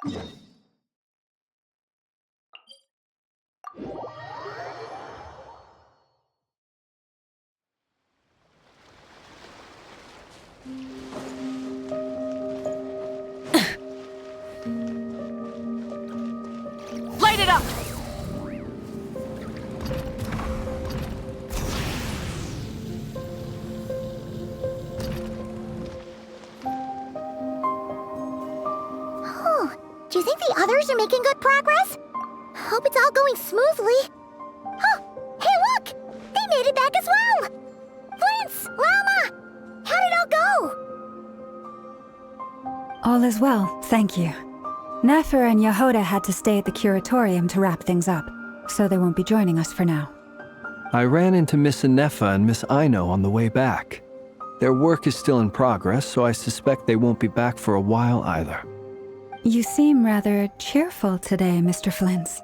Light it up! Oh, do you think the others are making good progress? Hope it's all going smoothly. Oh, hey look! They made it back as well! Flint's, Llama! How did it all go? All is well, thank you. Nefer and Yehoda had to stay at the curatorium to wrap things up, so they won't be joining us for now. I ran into Miss Nefa and Miss Aino on the way back. Their work is still in progress, so I suspect they won't be back for a while either. You seem rather cheerful today, Mr. Flint's.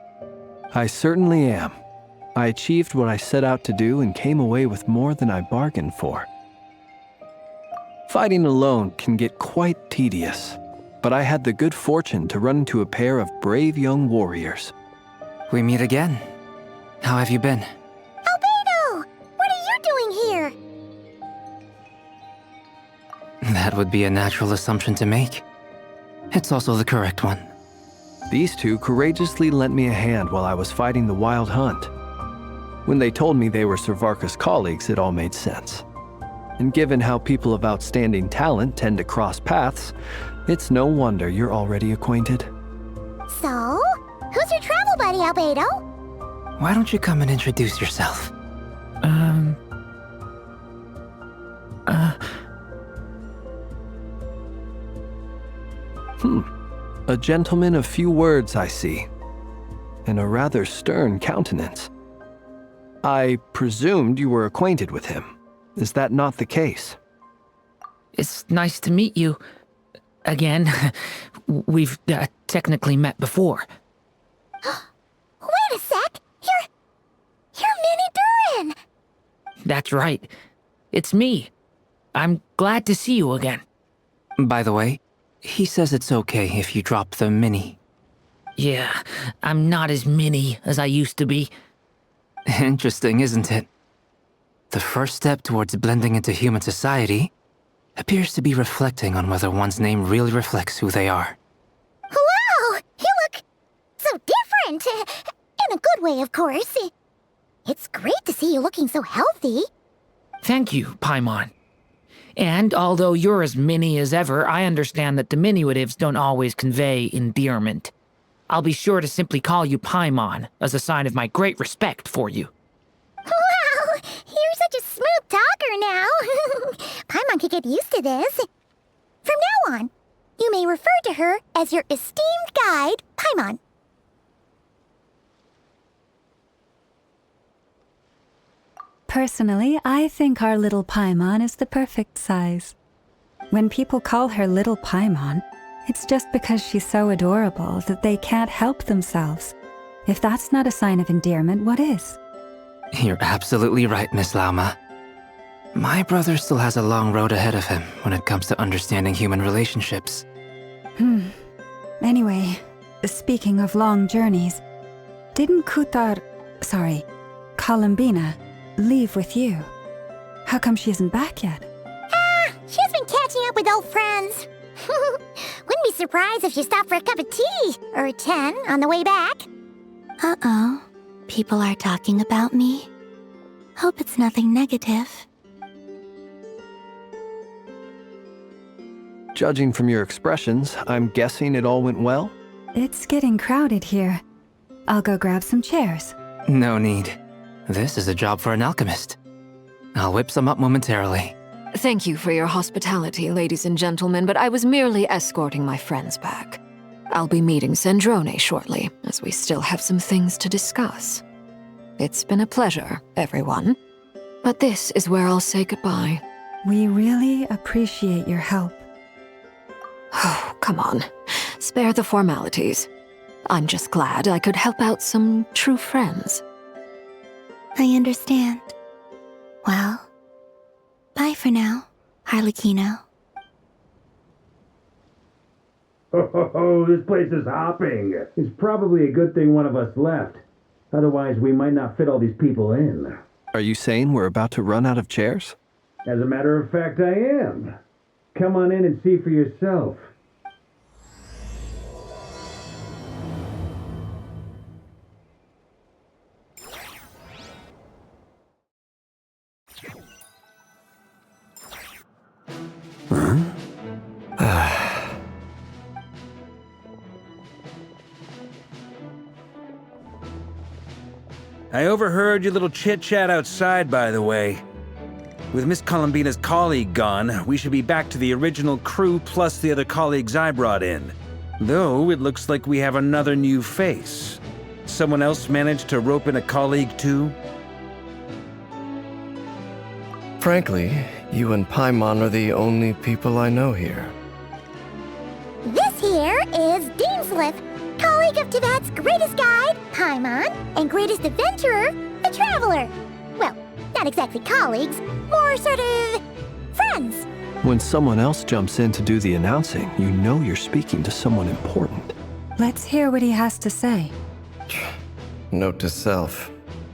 I certainly am. I achieved what I set out to do and came away with more than I bargained for. Fighting alone can get quite tedious, but I had the good fortune to run into a pair of brave young warriors. We meet again. How have you been? Albedo! What are you doing here? That would be a natural assumption to make. It's also the correct one. These two courageously lent me a hand while I was fighting the wild hunt. When they told me they were Servarka's colleagues, it all made sense. And given how people of outstanding talent tend to cross paths, it's no wonder you're already acquainted. So, who's your travel buddy, Albedo? Why don't you come and introduce yourself? A gentleman of few words, I see. And a rather stern countenance. I presumed you were acquainted with him. Is that not the case? It's nice to meet you. Again. We've technically met before. Wait a sec! You're Minnie Durin! That's right. It's me. I'm glad to see you again. By the way, he says it's okay if you drop the mini. Yeah, I'm not as mini as I used to be. Interesting, isn't it? The first step towards blending into human society appears to be reflecting on whether one's name really reflects who they are. Wow! You look so different! In a good way, of course. It's great to see you looking so healthy. Thank you, Paimon. And although you're as mini as ever, I understand that diminutives don't always convey endearment. I'll be sure to simply call you Paimon as a sign of my great respect for you. Wow! You're such a smooth talker now. Paimon could get used to this. From now on, you may refer to her as your esteemed guide, Paimon. Personally, I think our little Paimon is the perfect size. When people call her Little Paimon, it's just because she's so adorable that they can't help themselves. If that's not a sign of endearment, what is? You're absolutely right, Miss Lauma. My brother still has a long road ahead of him when it comes to understanding human relationships. Anyway, speaking of long journeys, didn't Columbina, leave with you? How come she isn't back yet? She's been catching up with old friends. Wouldn't be surprised if she stopped for a cup of tea or a 10 on the way back. Uh-oh. People are talking about me. Hope it's nothing negative. Judging from your expressions, I'm guessing it all went well? It's getting crowded here. I'll go grab some chairs. No need. This is a job for an alchemist. I'll whip some up momentarily. Thank you for your hospitality, ladies and gentlemen, but I was merely escorting my friends back. I'll be meeting Sandrone shortly, as we still have some things to discuss. It's been a pleasure, everyone. But this is where I'll say goodbye. We really appreciate your help. Oh, come on. Spare the formalities. I'm just glad I could help out some true friends. I understand. Well, bye for now, Harlequino. Oh, this place is hopping. It's probably a good thing one of us left. Otherwise, we might not fit all these people in. Are you saying we're about to run out of chairs? As a matter of fact, I am. Come on in and see for yourself. I overheard your little chit-chat outside, by the way. With Miss Columbina's colleague gone, we should be back to the original crew plus the other colleagues I brought in. Though, it looks like we have another new face. Someone else managed to rope in a colleague too? Frankly, you and Paimon are the only people I know here. This here is Dainsleif, colleague of Teyvat's greatest guide, Paimon, and greatest adventurer, the Traveler. Well, not exactly colleagues, more sort of friends. When someone else jumps in to do the announcing, you know you're speaking to someone important. Let's hear what he has to say. Note to self.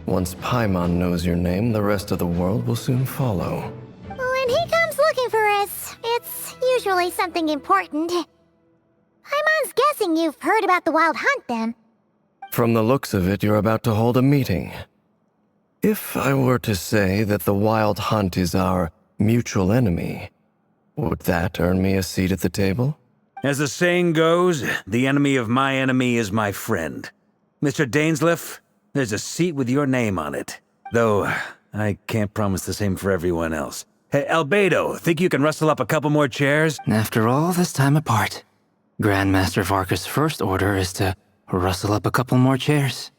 Once Paimon knows your name, the rest of the world will soon follow. When he comes looking for us, it's usually something important. Paimon's guessing you've heard about the Wild Hunt, then. From the looks of it, you're about to hold a meeting. If I were to say that the Wild Hunt is our mutual enemy, would that earn me a seat at the table? As the saying goes, the enemy of my enemy is my friend. Mr. Dainsleif, there's a seat with your name on it. Though, I can't promise the same for everyone else. Hey, Albedo, think you can rustle up a couple more chairs? After all this time apart, Grandmaster Varka's first order is to rustle up a couple more chairs.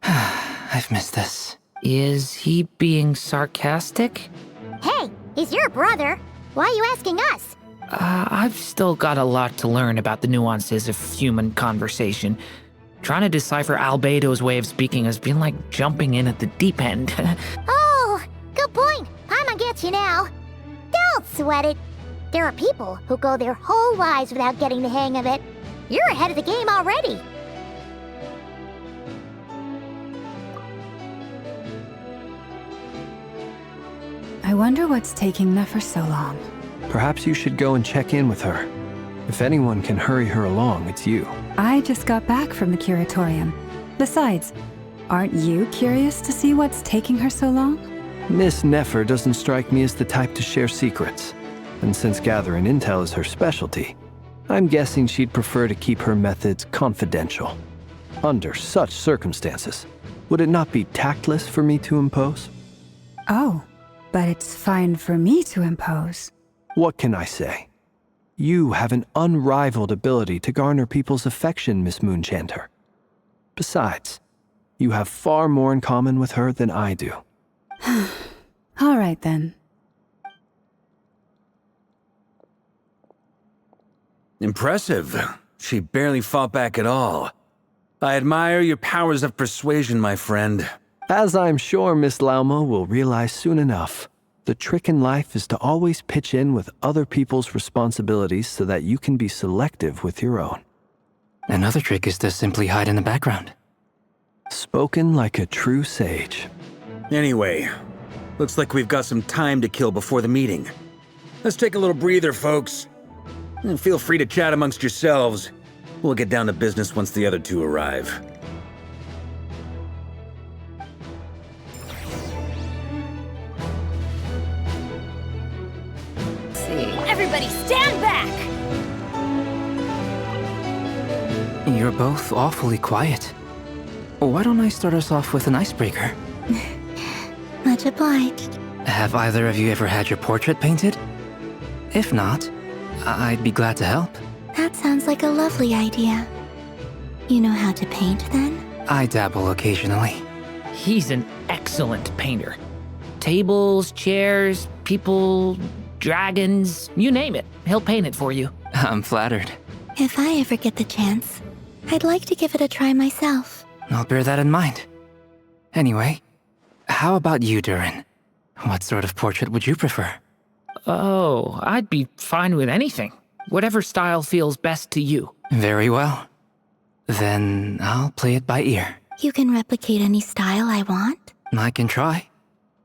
I've missed this. Is he being sarcastic? Hey, he's your brother. Why are you asking us? I've still got a lot to learn about the nuances of human conversation. Trying to decipher Albedo's way of speaking has been like jumping in at the deep end. Oh, good point. Paimon gets you now. Don't sweat it. There are people who go their whole lives without getting the hang of it. You're ahead of the game already. I wonder what's taking Nefer so long. Perhaps you should go and check in with her. If anyone can hurry her along, it's you. I just got back from the curatorium. Besides, aren't you curious to see what's taking her so long? Miss Nefer doesn't strike me as the type to share secrets. And since gathering intel is her specialty, I'm guessing she'd prefer to keep her methods confidential. Under such circumstances, would it not be tactless for me to impose? Oh, but it's fine for me to impose. What can I say? You have an unrivaled ability to garner people's affection, Miss Moonchanter. Besides, you have far more in common with her than I do. All right, then. Impressive. She barely fought back at all. I admire your powers of persuasion, my friend. As I'm sure Miss Lauma will realize soon enough, the trick in life is to always pitch in with other people's responsibilities so that you can be selective with your own. Another trick is to simply hide in the background. Spoken like a true sage. Anyway, looks like we've got some time to kill before the meeting. Let's take a little breather, folks. And feel free to chat amongst yourselves. We'll get down to business once the other two arrive. Everybody stand back! You're both awfully quiet. Why don't I start us off with an icebreaker? Much obliged. Have either of you ever had your portrait painted? If not, I'd be glad to help. That sounds like a lovely idea. You know how to paint, then? I dabble occasionally. He's an excellent painter. Tables, chairs, people, dragons, you name it. He'll paint it for you. I'm flattered. If I ever get the chance, I'd like to give it a try myself. I'll bear that in mind. Anyway, how about you, Durin? What sort of portrait would you prefer? Oh, I'd be fine with anything. Whatever style feels best to you. Very well. Then I'll play it by ear. You can replicate any style I want? I can try.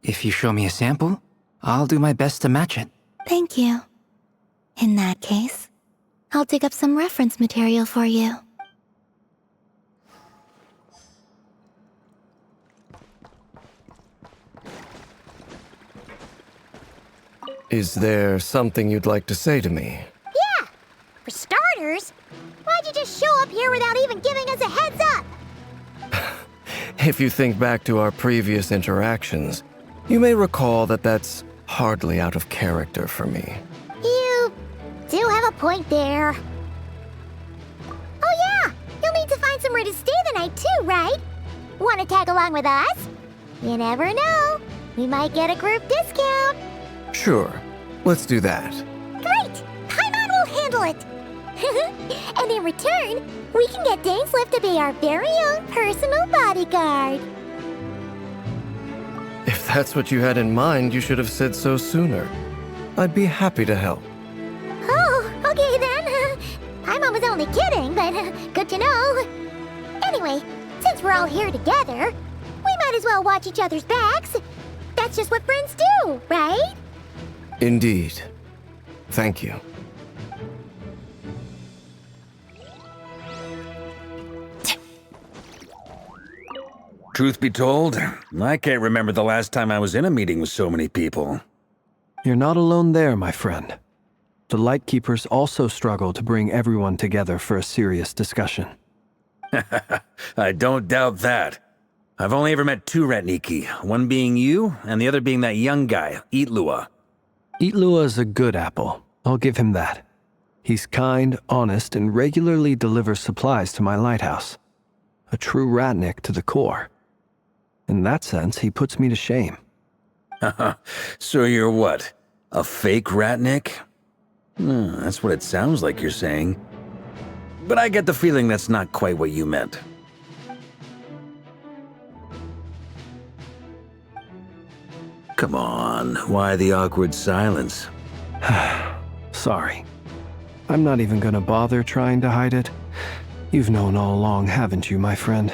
If you show me a sample, I'll do my best to match it. Thank you. In that case, I'll dig up some reference material for you. Is there something you'd like to say to me? Yeah! For starters, why'd you just show up here without even giving us a heads up? If you think back to our previous interactions, you may recall that that's hardly out of character for me. You do have a point there. Oh yeah! You'll need to find somewhere to stay the night too, right? Want to tag along with us? You never know. We might get a group discount. Sure, let's do that. Great! Paimon will handle it! And in return, we can get Dainslift to be our very own personal bodyguard. If that's what you had in mind, you should have said so sooner. I'd be happy to help. Oh, okay then. Paimon was only kidding, but good to know. Anyway, since we're all here together, we might as well watch each other's backs. That's just what friends do, right? Indeed. Thank you. Truth be told, I can't remember the last time I was in a meeting with so many people. You're not alone there, my friend. The Lightkeepers also struggle to bring everyone together for a serious discussion. I don't doubt that. I've only ever met two Ratniki, one being you, and the other being that young guy, Itlua. Itlua's a good apple. I'll give him that. He's kind, honest, and regularly delivers supplies to my lighthouse. A true Ratnik to the core. In that sense, he puts me to shame. So you're what? A fake Ratnik? That's what it sounds like you're saying. But I get the feeling that's not quite what you meant. Come on, why the awkward silence? Sorry. I'm not even gonna bother trying to hide it. You've known all along, haven't you, my friend?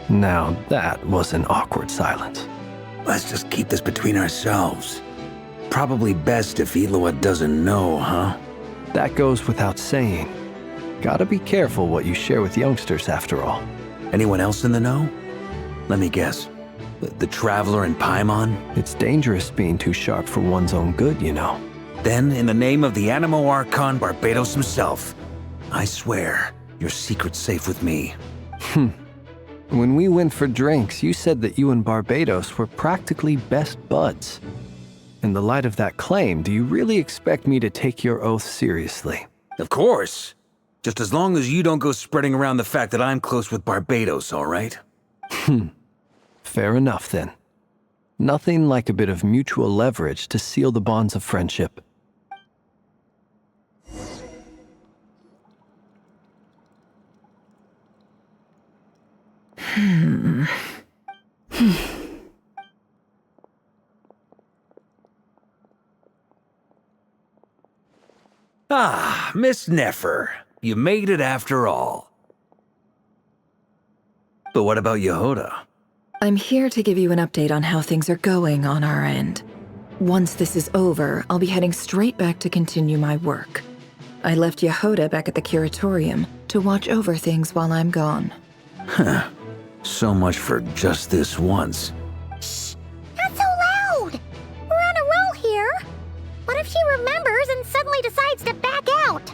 Now that was an awkward silence. Let's just keep this between ourselves. Probably best if Itlua doesn't know, huh? That goes without saying. Gotta be careful what you share with youngsters, after all. Anyone else in the know? Let me guess. The Traveler and Paimon? It's dangerous being too sharp for one's own good, you know. Then, in the name of the Animo Archon Barbados himself, I swear, your secret's safe with me. When we went for drinks, you said that you and Barbados were practically best buds. In the light of that claim, do you really expect me to take your oath seriously? Of course. Just as long as you don't go spreading around the fact that I'm close with Barbados, all right? Fair enough, then. Nothing like a bit of mutual leverage to seal the bonds of friendship. Ah, Miss Nefer. You made it after all. But what about Yehoda? I'm here to give you an update on how things are going on our end. Once this is over, I'll be heading straight back to continue my work. I left Yehoda back at the curatorium to watch over things while I'm gone. Huh. So much for just this once. Shh! Not so loud! We're on a roll here. What if she remembers and suddenly decides to back out?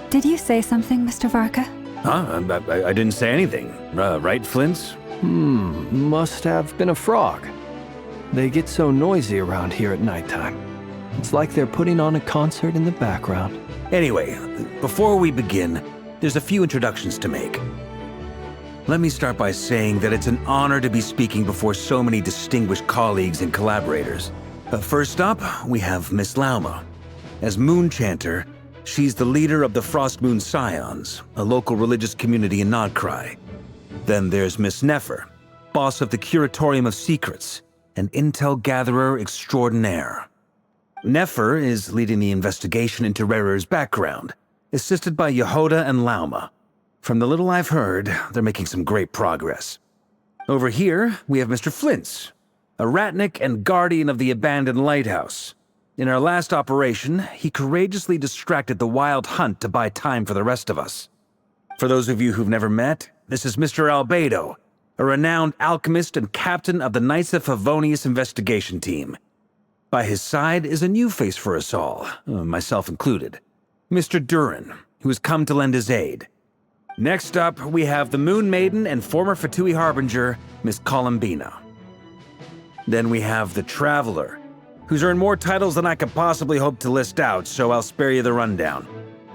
Did you say something, Mr. Varka? Huh? I didn't say anything. Right, Flints? Must have been a frog. They get so noisy around here at nighttime. It's like they're putting on a concert in the background. Anyway, before we begin, there's a few introductions to make. Let me start by saying that it's an honor to be speaking before so many distinguished colleagues and collaborators. First up, we have Miss Lauma. As Moon Chanter, she's the leader of the Frost Moon Scions, a local religious community in Nodcry. Then there's Miss Nefer, boss of the Curatorium of Secrets, and intel gatherer extraordinaire. Nefer is leading the investigation into Rerer's background, assisted by Yehoda and Lauma. From the little I've heard, they're making some great progress. Over here, we have Mr. Flintz, a ratnik and guardian of the abandoned lighthouse. In our last operation, he courageously distracted the Wild Hunt to buy time for the rest of us. For those of you who've never met, this is Mr. Albedo, a renowned alchemist and captain of the Knights of Favonius investigation team. By his side is a new face for us all, myself included, Mr. Durin, who has come to lend his aid. Next up, we have the Moon Maiden and former Fatui Harbinger, Miss Columbina. Then we have the Traveler, who's earned more titles than I could possibly hope to list out, so I'll spare you the rundown.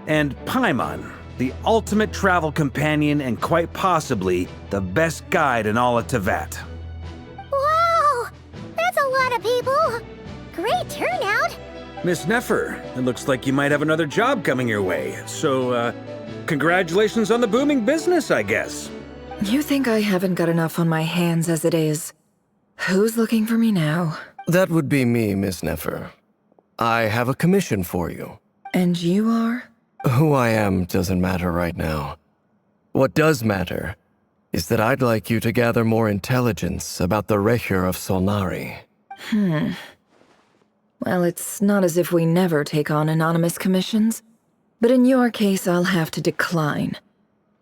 And Paimon, the ultimate travel companion and quite possibly the best guide in all of Tevat. Wow! That's a lot of people! Great turnout! Miss Nefer, it looks like you might have another job coming your way, so, congratulations on the booming business, I guess. You think I haven't got enough on my hands as it is? Who's looking for me now? That would be me, Miss Nefer. I have a commission for you. And you are? Who I am doesn't matter right now. What does matter is that I'd like you to gather more intelligence about the Recher of Solnari. Well, it's not as if we never take on anonymous commissions. But in your case, I'll have to decline.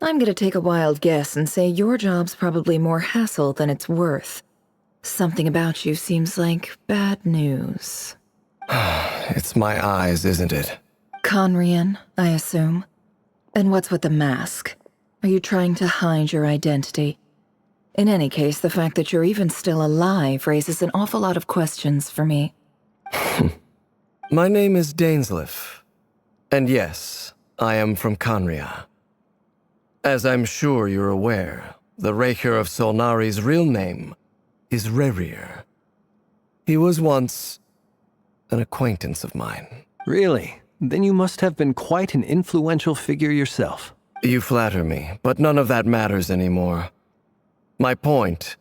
I'm gonna take a wild guess and say your job's probably more hassle than it's worth. Something about you seems like bad news. It's my eyes, isn't it? Conrian, I assume. And what's with the mask? Are you trying to hide your identity? In any case, the fact that you're even still alive raises an awful lot of questions for me. My name is Dainsleif. And yes, I am from Conria. As I'm sure you're aware, the Recher of Solnari's real name is Rerir. He was once an acquaintance of mine. Really? Then you must have been quite an influential figure yourself. You flatter me, but none of that matters anymore. My point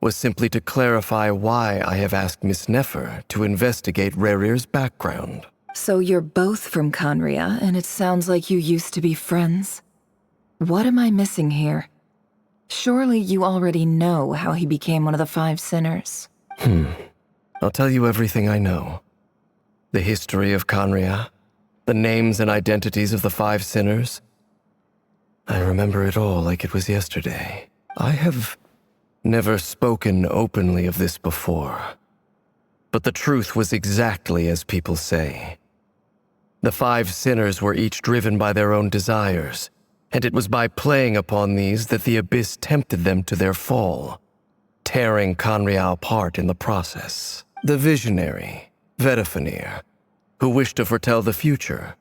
was simply to clarify why I have asked Miss Nefer to investigate Rerir's background. So you're both from Conria, and it sounds like you used to be friends? What am I missing here? Surely you already know how he became one of the Five Sinners. I'll tell you everything I know. The history of Conria, the names and identities of the Five Sinners. I remember it all like it was yesterday. I have never spoken openly of this before. But the truth was exactly as people say. The Five Sinners were each driven by their own desires, and it was by playing upon these that the Abyss tempted them to their fall, tearing Conria apart in the process. The visionary, Vedifenir, who wished to foretell the future.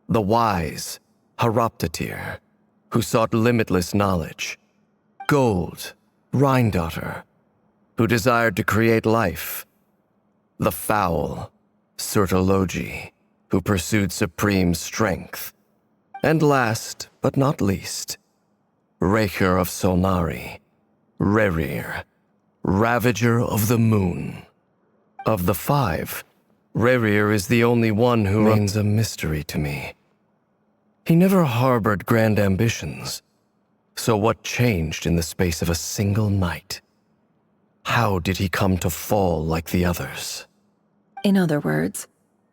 The wise, Haroptatir, who sought limitless knowledge. Gold, Rhindaughter, who desired to create life. The foul, Surtologi, who pursued supreme strength. And last, but not least, Recher of Solnari, Rerir, Ravager of the Moon. Of the five, Rerir is the only one who remains a mystery to me. He never harbored grand ambitions, so what changed in the space of a single night? How did he come to fall like the others? In other words,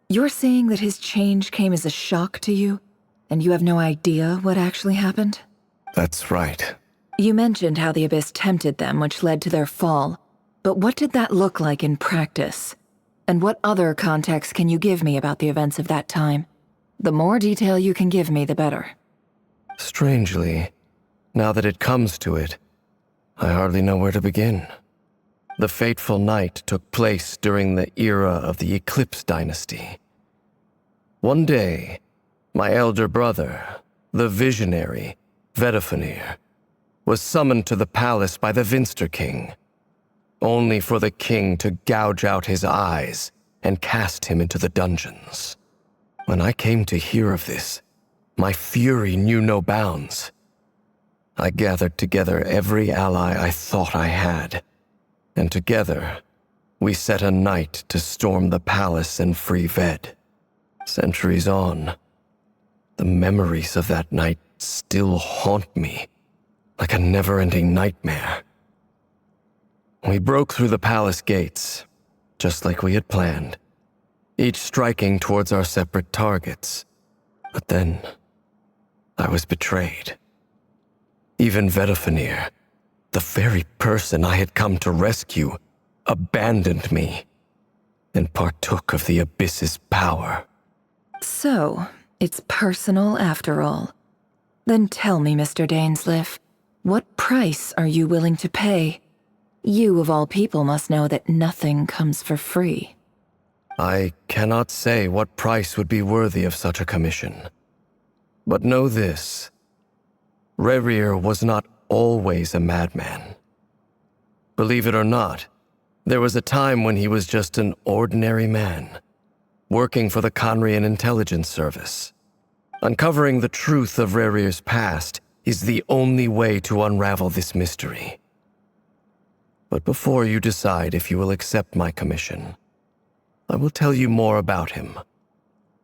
you're saying that his change came as a shock to you, and you have no idea what actually happened? That's right. You mentioned how the Abyss tempted them, which led to their fall. But what did that look like in practice? And what other context can you give me about the events of that time? The more detail you can give me, the better. Strangely, now that it comes to it, I hardly know where to begin. The fateful night took place during the era of the Eclipse Dynasty. One day, my elder brother, the visionary, Vedifenir, was summoned to the palace by the Vinster King, only for the king to gouge out his eyes and cast him into the dungeons. When I came to hear of this, my fury knew no bounds. I gathered together every ally I thought I had, and together, we set a knight to storm the palace and free Ved. Centuries on, the memories of that night still haunt me like a never-ending nightmare. We broke through the palace gates, just like we had planned, each striking towards our separate targets. But then, I was betrayed. Even Vedafenir, the very person I had come to rescue, abandoned me and partook of the Abyss's power. So, it's personal after all. Then tell me, Mr. Dainsleif, what price are you willing to pay? You, of all people, must know that nothing comes for free. I cannot say what price would be worthy of such a commission. But know this. Rerir was not always a madman. Believe it or not, there was a time when he was just an ordinary man, working for the Conrian Intelligence Service. Uncovering the truth of Rerir's past is the only way to unravel this mystery. But before you decide if you will accept my commission, I will tell you more about him.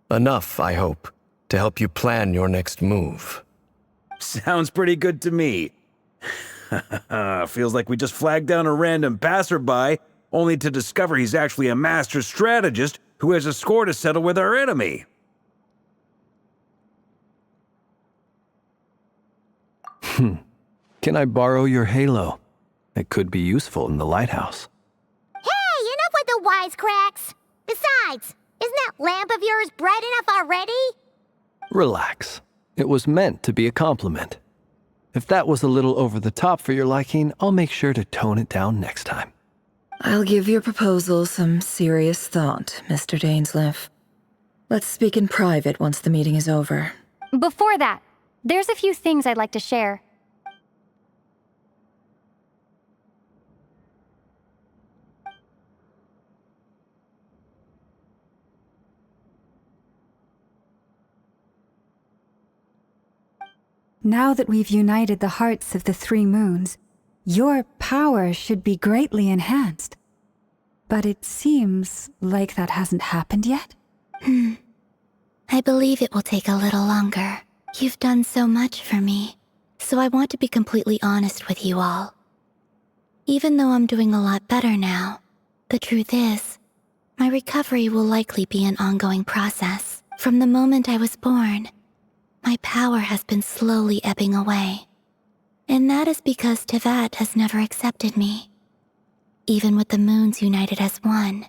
Enough, I hope, to help you plan your next move. Sounds pretty good to me. Feels like we just flagged down a random passerby, only to discover he's actually a master strategist who has a score to settle with our enemy. Can I borrow your halo? It could be useful in the lighthouse. Hey, enough with the wisecracks! Besides, isn't that lamp of yours bright enough already? Relax. It was meant to be a compliment. If that was a little over the top for your liking, I'll make sure to tone it down next time. I'll give your proposal some serious thought, Mr. Dainsleif. Let's speak in private once the meeting is over. Before that, there's a few things I'd like to share. Now that we've united the hearts of the three moons, your power should be greatly enhanced. But it seems like that hasn't happened yet. I believe it will take a little longer. You've done so much for me, so I want to be completely honest with you all. Even though I'm doing a lot better now, the truth is, my recovery will likely be an ongoing process. From the moment I was born, my power has been slowly ebbing away. And that is because Tevat has never accepted me. Even with the moons united as one,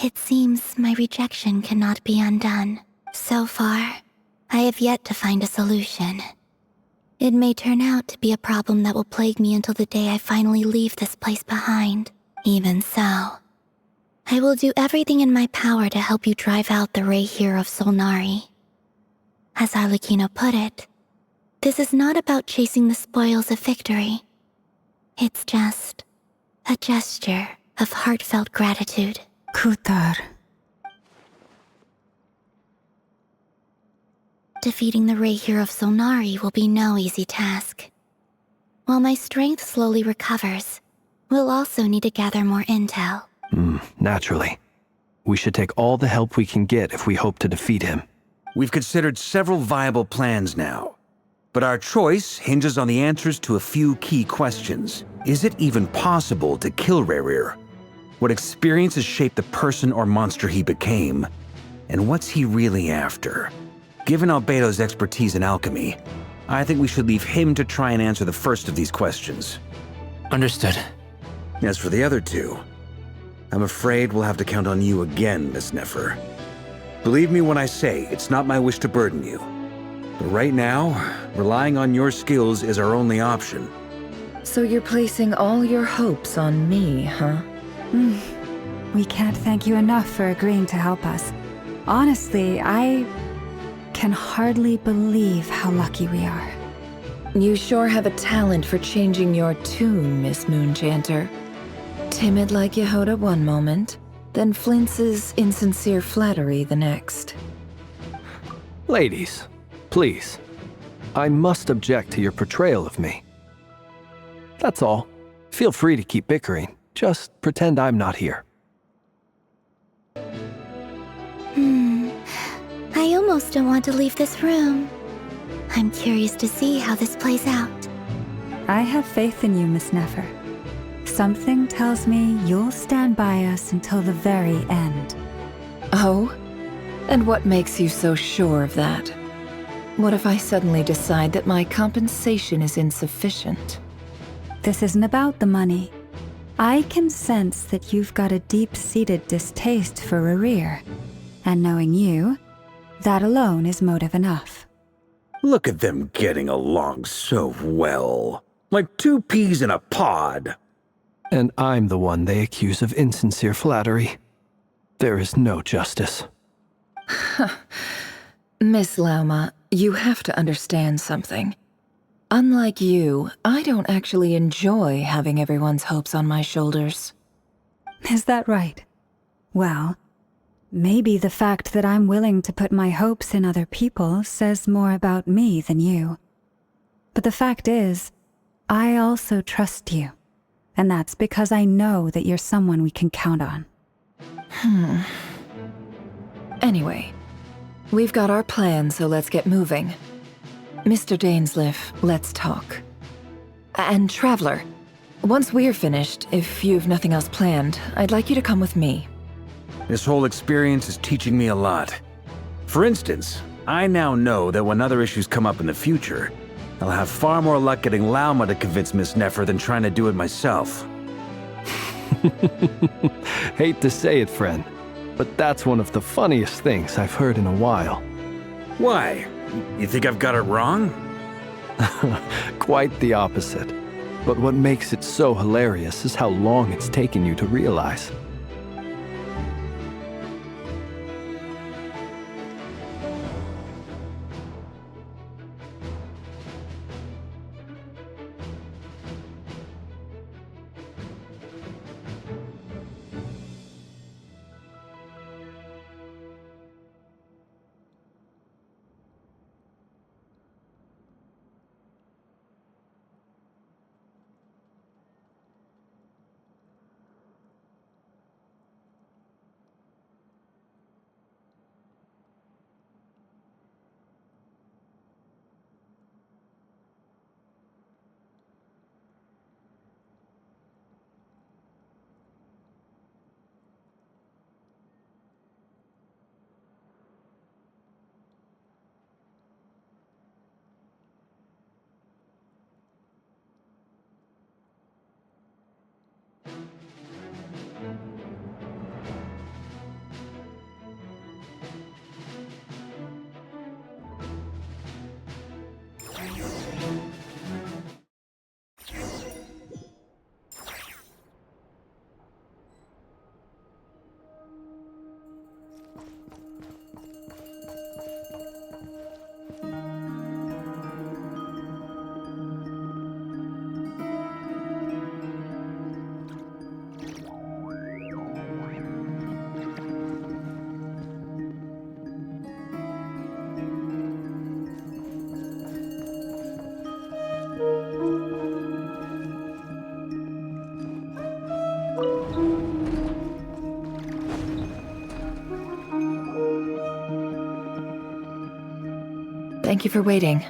it seems my rejection cannot be undone. So far, I have yet to find a solution. It may turn out to be a problem that will plague me until the day I finally leave this place behind. Even so, I will do everything in my power to help you drive out the Reihir of Solnari. As Arlecchino put it, this is not about chasing the spoils of victory. It's just a gesture of heartfelt gratitude. Kutar. Defeating the Reihir of Solnari will be no easy task. While my strength slowly recovers, we'll also need to gather more intel. Naturally. We should take all the help we can get if we hope to defeat him. We've considered several viable plans now, but our choice hinges on the answers to a few key questions. Is it even possible to kill Rerir? What experiences shaped the person or monster he became? And what's he really after? Given Albedo's expertise in alchemy, I think we should leave him to try and answer the first of these questions. Understood. As for the other two, I'm afraid we'll have to count on you again, Miss Nefer. Believe me when I say it's not my wish to burden you. But right now, relying on your skills is our only option. So you're placing all your hopes on me, huh? We can't thank you enough for agreeing to help us. Honestly, I can hardly believe how lucky we are. You sure have a talent for changing your tune, Miss Moonchanter. Timid like Yehoda one moment, then flinches insincere flattery the next. Ladies, please. I must object to your portrayal of me. That's all. Feel free to keep bickering. Just pretend I'm not here. almost don't want to leave this room. I'm curious to see how this plays out. I have faith in you, Miss Nefer. Something tells me you'll stand by us until the very end. Oh? And what makes you so sure of that? What if I suddenly decide that my compensation is insufficient? This isn't about the money. I can sense that you've got a deep-seated distaste for Rerir. And knowing you, that alone is motive enough. Look at them getting along so well. Like two peas in a pod. And I'm the one they accuse of insincere flattery. There is no justice. Miss Lauma, you have to understand something. Unlike you, I don't actually enjoy having everyone's hopes on my shoulders. Is that right? Well, maybe the fact that I'm willing to put my hopes in other people says more about me than you. But the fact is, I also trust you. And that's because I know that you're someone we can count on. Anyway, we've got our plan, so let's get moving. Mr. Dainsleif, let's talk. And Traveler, once we're finished, if you've nothing else planned, I'd like you to come with me. This whole experience is teaching me a lot. For instance, I now know that when other issues come up in the future, I'll have far more luck getting Lauma to convince Miss Nefer than trying to do it myself. Hate to say it, friend, but that's one of the funniest things I've heard in a while. Why? You think I've got it wrong? Quite the opposite. But what makes it so hilarious is how long it's taken you to realize. Thank you for waiting.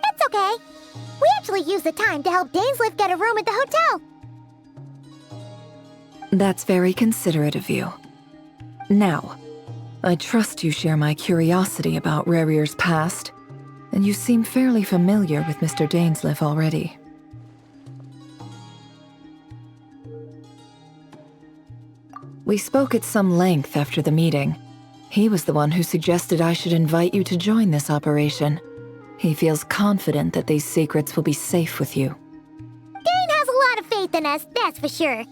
It's okay. We actually used the time to help Dainsleif get a room at the hotel. That's very considerate of you. Now, I trust you share my curiosity about Rerir's past, and you seem fairly familiar with Mr. Dainsleif already. We spoke at some length after the meeting. He was the one who suggested I should invite you to join this operation. He feels confident that these secrets will be safe with you. Dane has a lot of faith in us, that's for sure.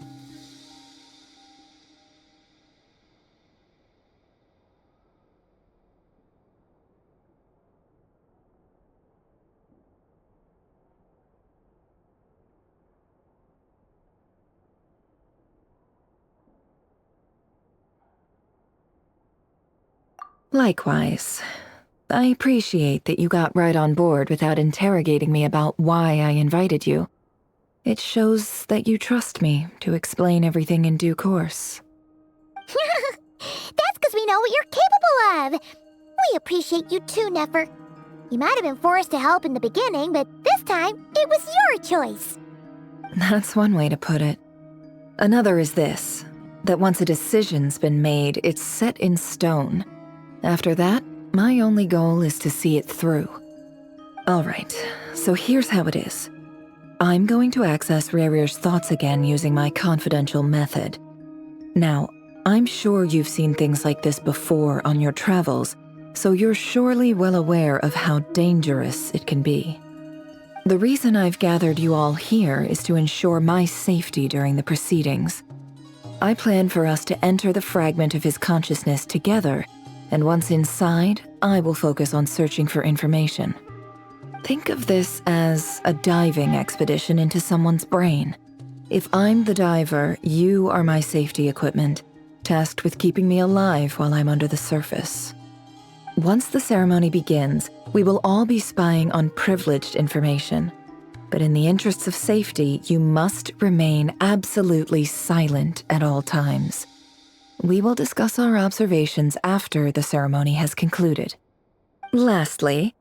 Likewise. I appreciate that you got right on board without interrogating me about why I invited you. It shows that you trust me to explain everything in due course. That's because we we know what you're capable of. We appreciate you too, Nefer. You might have been forced to help in the beginning, but this time, it was your choice. That's one way to put it. Another is this, that once a decision's been made, it's set in stone. After that, my only goal is to see it through. Alright, so here's how it is. I'm going to access Rerir's thoughts again using my confidential method. Now, I'm sure you've seen things like this before on your travels, so you're surely well aware of how dangerous it can be. The reason I've gathered you all here is to ensure my safety during the proceedings. I plan for us to enter the fragment of his consciousness together, and once inside, I will focus on searching for information. Think of this as a diving expedition into someone's brain. If I'm the diver, you are my safety equipment, tasked with keeping me alive while I'm under the surface. Once the ceremony begins, we will all be spying on privileged information. But in the interests of safety, you must remain absolutely silent at all times. We will discuss our observations after the ceremony has concluded. Lastly,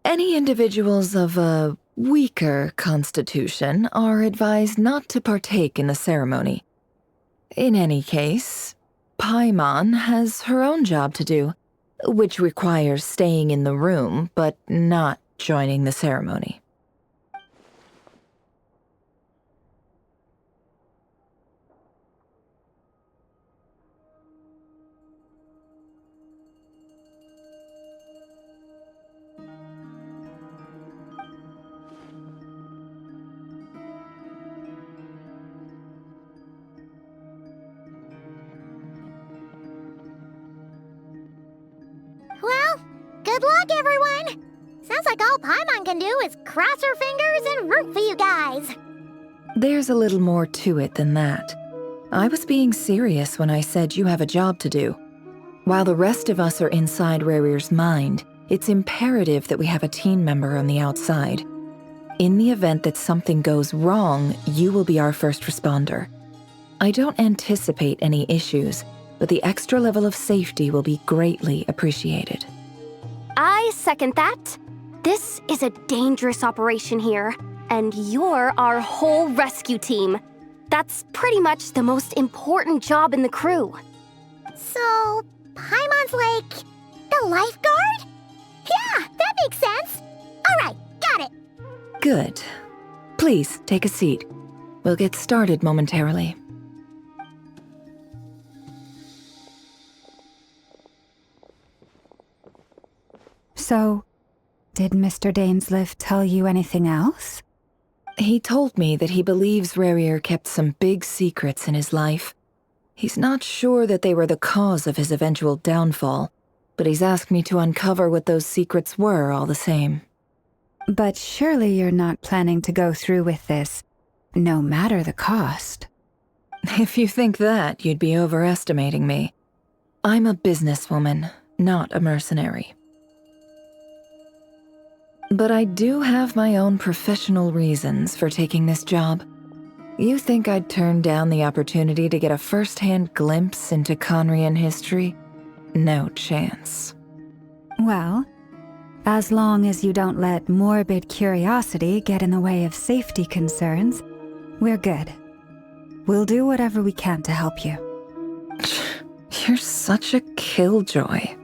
any individuals of a weaker constitution are advised not to partake in the ceremony. In any case, Paimon has her own job to do, which requires staying in the room but not joining the ceremony. Well, good luck, everyone! Sounds like all Paimon can do is cross her fingers and root for you guys. There's a little more to it than that. I was being serious when I said you have a job to do. While the rest of us are inside Rerir's mind, it's imperative that we have a team member on the outside. In the event that something goes wrong, you will be our first responder. I don't anticipate any issues, but the extra level of safety will be greatly appreciated. I second that. This is a dangerous operation here, and you're our whole rescue team. That's pretty much the most important job in the crew. So, Paimon's like the lifeguard? Yeah, that makes sense. All right, got it. Good. Please, take a seat. We'll get started momentarily. So, did Mr. Dainsleif tell you anything else? He told me that he believes Rerir kept some big secrets in his life. He's not sure that they were the cause of his eventual downfall, but he's asked me to uncover what those secrets were all the same. But surely you're not planning to go through with this, no matter the cost. If you think that, you'd be overestimating me. I'm a businesswoman, not a mercenary. But I do have my own professional reasons for taking this job. You think I'd turn down the opportunity to get a first-hand glimpse into Conrian history? No chance. Well, as long as you don't let morbid curiosity get in the way of safety concerns, we're good. We'll do whatever we can to help you. You're such a killjoy.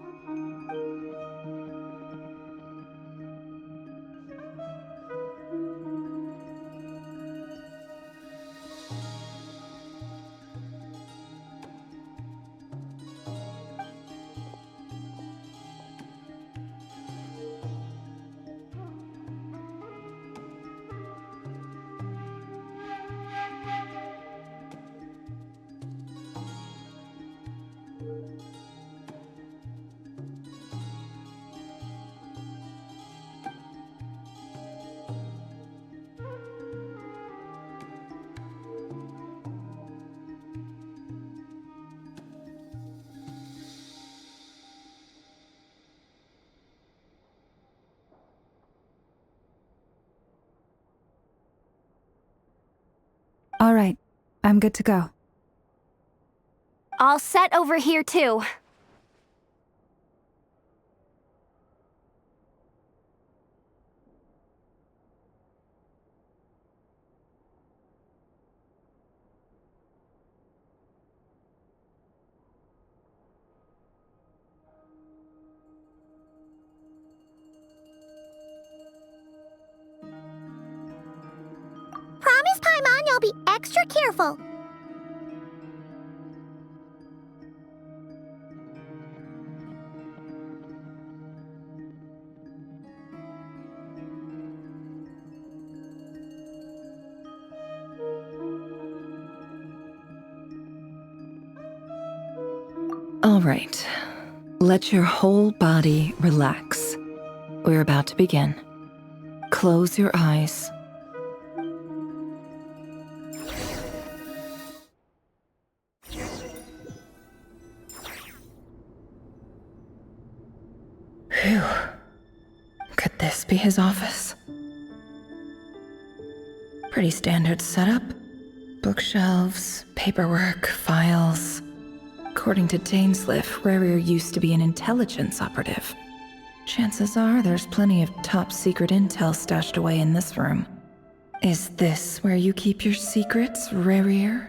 All right, I'm good to go. All set over here, too. extra careful. All right. Let your whole body relax. We're about to begin. Close your eyes. Phew. Could this be his office? Pretty standard setup. Bookshelves, paperwork, files. According to Dainsliff, Rarier used to be an intelligence operative. Chances are there's plenty of top-secret intel stashed away in this room. Is this where you keep your secrets, Rarier?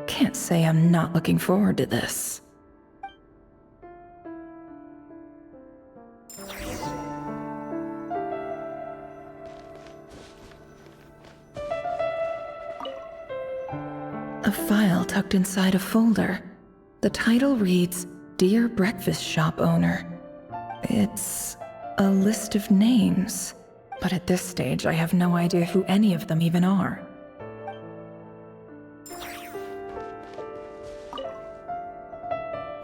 Can't say I'm not looking forward to this. A file tucked inside a folder. The title reads, Dear Breakfast Shop Owner. It's a list of names, but at this stage I have no idea who any of them even are.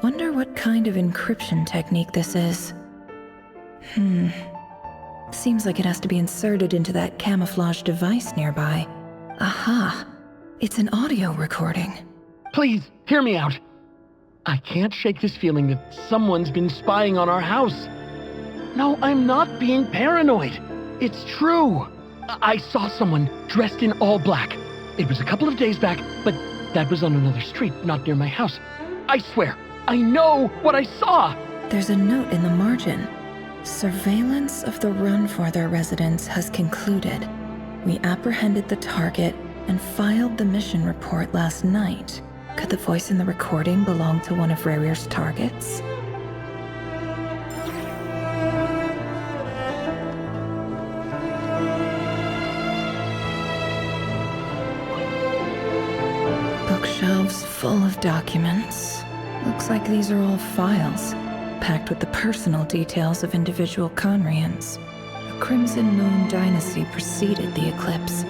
Wonder what kind of encryption technique this is. Seems like it has to be inserted into that camouflage device nearby. Aha! It's an audio recording. Please, hear me out. I can't shake this feeling that someone's been spying on our house. No, I'm not being paranoid. It's true. I saw someone dressed in all black. It was a couple of days back, but that was on another street, not near my house. I swear, I know what I saw. There's a note in the margin. Surveillance of the Run-Farther residence has concluded. We apprehended the target and filed the mission report last night. Could the voice in the recording belong to one of Rarier's targets? Bookshelves full of documents. Looks like these are all files, packed with the personal details of individual Conrians. The Crimson Moon dynasty preceded the eclipse.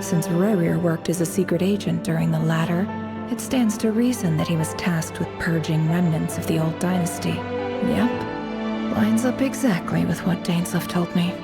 Since Rarier worked as a secret agent during the latter, it stands to reason that he was tasked with purging remnants of the old dynasty. Yep, lines up exactly with what Dainsliff told me.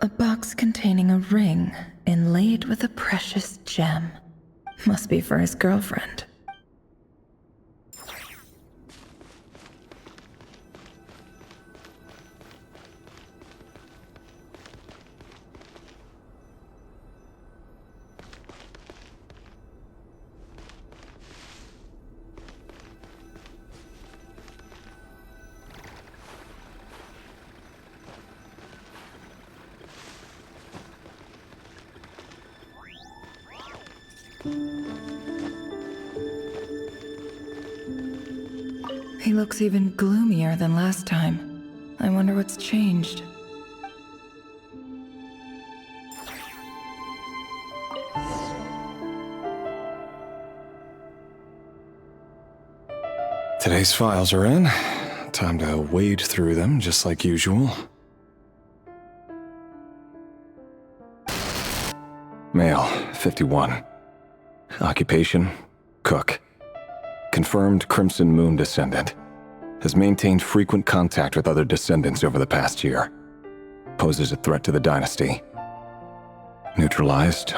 A box containing a ring inlaid with a precious gem. Must be for his girlfriend. He looks even gloomier than last time. I wonder what's changed. Today's files are in. Time to wade through them just like usual. Male, 51. Occupation, cook. Confirmed Crimson Moon descendant. Has maintained frequent contact with other descendants over the past year. Poses a threat to the dynasty. Neutralized.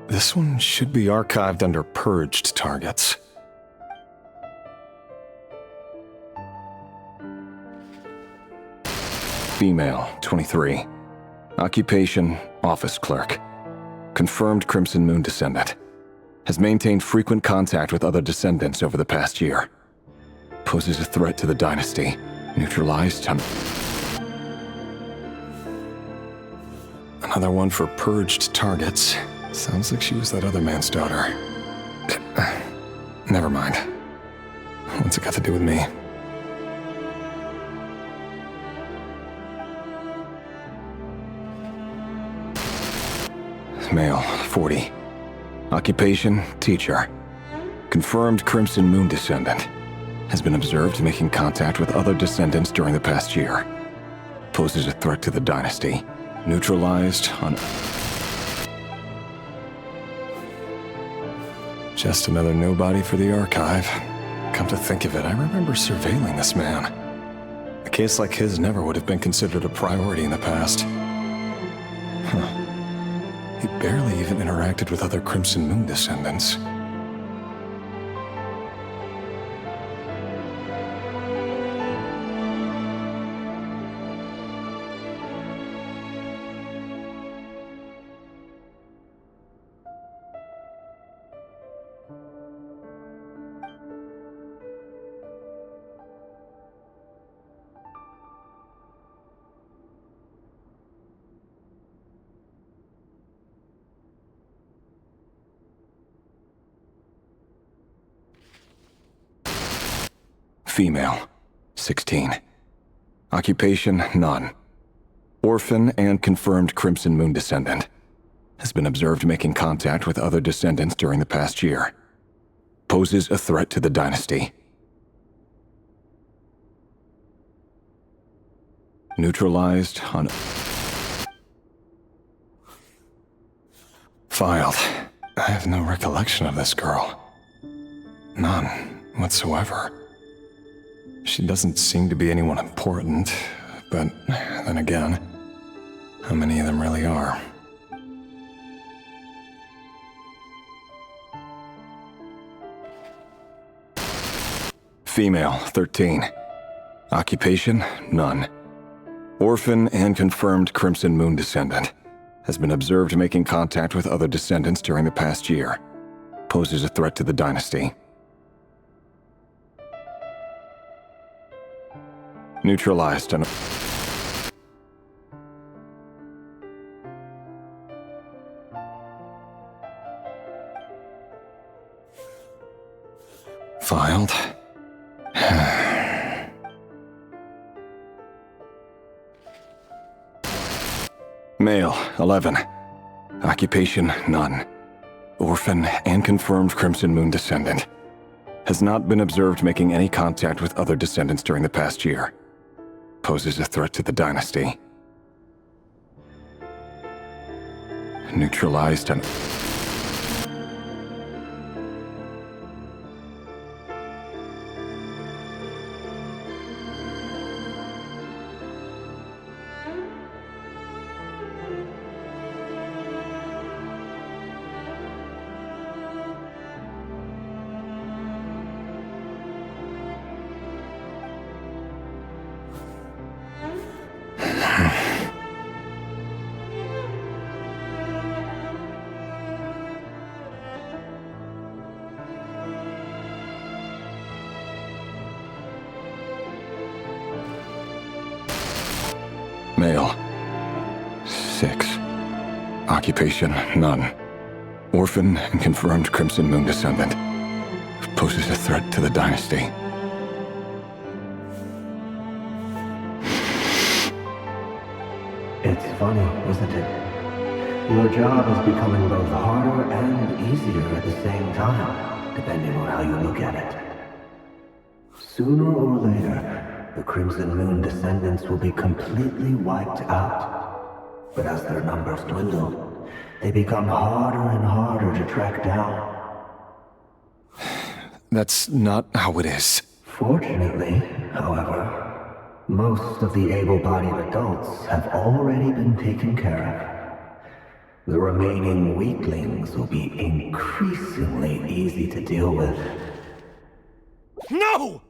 This one should be archived under purged targets. Female, 23. Occupation, office clerk. Confirmed Crimson Moon descendant. Has maintained frequent contact with other descendants over the past year. Poses a threat to the dynasty. Neutralized. Another one for purged targets. Sounds like she was that other man's daughter. Never mind. What's it got to do with me? Male, 40. Occupation, teacher. Confirmed Crimson Moon descendant. Has been observed making contact with other descendants during the past year. Poses a threat to the dynasty. Neutralized on... Just another nobody for the archive. Come to think of it, I remember surveilling this man. A case like his never would have been considered a priority in the past. Huh. He barely even interacted with other Crimson Moon descendants. Female, 16. Occupation, none. Orphan and confirmed Crimson Moon descendant. Has been observed making contact with other descendants during the past year. Poses a threat to the dynasty. Neutralized on... Filed. I have no recollection of this girl. None whatsoever. She doesn't seem to be anyone important, but then again, how many of them really are? Female, 13. Occupation, none. Orphan and confirmed Crimson Moon descendant. Has been observed making contact with other descendants during the past year. Poses a threat to the dynasty. Neutralized on... Filed. Male, 11. Occupation, none. Orphan and confirmed Crimson Moon descendant. Has not been observed making any contact with other descendants during the past year. Poses a threat to the dynasty. Neutralized on... Male, 6. Occupation, none. Orphan and confirmed Crimson Moon descendant. Poses a threat to the dynasty. It's funny, isn't it? Your job is becoming both harder and easier at the same time, depending on how you look at it. Sooner or later, the Crimson Moon descendants will be completely wiped out. But as their numbers dwindle, they become harder and harder to track down. That's not how it is. Fortunately, however, most of the able-bodied adults have already been taken care of. The remaining weaklings will be increasingly easy to deal with. No!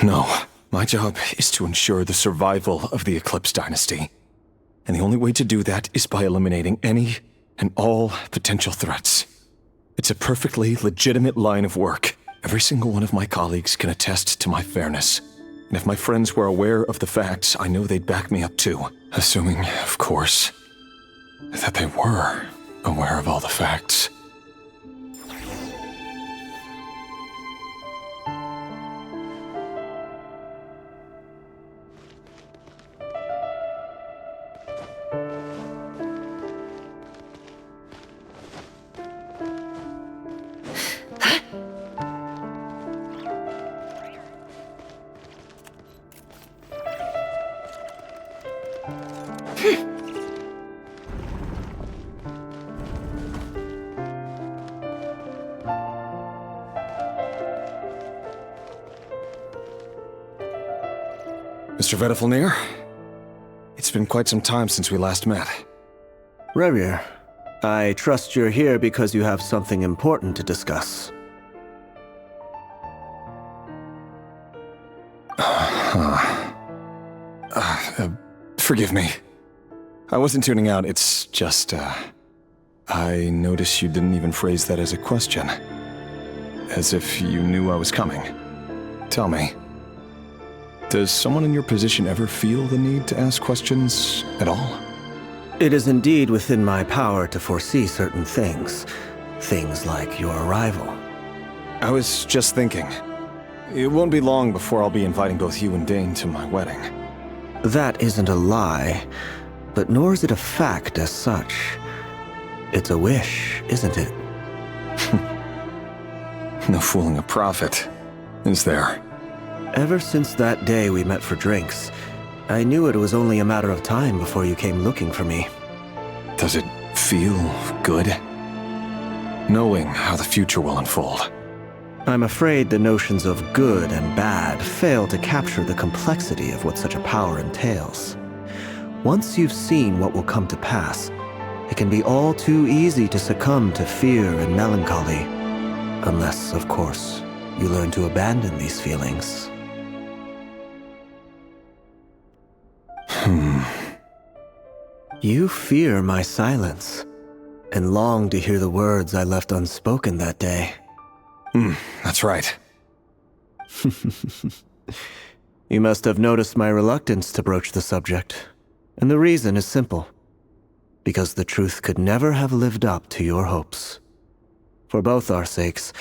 No. My job is to ensure the survival of the Eclipse Dynasty. And the only way to do that is by eliminating any and all potential threats. It's a perfectly legitimate line of work. Every single one of my colleagues can attest to my fairness. And if my friends were aware of the facts, I know they'd back me up too. Assuming, of course, that they were aware of all the facts. Mr. Vedifalnir, it's been quite some time since we last met. Rerir, I trust you're here because you have something important to discuss. Forgive me. I wasn't tuning out, it's just, I noticed you didn't even phrase that as a question. As if you knew I was coming. Tell me, does someone in your position ever feel the need to ask questions at all? It is indeed within my power to foresee certain things. Things like your arrival. I was just thinking, it won't be long before I'll be inviting both you and Dane to my wedding. That isn't a lie, but nor is it a fact as such. It's a wish, isn't it? No fooling a prophet, is there? Ever since that day we met for drinks, I knew it was only a matter of time before you came looking for me. Does it feel good? Knowing how the future will unfold. I'm afraid the notions of good and bad fail to capture the complexity of what such a power entails. Once you've seen what will come to pass, it can be all too easy to succumb to fear and melancholy. Unless, of course, you learn to abandon these feelings. You fear my silence, and long to hear the words I left unspoken that day. That's right. You must have noticed my reluctance to broach the subject, and the reason is simple. Because the truth could never have lived up to your hopes. For both our sakes,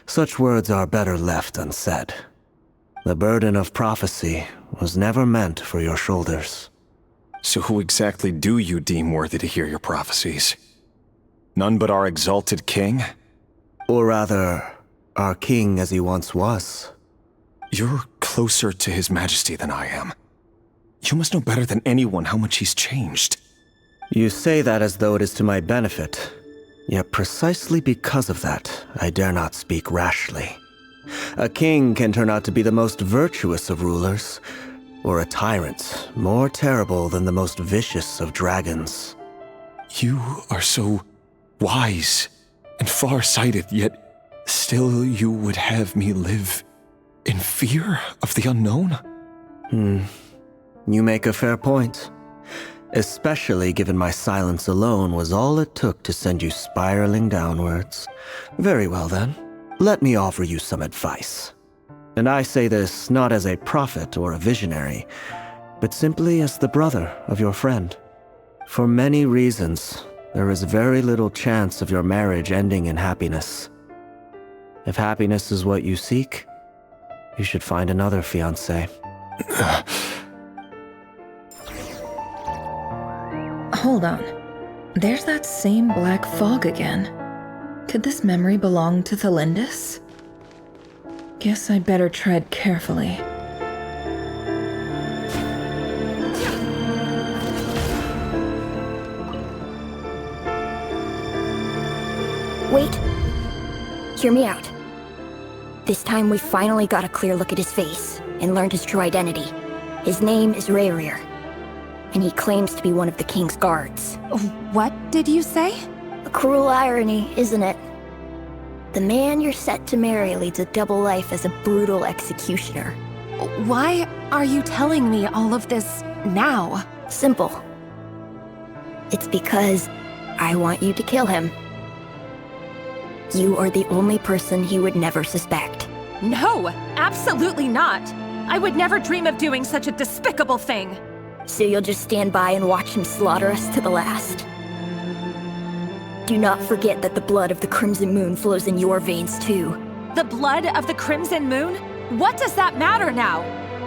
such words are better left unsaid. The burden of prophecy was never meant for your shoulders. So who exactly do you deem worthy to hear your prophecies? None but our exalted king? Or rather, our king as he once was. You're closer to his majesty than I am. You must know better than anyone how much he's changed. You say that as though it is to my benefit. Yet precisely because of that, I dare not speak rashly. A king can turn out to be the most virtuous of rulers, or a tyrant more terrible than the most vicious of dragons. You are so wise and far-sighted, yet still you would have me live in fear of the unknown? You make a fair point. Especially given my silence alone was all it took to send you spiraling downwards. Very well then, let me offer you some advice. And I say this not as a prophet or a visionary, but simply as the brother of your friend. For many reasons, there is very little chance of your marriage ending in happiness. If happiness is what you seek, you should find another fiancé. Hold on. There's that same black fog again. Could this memory belong to Thelindis? Guess I'd better tread carefully. Wait. Hear me out. This time we finally got a clear look at his face and learned his true identity. His name is Rerir, and he claims to be one of the king's guards. What did you say? A cruel irony, isn't it? The man you're set to marry leads a double life as a brutal executioner. Why are you telling me all of this now? Simple. It's because I want you to kill him. You are the only person he would never suspect. No, absolutely not. I would never dream of doing such a despicable thing. So you'll just stand by and watch him slaughter us to the last? Do not forget that the blood of the Crimson Moon flows in your veins too. The blood of the Crimson Moon? What does that matter now?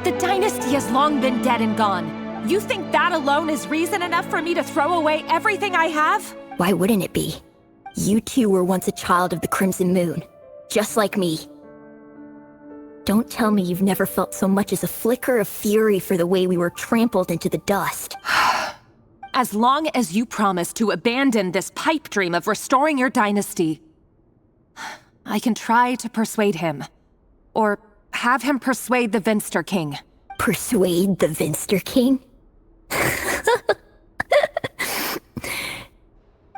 The dynasty has long been dead and gone. You think that alone is reason enough for me to throw away everything I have? Why wouldn't it be? You too were once a child of the Crimson Moon, just like me. Don't tell me you've never felt so much as a flicker of fury for the way we were trampled into the dust. As long as you promise to abandon this pipe dream of restoring your dynasty, I can try to persuade him. Or have him persuade the Vinster King. Persuade the Vinster King?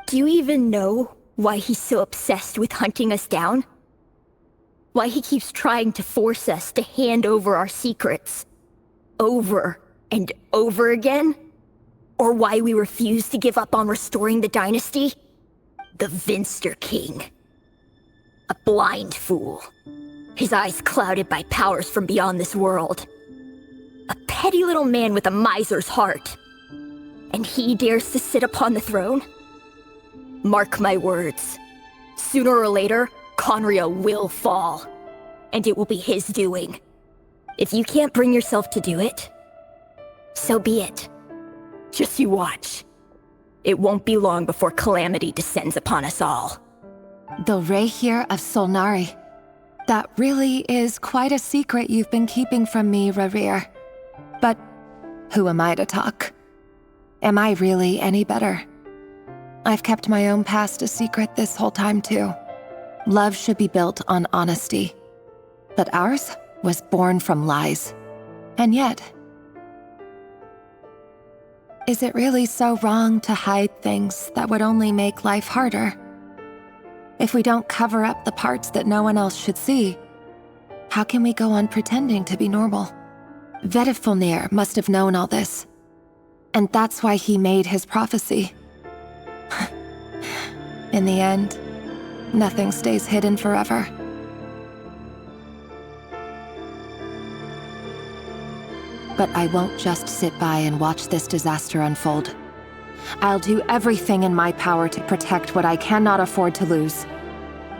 Do you even know why he's so obsessed with hunting us down? Why he keeps trying to force us to hand over our secrets over and over again? Or why we refuse to give up on restoring the dynasty? The Vinster King. A blind fool. His eyes clouded by powers from beyond this world. A petty little man with a miser's heart. And he dares to sit upon the throne? Mark my words. Sooner or later, Conria will fall. And it will be his doing. If you can't bring yourself to do it, so be it. Just you watch. It won't be long before calamity descends upon us all. The Rehir of Solnari. That really is quite a secret you've been keeping from me, Rerir. But who am I to talk? Am I really any better? I've kept my own past a secret this whole time too. Love should be built on honesty. But ours was born from lies. And yet, is it really so wrong to hide things that would only make life harder? If we don't cover up the parts that no one else should see, how can we go on pretending to be normal? Vedifulnir must have known all this. And that's why he made his prophecy. In the end, nothing stays hidden forever. But I won't just sit by and watch this disaster unfold. I'll do everything in my power to protect what I cannot afford to lose,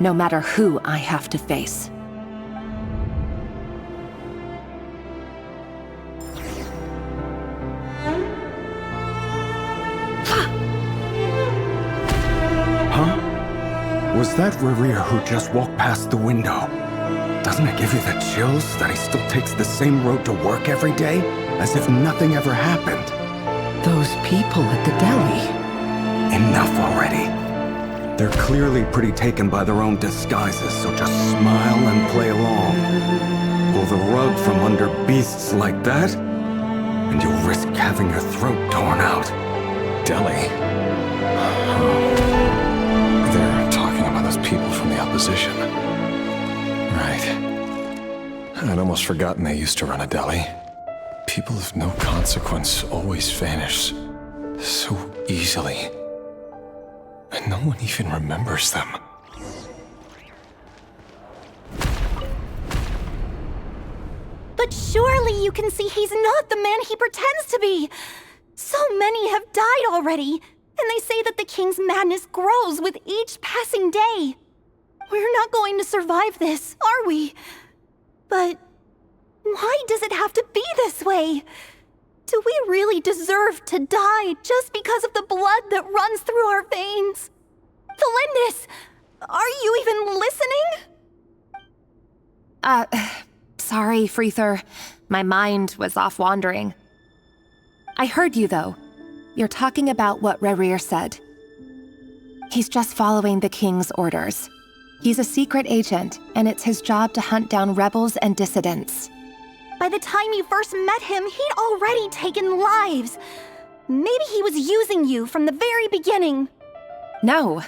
no matter who I have to face. Huh? Was that Rerir who just walked past the window? Doesn't it give you the chills that he still takes the same road to work every day, as if nothing ever happened? Those people at the deli. Enough already. They're clearly pretty taken by their own disguises, so just smile and play along. Pull the rug from under beasts like that, and you'll risk having your throat torn out. Deli? They're talking about those people from the opposition. Right. I'd almost forgotten they used to run a deli. People of no consequence always vanish so easily. And no one even remembers them. But surely you can see he's not the man he pretends to be. So many have died already, and they say that the king's madness grows with each passing day. We're not going to survive this, are we? But why does it have to be this way? Do we really deserve to die just because of the blood that runs through our veins? Felindis, are you even listening? Sorry, Freether. My mind was off wandering. I heard you, though. You're talking about what Rerir said. He's just following the king's orders. He's a secret agent, and it's his job to hunt down rebels and dissidents. By the time you first met him, he'd already taken lives. Maybe he was using you from the very beginning. No.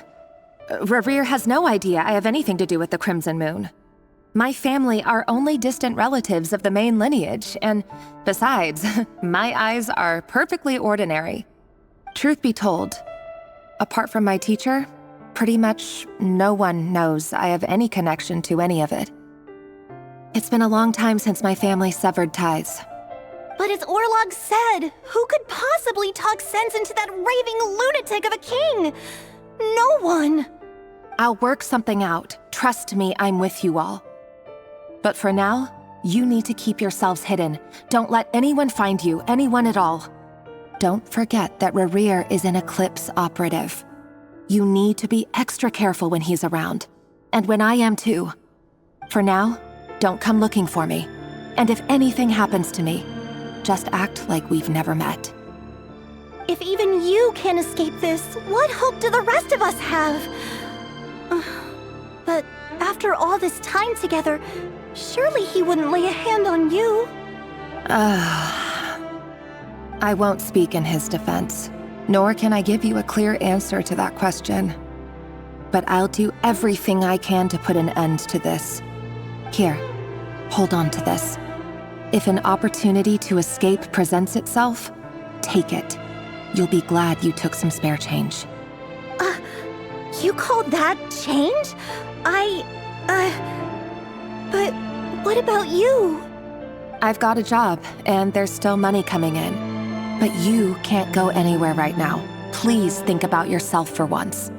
Rerir has no idea I have anything to do with the Crimson Moon. My family are only distant relatives of the main lineage, and besides, my eyes are perfectly ordinary. Truth be told, apart from my teacher, pretty much no one knows I have any connection to any of it. It's been a long time since my family severed ties. But as Orlog said, who could possibly talk sense into that raving lunatic of a king? No one. I'll work something out. Trust me, I'm with you all. But for now, you need to keep yourselves hidden. Don't let anyone find you, anyone at all. Don't forget that Rerir is an Eclipse operative. You need to be extra careful when he's around. And when I am too. For now, don't come looking for me. And if anything happens to me, just act like we've never met. If even you can't escape this, what hope do the rest of us have? But after all this time together, surely he wouldn't lay a hand on you. I won't speak in his defense, nor can I give you a clear answer to that question. But I'll do everything I can to put an end to this. Here, hold on to this. If an opportunity to escape presents itself, take it. You'll be glad you took some spare change. You call that change? But what about you? I've got a job, and there's still money coming in. But you can't go anywhere right now. Please think about yourself for once.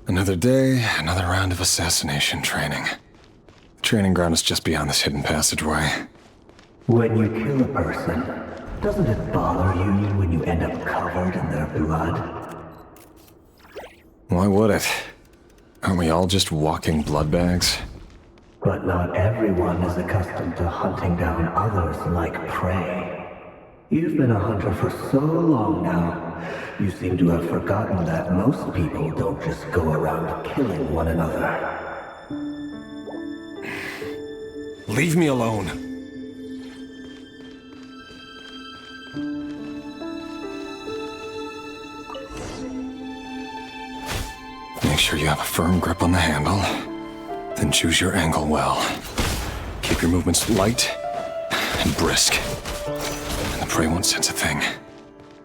Another day, another round of assassination training. The training ground is just beyond this hidden passageway. When you kill a person, doesn't it bother you when you end up covered in their blood? Why would it? Aren't we all just walking blood bags? But not everyone is accustomed to hunting down others like prey. You've been a hunter for so long now, you seem to have forgotten that most people don't just go around killing one another. Leave me alone. Make sure you have a firm grip on the handle, then choose your angle well. Keep your movements light and brisk, and the prey won't sense a thing.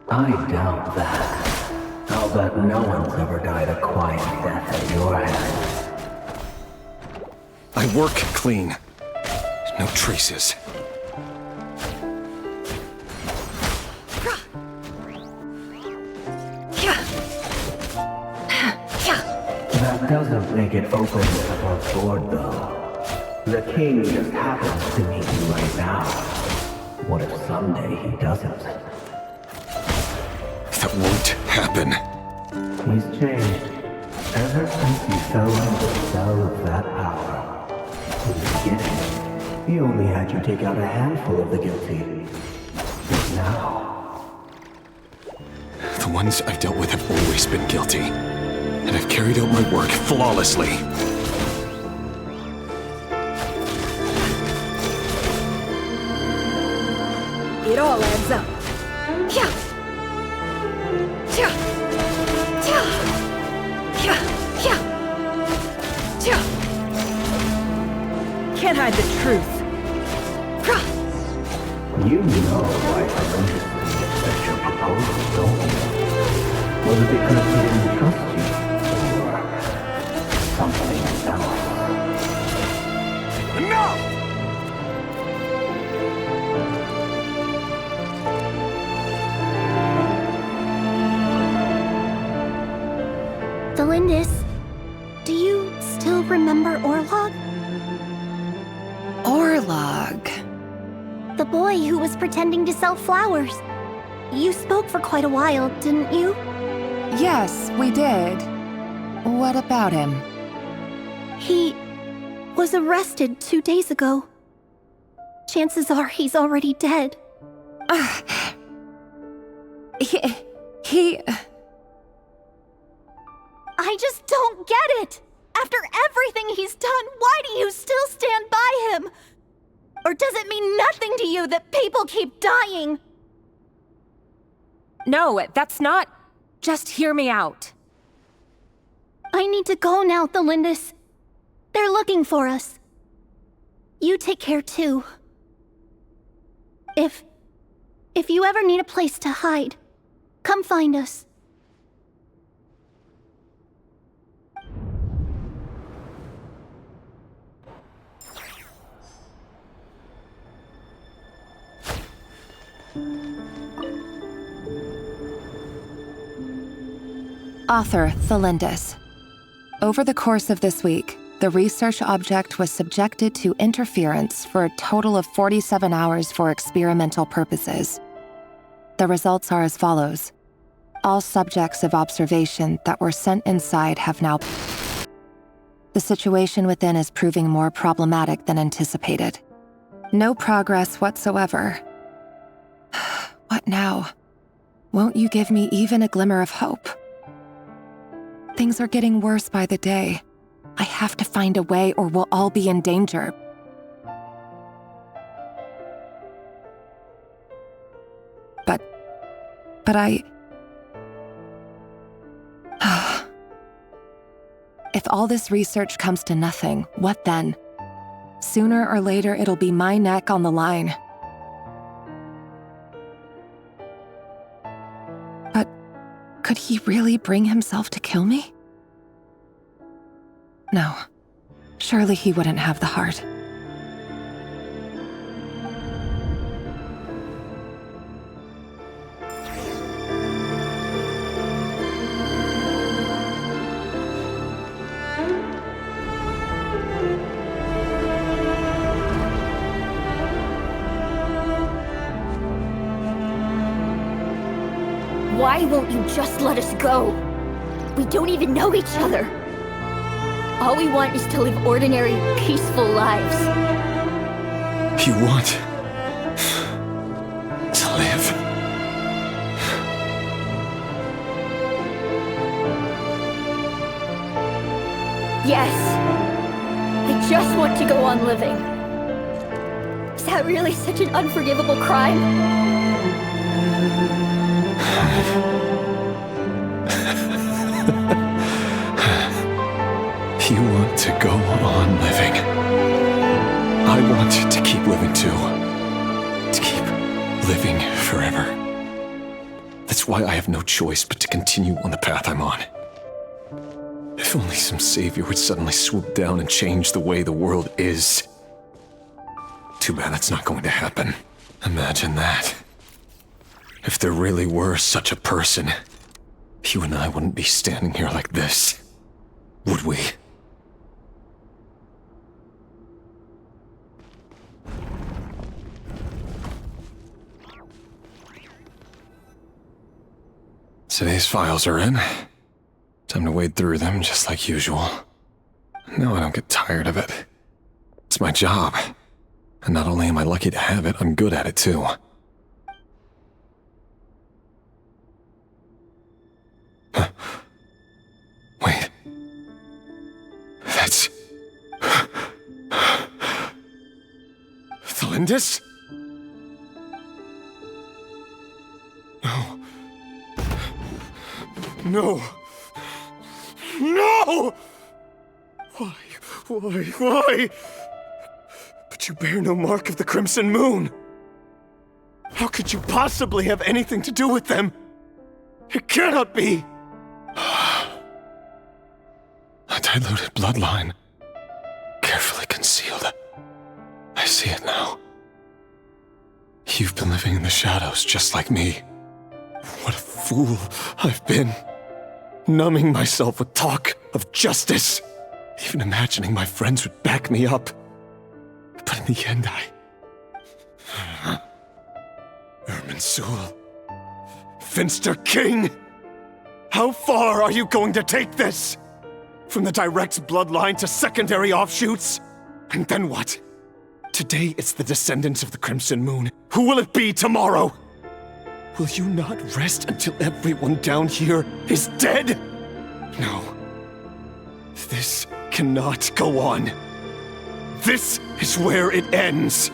I doubt that. I'll bet no one's ever died a quiet death at your hands. I work clean. No traces. That doesn't make it open above board, though. The king just happens to meet you right now. What if someday he doesn't? That won't happen. He's changed. Ever since he fell into the spell of that power. In the beginning, he only had you take out a handful of the guilty. But now... The ones I've dealt with have always been guilty. And I've carried out my work flawlessly. It all adds up. Can't hide the truth. You know why I'm interested in such your proposal, don't you? Was it because he didn't trust you? Or something else? Enough! Delindis, do you still remember Orlog? Orlog? The boy who was pretending to sell flowers. You spoke for quite a while, didn't you? Yes, we did. What about him? He was arrested 2 days ago. Chances are he's already dead. He... I just don't get it! After everything he's done, why do you still stand by him? Or does it mean nothing to you that people keep dying? No, that's not... Just hear me out. I need to go now, Thelindis. They're looking for us. You take care too. If you ever need a place to hide, come find us. Author Thelindis. Over the course of this week, the research object was subjected to interference for a total of 47 hours for experimental purposes. The results are as follows. All subjects of observation that were sent inside have now... The situation within is proving more problematic than anticipated. No progress whatsoever. What now? Won't you give me even a glimmer of hope? Things are getting worse by the day. I have to find a way or we'll all be in danger. But I... If all this research comes to nothing, what then? Sooner or later, it'll be my neck on the line. But could he really bring himself to kill me? No. Surely he wouldn't have the heart. Why won't you just let us go? We don't even know each other. All we want is to live ordinary, peaceful lives. You want to live? Yes. I just want to go on living. Is that really such an unforgivable crime? You want to go on living. I want to keep living too. To keep living forever. That's why I have no choice but to continue on the path I'm on. If only some savior would suddenly swoop down and change the way the world is. Too bad that's not going to happen. Imagine that. If there really were such a person, you and I wouldn't be standing here like this, would we? Today's files are in. Time to wade through them just like usual. No, I don't get tired of it. It's my job. And not only am I lucky to have it, I'm good at it too. Wait. That's... Thelindis? No. No! No! Why? But you bear no mark of the Crimson Moon! How could you possibly have anything to do with them? It cannot be! A diluted bloodline. Carefully concealed. I see it now. You've been living in the shadows just like me. What a fool I've been. Numbing myself with talk of justice. Even imagining my friends would back me up. But in the end, Irminsul. Finster King! How far are you going to take this? From the direct bloodline to secondary offshoots? And then what? Today it's the descendants of the Crimson Moon. Who will it be tomorrow? Will you not rest until everyone down here is dead? No. This cannot go on. This is where it ends.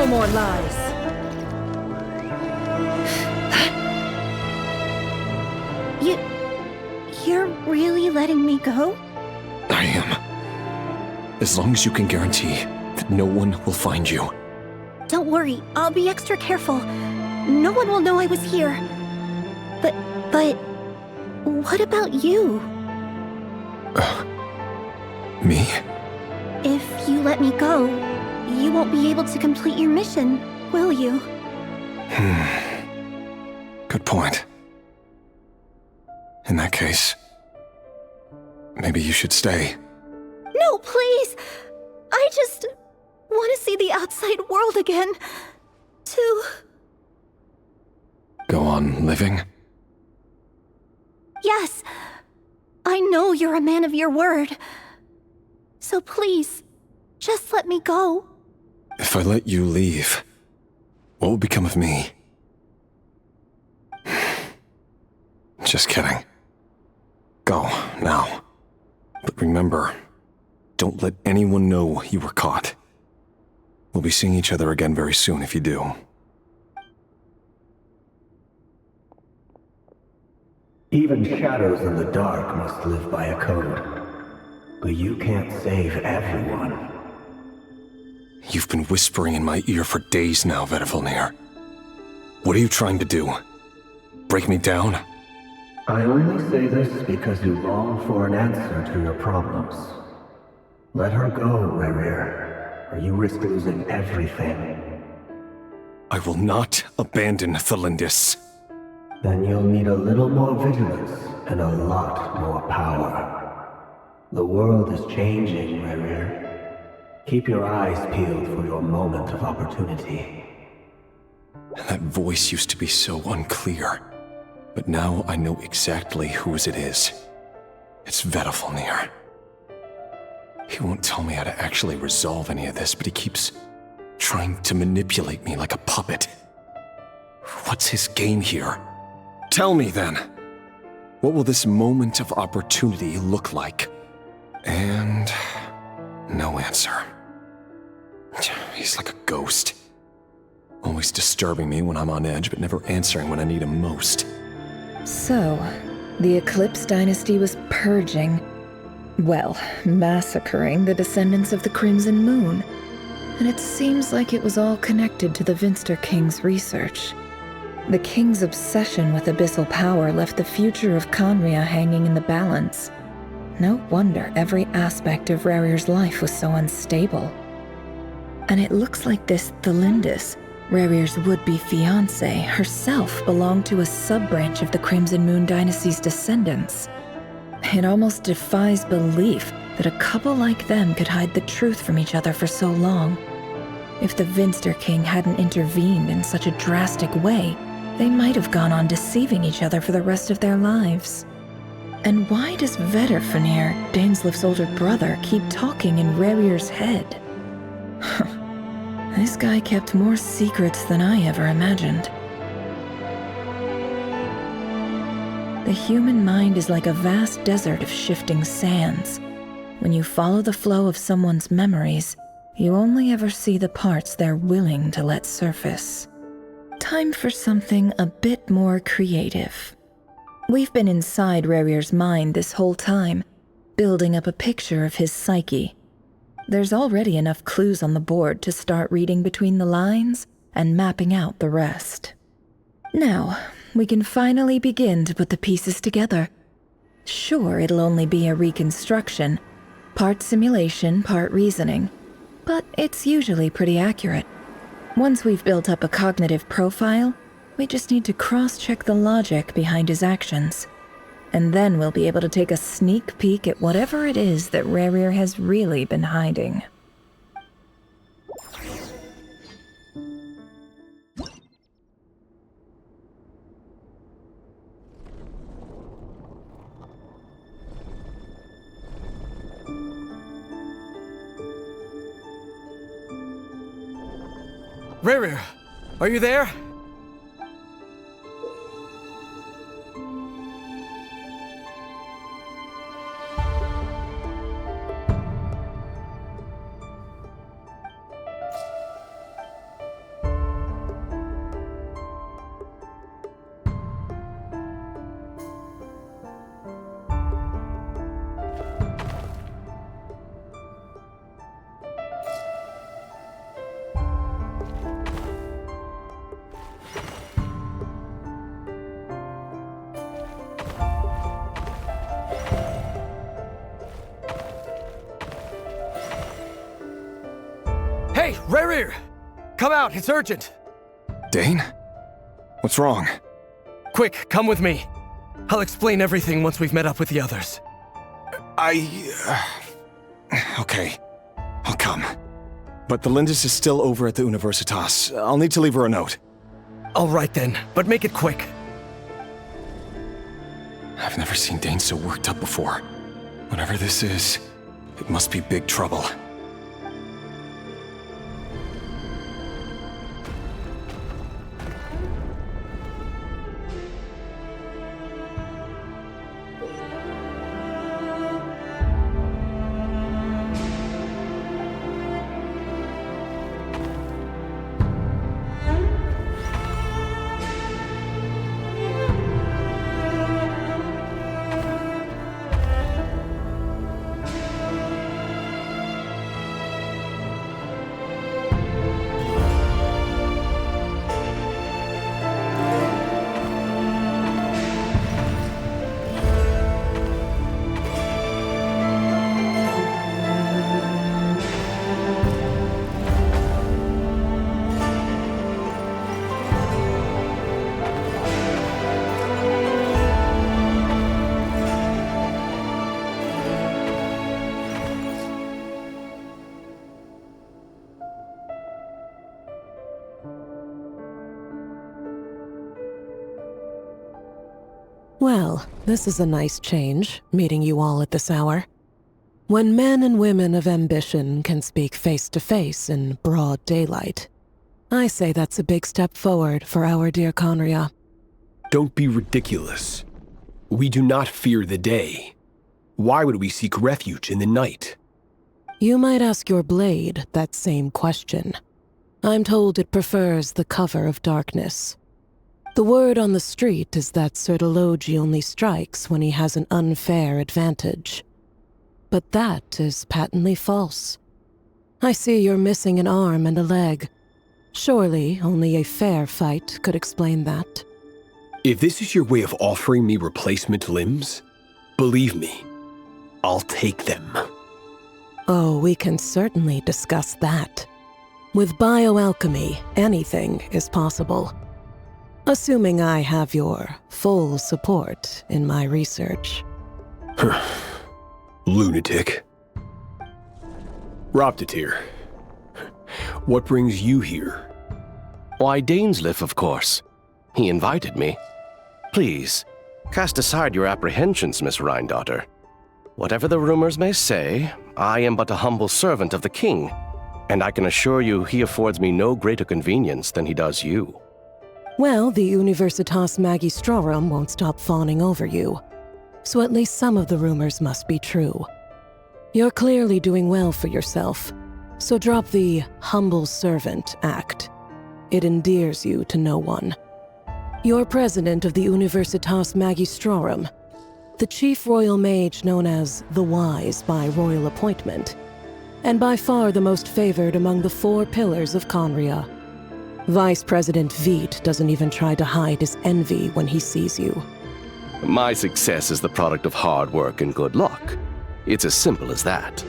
No more lies. You're really letting me go? I am. As long as you can guarantee that no one will find you. Don't worry, I'll be extra careful. No one will know I was here. But what about you? Me? If you let me go, you won't be able to complete your mission, will you? Good point. In that case, maybe you should stay. No, please! I just want to see the outside world again. To... Go on living? Yes. I know you're a man of your word. So please, just let me go. If I let you leave, what will become of me? Just kidding. Go, now. But remember, don't let anyone know you were caught. We'll be seeing each other again very soon if you do. Even shadows in the dark must live by a code. But you can't save everyone. You've been whispering in my ear for days now, Vedifalnir. What are you trying to do? Break me down? I only say this because you long for an answer to your problems. Let her go, Rerir, or you risk losing everything. I will not abandon Thelindis. Then you'll need a little more vigilance and a lot more power. The world is changing, Rerir. Keep your eyes peeled for your moment of opportunity. That voice used to be so unclear. But now I know exactly whose it is. It's Vedifalnir. He won't tell me how to actually resolve any of this, but he keeps trying to manipulate me like a puppet. What's his game here? Tell me then. What will this moment of opportunity look like? And no answer. He's like a ghost. Always disturbing me when I'm on edge, but never answering when I need him most. So, the Eclipse Dynasty was purging, well, massacring the descendants of the Crimson Moon. And it seems like it was all connected to the Vinster King's research. The King's obsession with abyssal power left the future of Conria hanging in the balance. No wonder every aspect of Rerir's life was so unstable. And it looks like this Thelindis, Rerir's would-be fiancée, herself belonged to a sub-branch of the Crimson Moon Dynasty's descendants. It almost defies belief that a couple like them could hide the truth from each other for so long. If the Vinster King hadn't intervened in such a drastic way, they might have gone on deceiving each other for the rest of their lives. And why does Vedifalnir, Daneslif's older brother, keep talking in Rerir's head? This guy kept more secrets than I ever imagined. The human mind is like a vast desert of shifting sands. When you follow the flow of someone's memories, you only ever see the parts they're willing to let surface. Time for something a bit more creative. We've been inside Rerir's mind this whole time, building up a picture of his psyche. There's already enough clues on the board to start reading between the lines and mapping out the rest. Now, we can finally begin to put the pieces together. Sure, it'll only be a reconstruction, part simulation, part reasoning, but it's usually pretty accurate. Once we've built up a cognitive profile, we just need to cross-check the logic behind his actions. And then we'll be able to take a sneak peek at whatever it is that Rerir has really been hiding. Rerir, are you there? Hey, Rerir! Come out, it's urgent! Dane? What's wrong? Quick, come with me. I'll explain everything once we've met up with the others. Okay. I'll come. But the Lindis is still over at the Universitas. I'll need to leave her a note. All right then, but make it quick. I've never seen Dane so worked up before. Whatever this is, it must be big trouble. Well, this is a nice change, meeting you all at this hour. When men and women of ambition can speak face to face in broad daylight, I say that's a big step forward for our dear Conria. Don't be ridiculous. We do not fear the day. Why would we seek refuge in the night? You might ask your blade that same question. I'm told it prefers the cover of darkness. The word on the street is that Sir Elegy only strikes when he has an unfair advantage. But that is patently false. I see you're missing an arm and a leg. Surely only a fair fight could explain that. If this is your way of offering me replacement limbs, believe me, I'll take them. Oh, we can certainly discuss that. With bioalchemy, anything is possible. Assuming I have your full support in my research. Lunatic. Roptatir, what brings you here? Why, Dainsleif, of course. He invited me. Please, cast aside your apprehensions, Miss Rhindaughter. Whatever the rumors may say, I am but a humble servant of the king, and I can assure you he affords me no greater convenience than he does you. Well, the Universitas Magistrorum won't stop fawning over you, so at least some of the rumors must be true. You're clearly doing well for yourself, so drop the humble servant act. It endears you to no one. You're president of the Universitas Magistrorum, the chief royal mage known as the Wise by royal appointment, and by far the most favored among the 4 pillars of Conria. Vice President Veit doesn't even try to hide his envy when he sees you. My success is the product of hard work and good luck. It's as simple as that.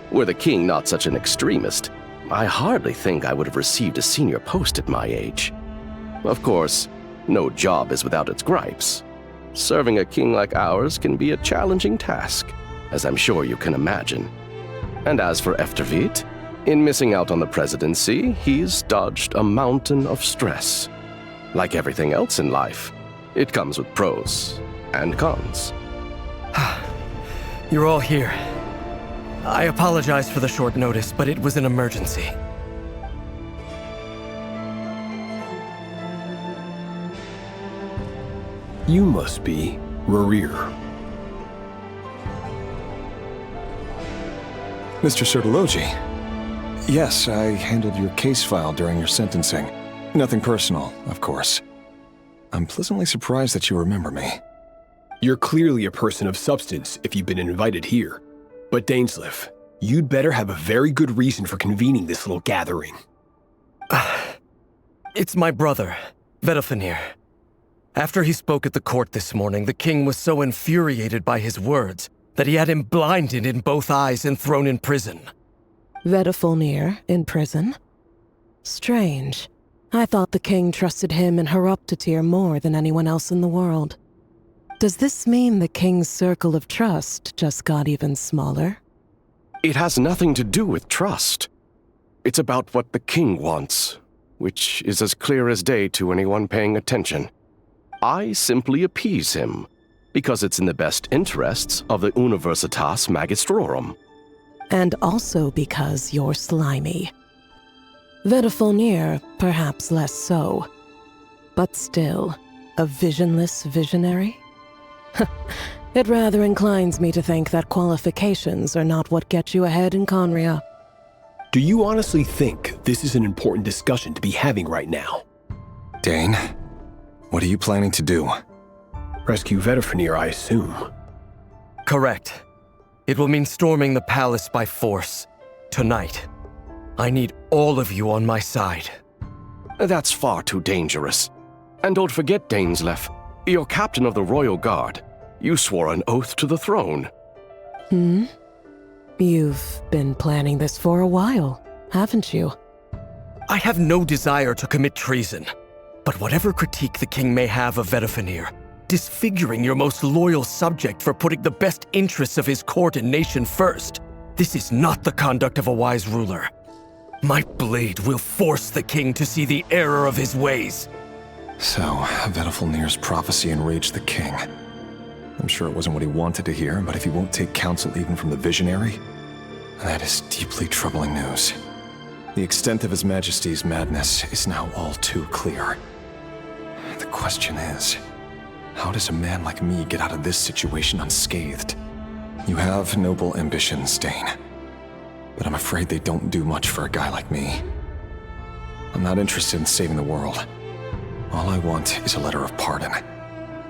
Were the king not such an extremist, I hardly think I would have received a senior post at my age. Of course, no job is without its gripes. Serving a king like ours can be a challenging task, as I'm sure you can imagine. And as for Efterveit, in missing out on the presidency, he's dodged a mountain of stress. Like everything else in life, it comes with pros and cons. You're all here. I apologize for the short notice, but it was an emergency. You must be Rerir. Mr. Sir Elegy. Yes, I handled your case file during your sentencing. Nothing personal, of course. I'm pleasantly surprised that you remember me. You're clearly a person of substance if you've been invited here. But Dainsleif, you'd better have a very good reason for convening this little gathering. It's my brother, Vedofenir. After he spoke at the court this morning, the king was so infuriated by his words that he had him blinded in both eyes and thrown in prison. Vedifulnir in prison? Strange. I thought the king trusted him and Horoptatyr more than anyone else in the world. Does this mean the king's circle of trust just got even smaller? It has nothing to do with trust. It's about what the king wants, which is as clear as day to anyone paying attention. I simply appease him, because it's in the best interests of the Universitas Magistrorum. And also because you're slimy. Vedifulnir, perhaps less so. But still, a visionless visionary? It rather inclines me to think that qualifications are not what get you ahead in Conria. Do you honestly think this is an important discussion to be having right now? Dane, what are you planning to do? Rescue Vedifulnir, I assume. Correct. It will mean storming the palace by force. Tonight. I need all of you on my side. That's far too dangerous. And don't forget, Dainsleif, you're captain of the Royal Guard. You swore an oath to the throne. You've been planning this for a while, haven't you? I have no desire to commit treason. But whatever critique the king may have of Vedifulnir, disfiguring your most loyal subject for putting the best interests of his court and nation first, this is not the conduct of a wise ruler. My blade will force the king to see the error of his ways. So, Vedifulnir's prophecy enraged the king. I'm sure it wasn't what he wanted to hear, but if he won't take counsel even from the visionary, that is deeply troubling news. The extent of His Majesty's madness is now all too clear. The question is, how does a man like me get out of this situation unscathed? You have noble ambitions, Dane, but I'm afraid they don't do much for a guy like me. I'm not interested in saving the world. All I want is a letter of pardon.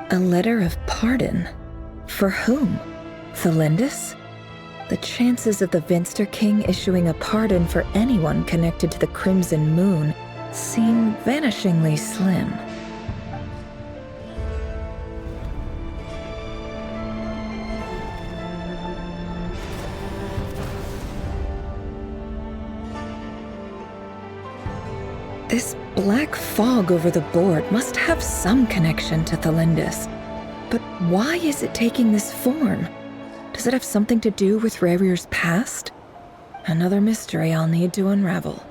A letter of pardon? For whom? Thelindis? The chances of the Vinster King issuing a pardon for anyone connected to the Crimson Moon seem vanishingly slim. This black fog over the board must have some connection to Thelindis. But why is it taking this form? Does it have something to do with Rerir's past? Another mystery I'll need to unravel.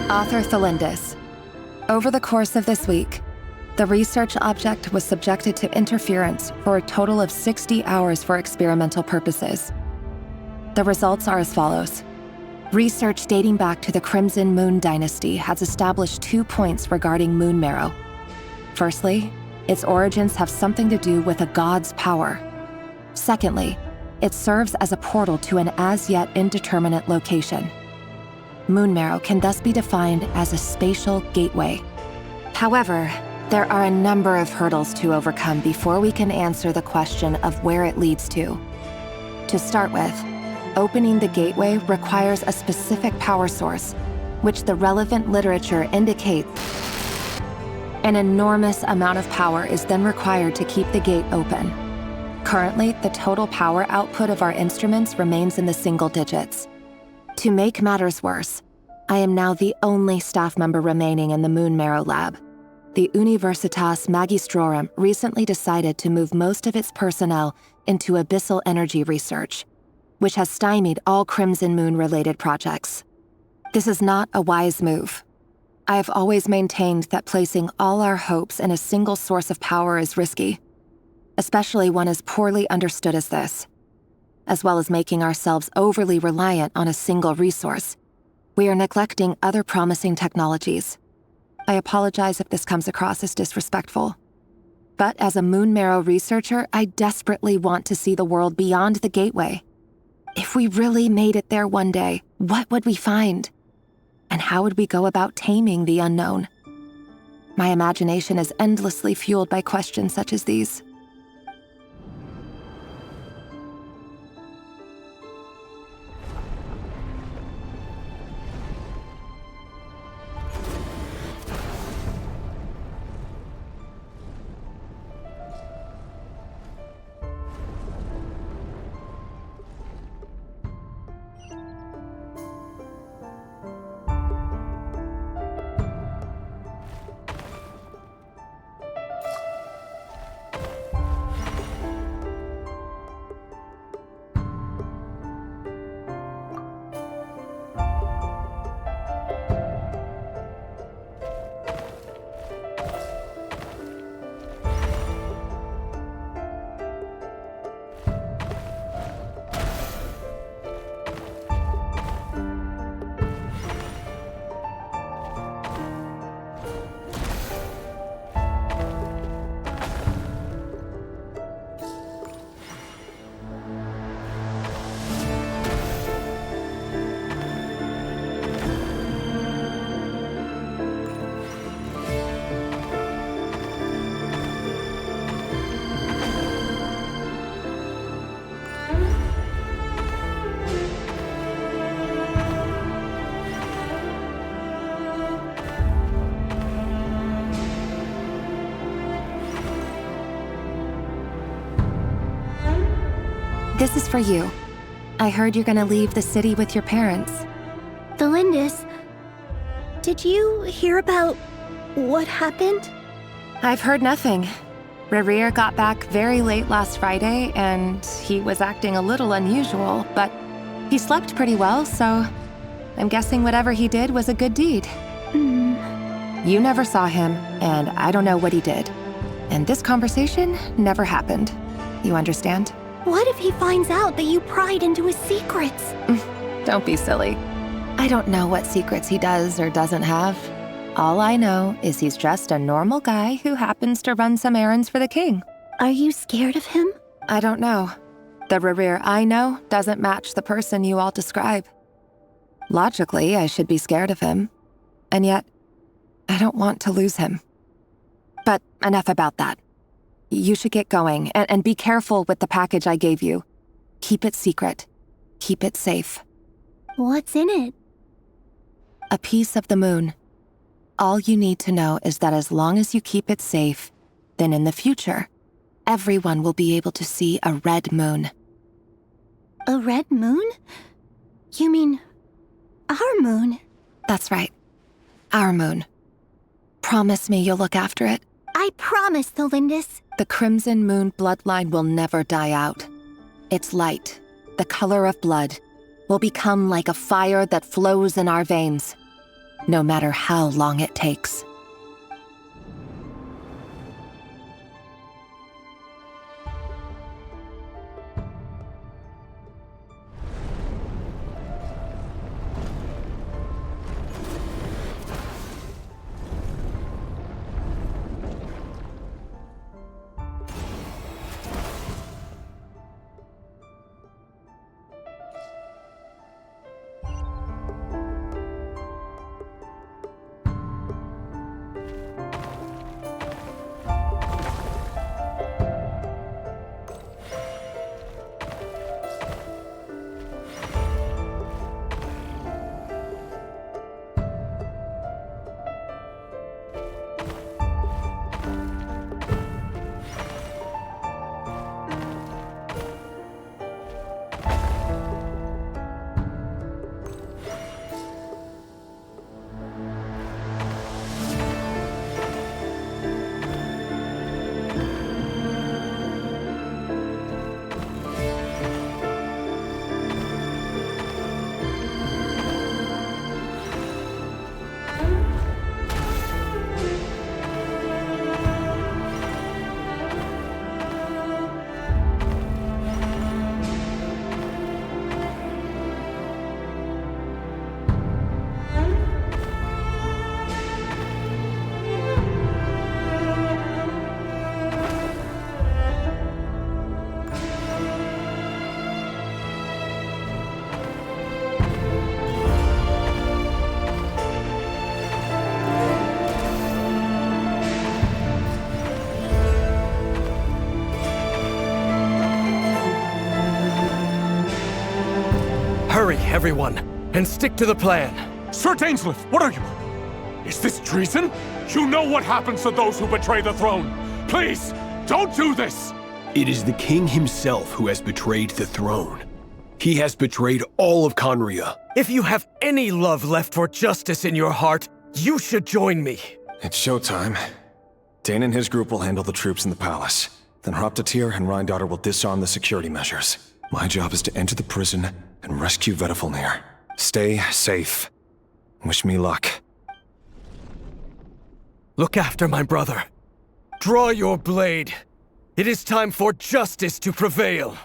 Author Thelindis. Over the course of this week, The research object was subjected to interference for a total of 60 hours for experimental purposes. The results are as follows. Research dating back to the Crimson Moon Dynasty has established 2 points regarding moon marrow. Firstly, its origins have something to do with a god's power. Secondly, it serves as a portal to an as-yet indeterminate location. Moon marrow can thus be defined as a spatial gateway. However, there are a number of hurdles to overcome before we can answer the question of where it leads to. To start with, opening the gateway requires a specific power source, which the relevant literature indicates. An enormous amount of power is then required to keep the gate open. Currently, the total power output of our instruments remains in the single digits. To make matters worse, I am now the only staff member remaining in the Moon Marrow lab. The Universitas Magistrorum recently decided to move most of its personnel into abyssal energy research, which has stymied all Crimson Moon-related projects. This is not a wise move. I have always maintained that placing all our hopes in a single source of power is risky, especially one as poorly understood as this. As well as making ourselves overly reliant on a single resource, we are neglecting other promising technologies. I apologize if this comes across as disrespectful. But as a Moon Marrow researcher, I desperately want to see the world beyond the gateway. If we really made it there one day, what would we find? And how would we go about taming the unknown? My imagination is endlessly fueled by questions such as these. This is for you. I heard you're gonna leave the city with your parents. The Lindis, did you hear about what happened? I've heard nothing. Rerir got back very late last Friday, and he was acting a little unusual, but he slept pretty well, so I'm guessing whatever he did was a good deed. You never saw him, and I don't know what he did. And this conversation never happened. You understand? What if he finds out that you pried into his secrets? Don't be silly. I don't know what secrets he does or doesn't have. All I know is he's just a normal guy who happens to run some errands for the king. Are you scared of him? I don't know. The Rerir I know doesn't match the person you all describe. Logically, I should be scared of him. And yet, I don't want to lose him. But enough about that. You should get going, and be careful with the package I gave you. Keep it secret. Keep it safe. What's in it? A piece of the moon. All you need to know is that as long as you keep it safe, then in the future, everyone will be able to see a red moon. A red moon? You mean our moon? That's right. Our moon. Promise me you'll look after it. I promise, the Lindis. The Crimson Moon bloodline will never die out. Its light, the color of blood, will become like a fire that flows in our veins, no matter how long it takes. everyone, and stick to the plan. Sir Dainsleif, what are you? Is this treason? You know what happens to those who betray the throne. Please, don't do this! It is the king himself who has betrayed the throne. He has betrayed all of Conria. If you have any love left for justice in your heart, you should join me. It's showtime. Dane and his group will handle the troops in the palace. Then Hraptatir and Rhindaughter will disarm the security measures. My job is to enter the prison and rescue Vedifalnir. Stay safe. Wish me luck. Look after my brother. Draw your blade. It is time for justice to prevail.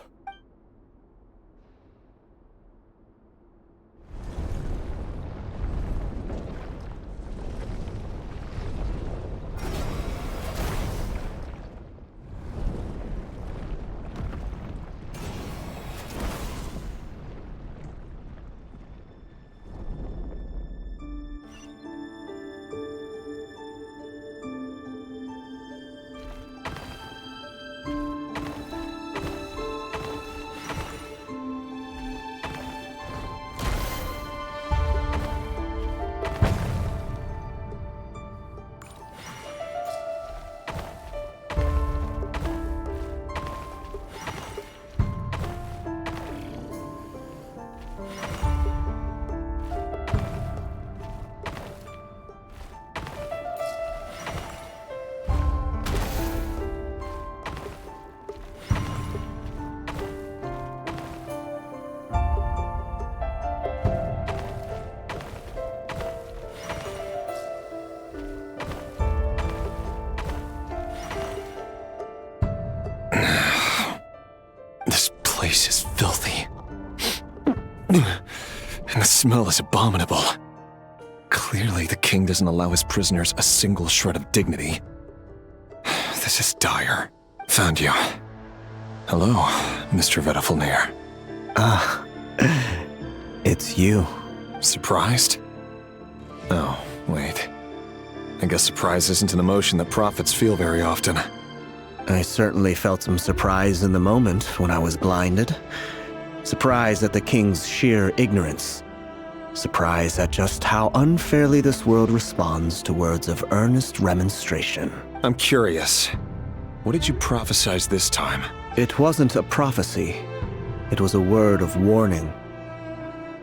place is filthy. And the smell is abominable. Clearly, the king doesn't allow his prisoners a single shred of dignity. This is dire. Found you. Hello, Mr. Vedifalnir. Ah, it's you. Surprised? Oh, wait. I guess surprise isn't an emotion that prophets feel very often. I certainly felt some surprise in the moment when I was blinded. Surprise at the king's sheer ignorance. Surprise at just how unfairly this world responds to words of earnest remonstration. I'm curious. What did you prophesize this time? It wasn't a prophecy. It was a word of warning.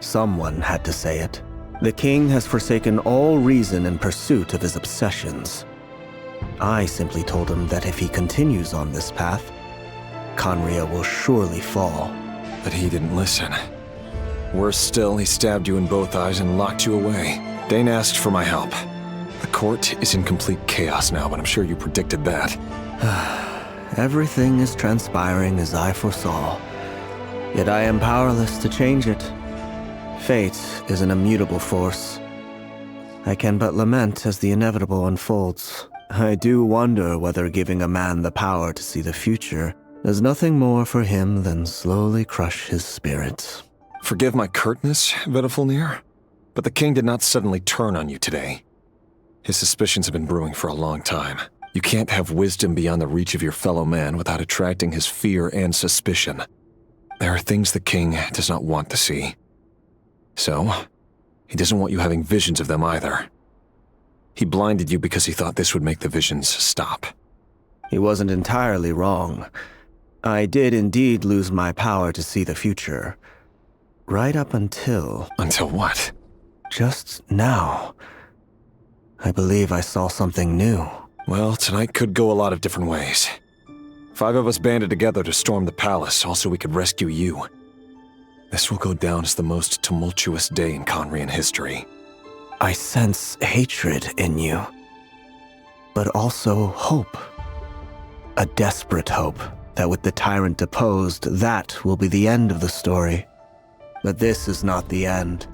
Someone had to say it. The king has forsaken all reason in pursuit of his obsessions. I simply told him that if he continues on this path, Conria will surely fall. But he didn't listen. Worse still, he stabbed you in both eyes and locked you away. Dane asked for my help. The court is in complete chaos now, but I'm sure you predicted that. Everything is transpiring as I foresaw. Yet I am powerless to change it. Fate is an immutable force. I can but lament as the inevitable unfolds. I do wonder whether giving a man the power to see the future does nothing more for him than slowly crush his spirit. Forgive my curtness, Vedifalnir, but the king did not suddenly turn on you today. His suspicions have been brewing for a long time. You can't have wisdom beyond the reach of your fellow man without attracting his fear and suspicion. There are things the king does not want to see. So, he doesn't want you having visions of them either. He blinded you because he thought this would make the visions stop. He wasn't entirely wrong. I did indeed lose my power to see the future. Right up until... Until what? Just now. I believe I saw something new. Well, tonight could go a lot of different ways. 5 of us banded together to storm the palace, also we could rescue you. This will go down as the most tumultuous day in Conrian history. I sense hatred in you, but also hope. A desperate hope that with the tyrant deposed, that will be the end of the story. But this is not the end.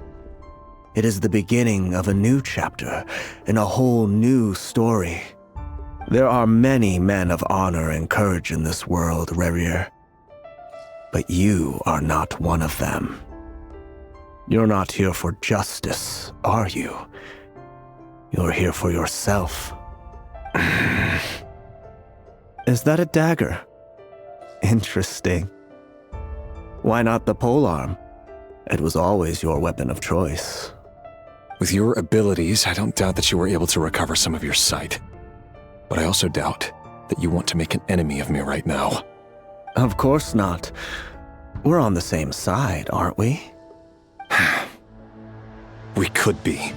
It is the beginning of a new chapter, in a whole new story. There are many men of honor and courage in this world, Rerir. But you are not one of them. You're not here for justice, are you? You're here for yourself. Is that a dagger? Interesting. Why not the polearm? It was always your weapon of choice. With your abilities, I don't doubt that you were able to recover some of your sight. But I also doubt that you want to make an enemy of me right now. Of course not. We're on the same side, aren't we? We could be.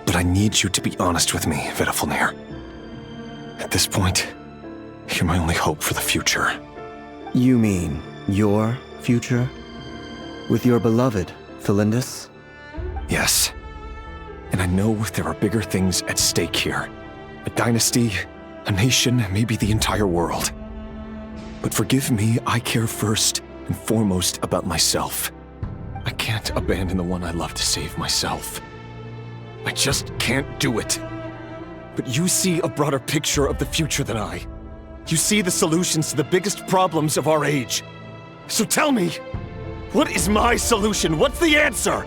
But I need you to be honest with me, Vedafilnir. At this point, you're my only hope for the future. You mean your future? With your beloved, Felindis? Yes. And I know there are bigger things at stake here. A dynasty, a nation, maybe the entire world. But forgive me, I care first and foremost about myself. I can't abandon the one I love to save myself. I just can't do it. But you see a broader picture of the future than I. You see the solutions to the biggest problems of our age. So tell me, what is my solution? What's the answer?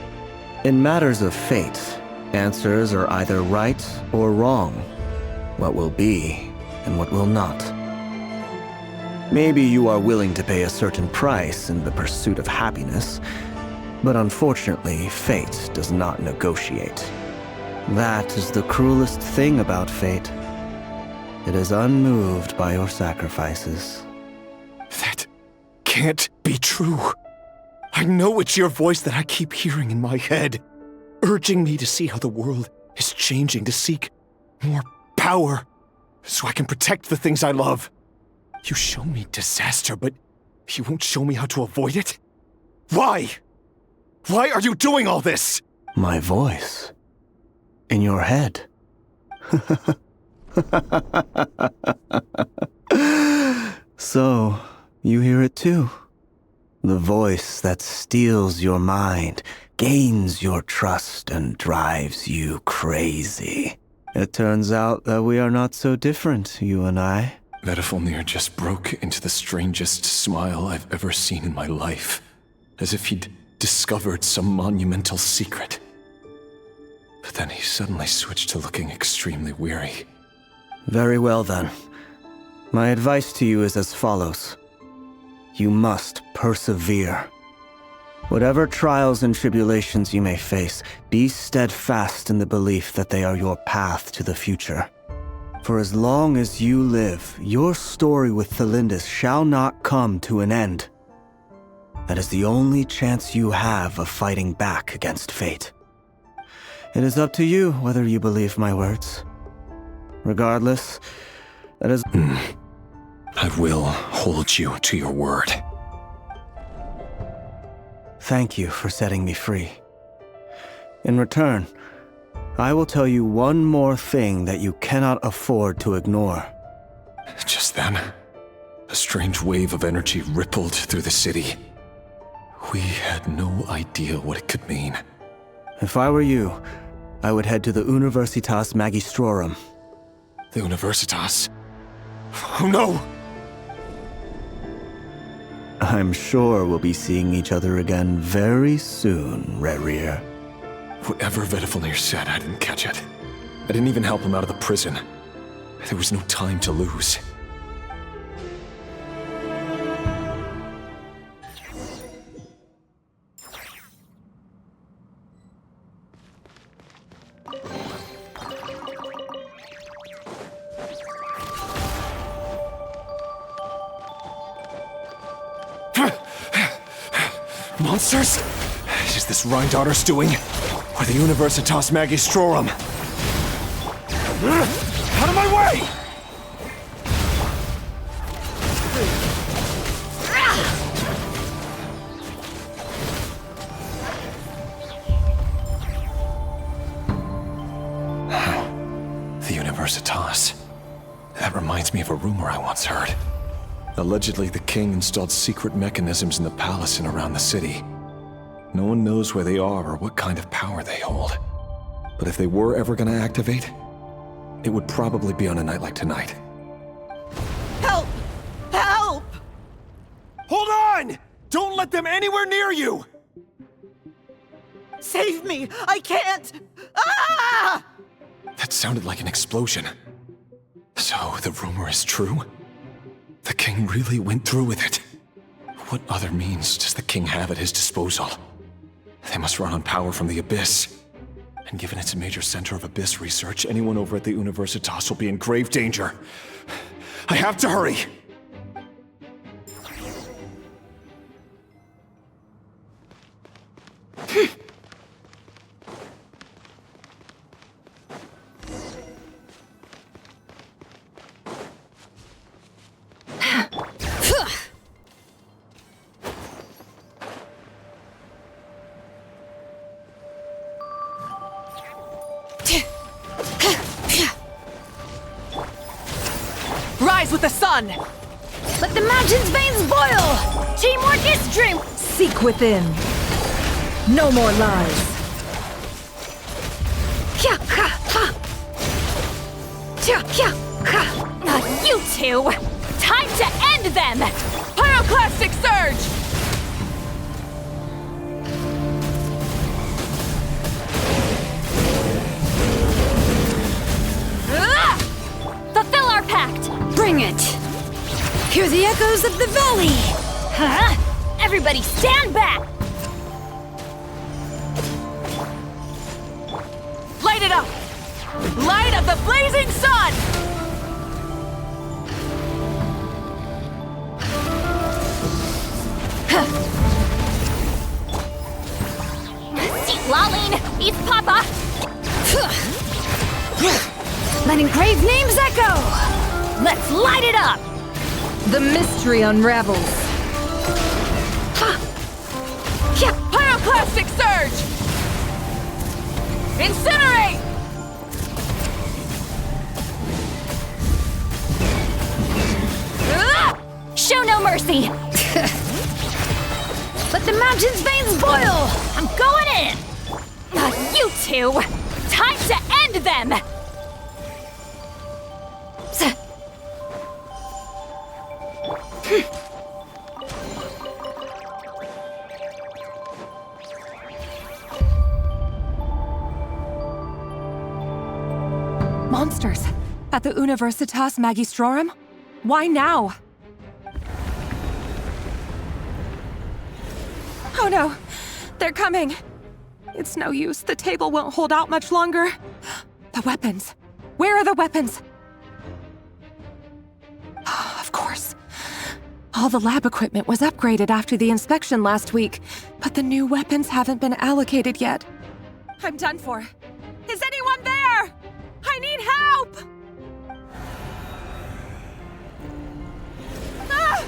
In matters of fate, answers are either right or wrong. What will be and what will not. Maybe you are willing to pay a certain price in the pursuit of happiness, but unfortunately, fate does not negotiate. That is the cruelest thing about fate. It is unmoved by your sacrifices. That can't be true. I know it's your voice that I keep hearing in my head, urging me to see how the world is changing, to seek more power, so I can protect the things I love. You show me disaster, but you won't show me how to avoid it? Why? Why are you doing all this? My voice. In your head. So, you hear it too. The voice that steals your mind, gains your trust, and drives you crazy. It turns out that we are not so different, you and I. Vedafilnir just broke into the strangest smile I've ever seen in my life, as if he'd discovered some monumental secret. But then he suddenly switched to looking extremely weary. Very well then. My advice to you is as follows. You must persevere. Whatever trials and tribulations you may face, be steadfast in the belief that they are your path to the future. For as long as you live, your story with Felindis shall not come to an end. That is the only chance you have of fighting back against fate. It is up to you whether you believe my words. Regardless, that is... I will hold you to your word. Thank you for setting me free. In return, I will tell you one more thing that you cannot afford to ignore. Just then, a strange wave of energy rippled through the city. We had no idea what it could mean. If I were you, I would head to the Universitas Magistrorum. The Universitas? Oh no! I'm sure we'll be seeing each other again very soon, Rerir. Whatever Vedafilnir said, I didn't catch it. I didn't even help him out of the prison. There was no time to lose. Monsters? Is this Rhindaughter's doing? Or the Universitas Magistrorum? Out of my way! The Universitas. That reminds me of a rumor I once heard. Allegedly, the king installed secret mechanisms in the palace and around the city. No one knows where they are or what kind of power they hold. But if they were ever going to activate, it would probably be on a night like tonight. Help! Help! Hold on! Don't let them anywhere near you! Save me! I can't! Ah! That sounded like an explosion. So, the rumor is true? The king really went through with it. What other means does the king have at his disposal? They must run on power from the Abyss. And given it's a major center of Abyss research, anyone over at the Universitas will be in grave danger. I have to hurry! Rise with the sun! Let the mountain's veins boil! Teamwork is dream! Seek within. No more lies. You two! Time to end them! Pyroclastic surge! Fulfill our pact! Bring it! Hear the echoes of the valley! Huh? Everybody stand back! Light it up! Light of the blazing sun! See, Lolene! Eat Papa! Let engraved names echo! Let's light it up! The mystery unravels. Pyroclastic surge! Incinerate! Show no mercy! Let the mountain's veins boil! I'm going in! You two! Time to end them! Monsters! At the Universitas Magistrorum? Why now? Oh no! They're coming! It's no use. The table won't hold out much longer. The weapons! Where are the weapons? Of course. All the lab equipment was upgraded after the inspection last week, but the new weapons haven't been allocated yet. I'm done for. Is anyone there? I need help! Ah!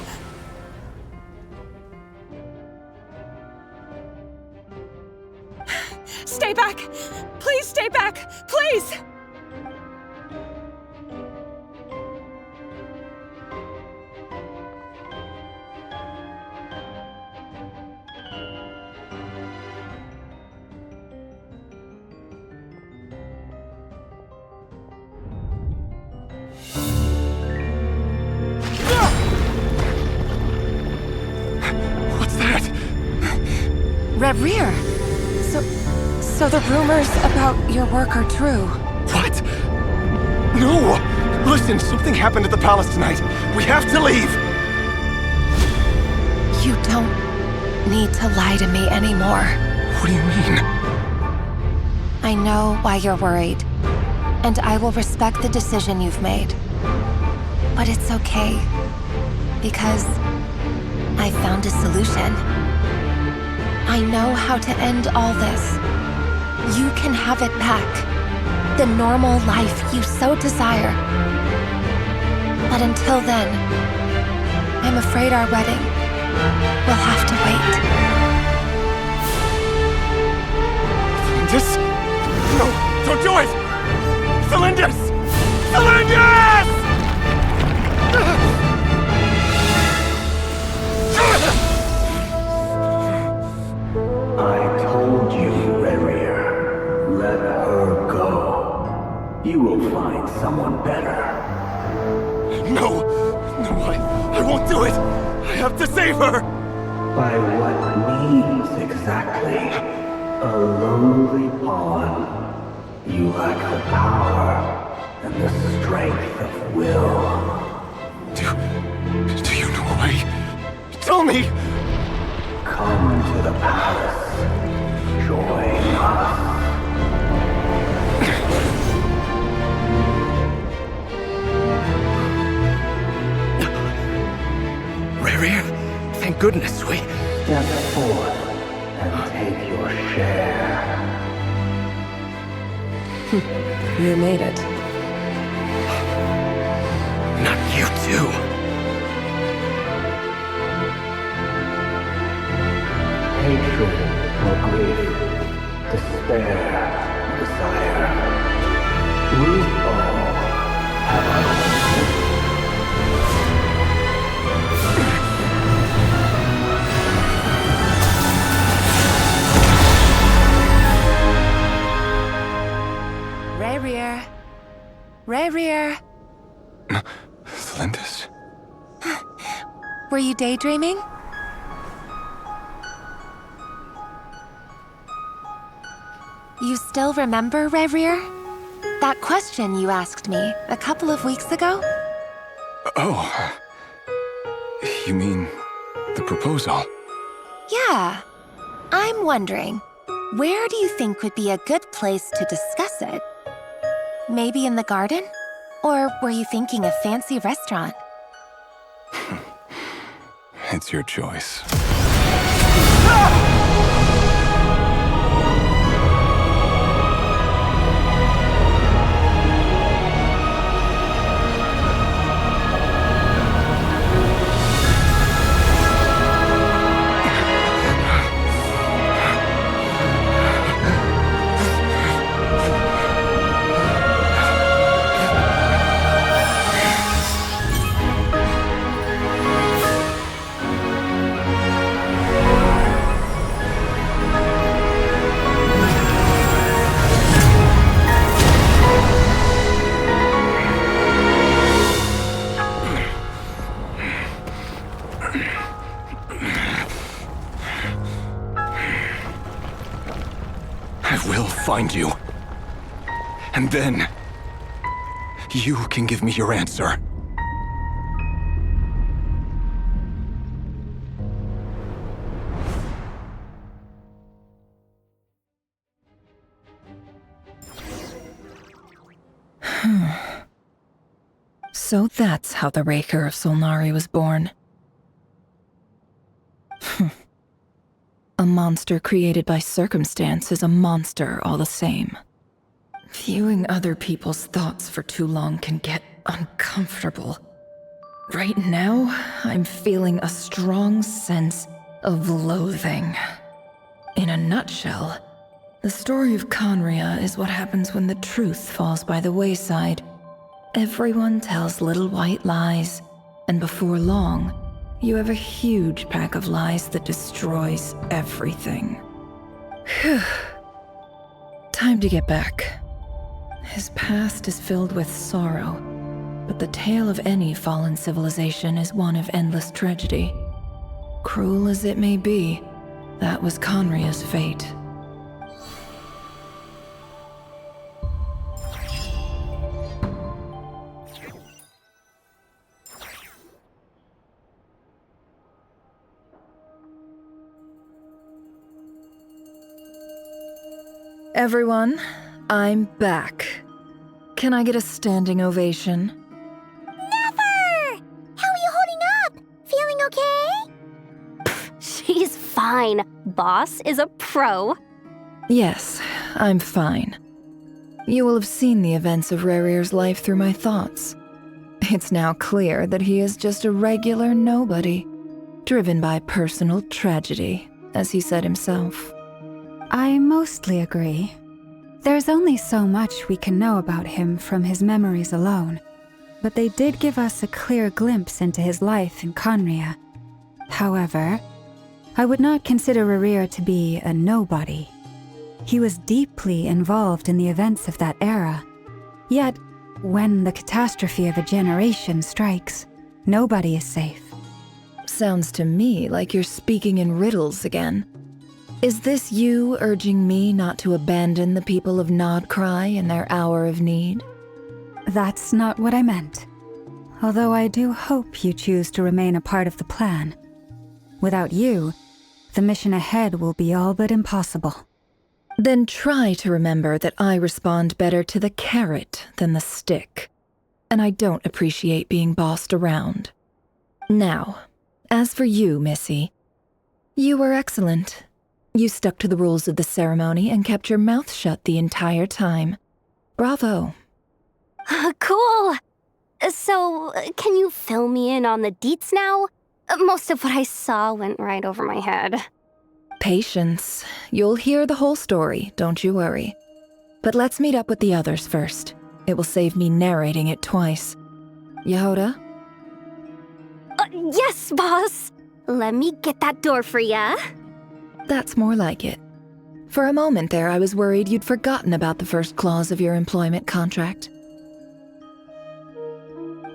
Stay back! Please stay back! Please! What's that? Reverie! So the rumors about your work are true. What? No! Listen, something happened at the palace tonight. We have to leave! You don't need to lie to me anymore. What do you mean? I know why you're worried, and I will respect the decision you've made. But it's okay, because I found a solution. I know how to end all this. You can have it back. The normal life you so desire. But until then, I'm afraid our wedding will have to wait. Celindus? No, don't do it! Celindus! Celindus! I told you, Reverie. Let her go. You will find someone better. No! No, I won't do it! I have to save her! By what means exactly? A lowly pawn. You lack the power and the strength of will. Do you know why? Tell me! Come to the palace. goodness, we... Step forth and take your share. You made it. Not you too. Hatred or grief, despair or desire. We all have our own. Rayrear. Rayrear. Thlindis? Were you daydreaming? You still remember, Rayrear? That question you asked me a couple of weeks ago? Oh. You mean the proposal? Yeah. I'm wondering, where do you think would be a good place to discuss it? Maybe in the garden? Or were you thinking a fancy restaurant? It's your choice. Find you. And then, you can give me your answer. So that's how the Raker of Solnari was born. A monster created by circumstance is a monster all the same. Viewing other people's thoughts for too long can get uncomfortable. Right now, I'm feeling a strong sense of loathing. In a nutshell, the story of Conria is what happens when the truth falls by the wayside. Everyone tells little white lies, and before long, you have a huge pack of lies that destroys everything. Whew. Time to get back. His past is filled with sorrow, but the tale of any fallen civilization is one of endless tragedy. Cruel as it may be, that was Conria's fate. Everyone, I'm back. Can I get a standing ovation? Never! How are you holding up? Feeling okay? She's fine. Boss is a pro. Yes, I'm fine. You will have seen the events of Rayrear's life through my thoughts. It's now clear that he is just a regular nobody, driven by personal tragedy, as he said himself. I mostly agree. There's only so much we can know about him from his memories alone, but they did give us a clear glimpse into his life in Conria. However, I would not consider Rayrear to be a nobody. He was deeply involved in the events of that era. Yet, when the catastrophe of a generation strikes, nobody is safe. Sounds to me like you're speaking in riddles again. Is this you urging me not to abandon the people of Nodcry in their hour of need? That's not what I meant. Although I do hope you choose to remain a part of the plan. Without you, the mission ahead will be all but impossible. Then try to remember that I respond better to the carrot than the stick. And I don't appreciate being bossed around. Now, as for you, Missy, You were excellent. You stuck to the rules of the ceremony and kept your mouth shut the entire time. Bravo. Cool! So, can you fill me in on the deets now? Most of what I saw went right over my head. Patience. You'll hear the whole story, don't you worry. But let's meet up with the others first. It will save me narrating it twice. Yehoda? Yes, boss! Let me get that door for ya. That's more like it. For a moment there, I was worried you'd forgotten about the first clause of your employment contract.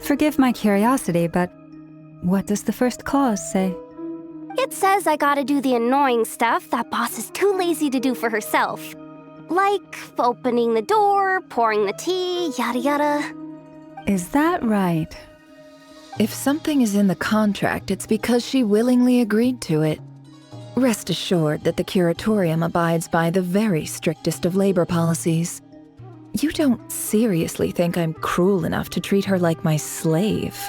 Forgive my curiosity, but what does the first clause say? It says I gotta do the annoying stuff that boss is too lazy to do for herself. Like opening the door, pouring the tea, yada yada. Is that right? If something is in the contract, it's because she willingly agreed to it. Rest assured that the curatorium abides by the very strictest of labor policies. You don't seriously think I'm cruel enough to treat her like my slave?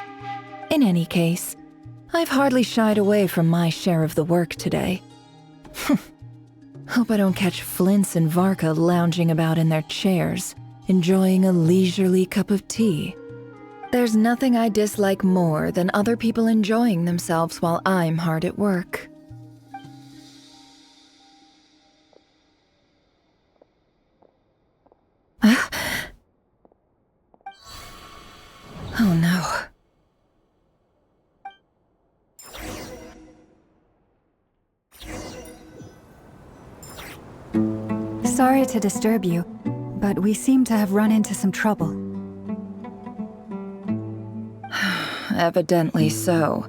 In any case, I've hardly shied away from my share of the work today. Hope I don't catch Flintz and Varka lounging about in their chairs, enjoying a leisurely cup of tea. There's nothing I dislike more than other people enjoying themselves while I'm hard at work. Oh no. Sorry to disturb you, but we seem to have run into some trouble. Evidently so.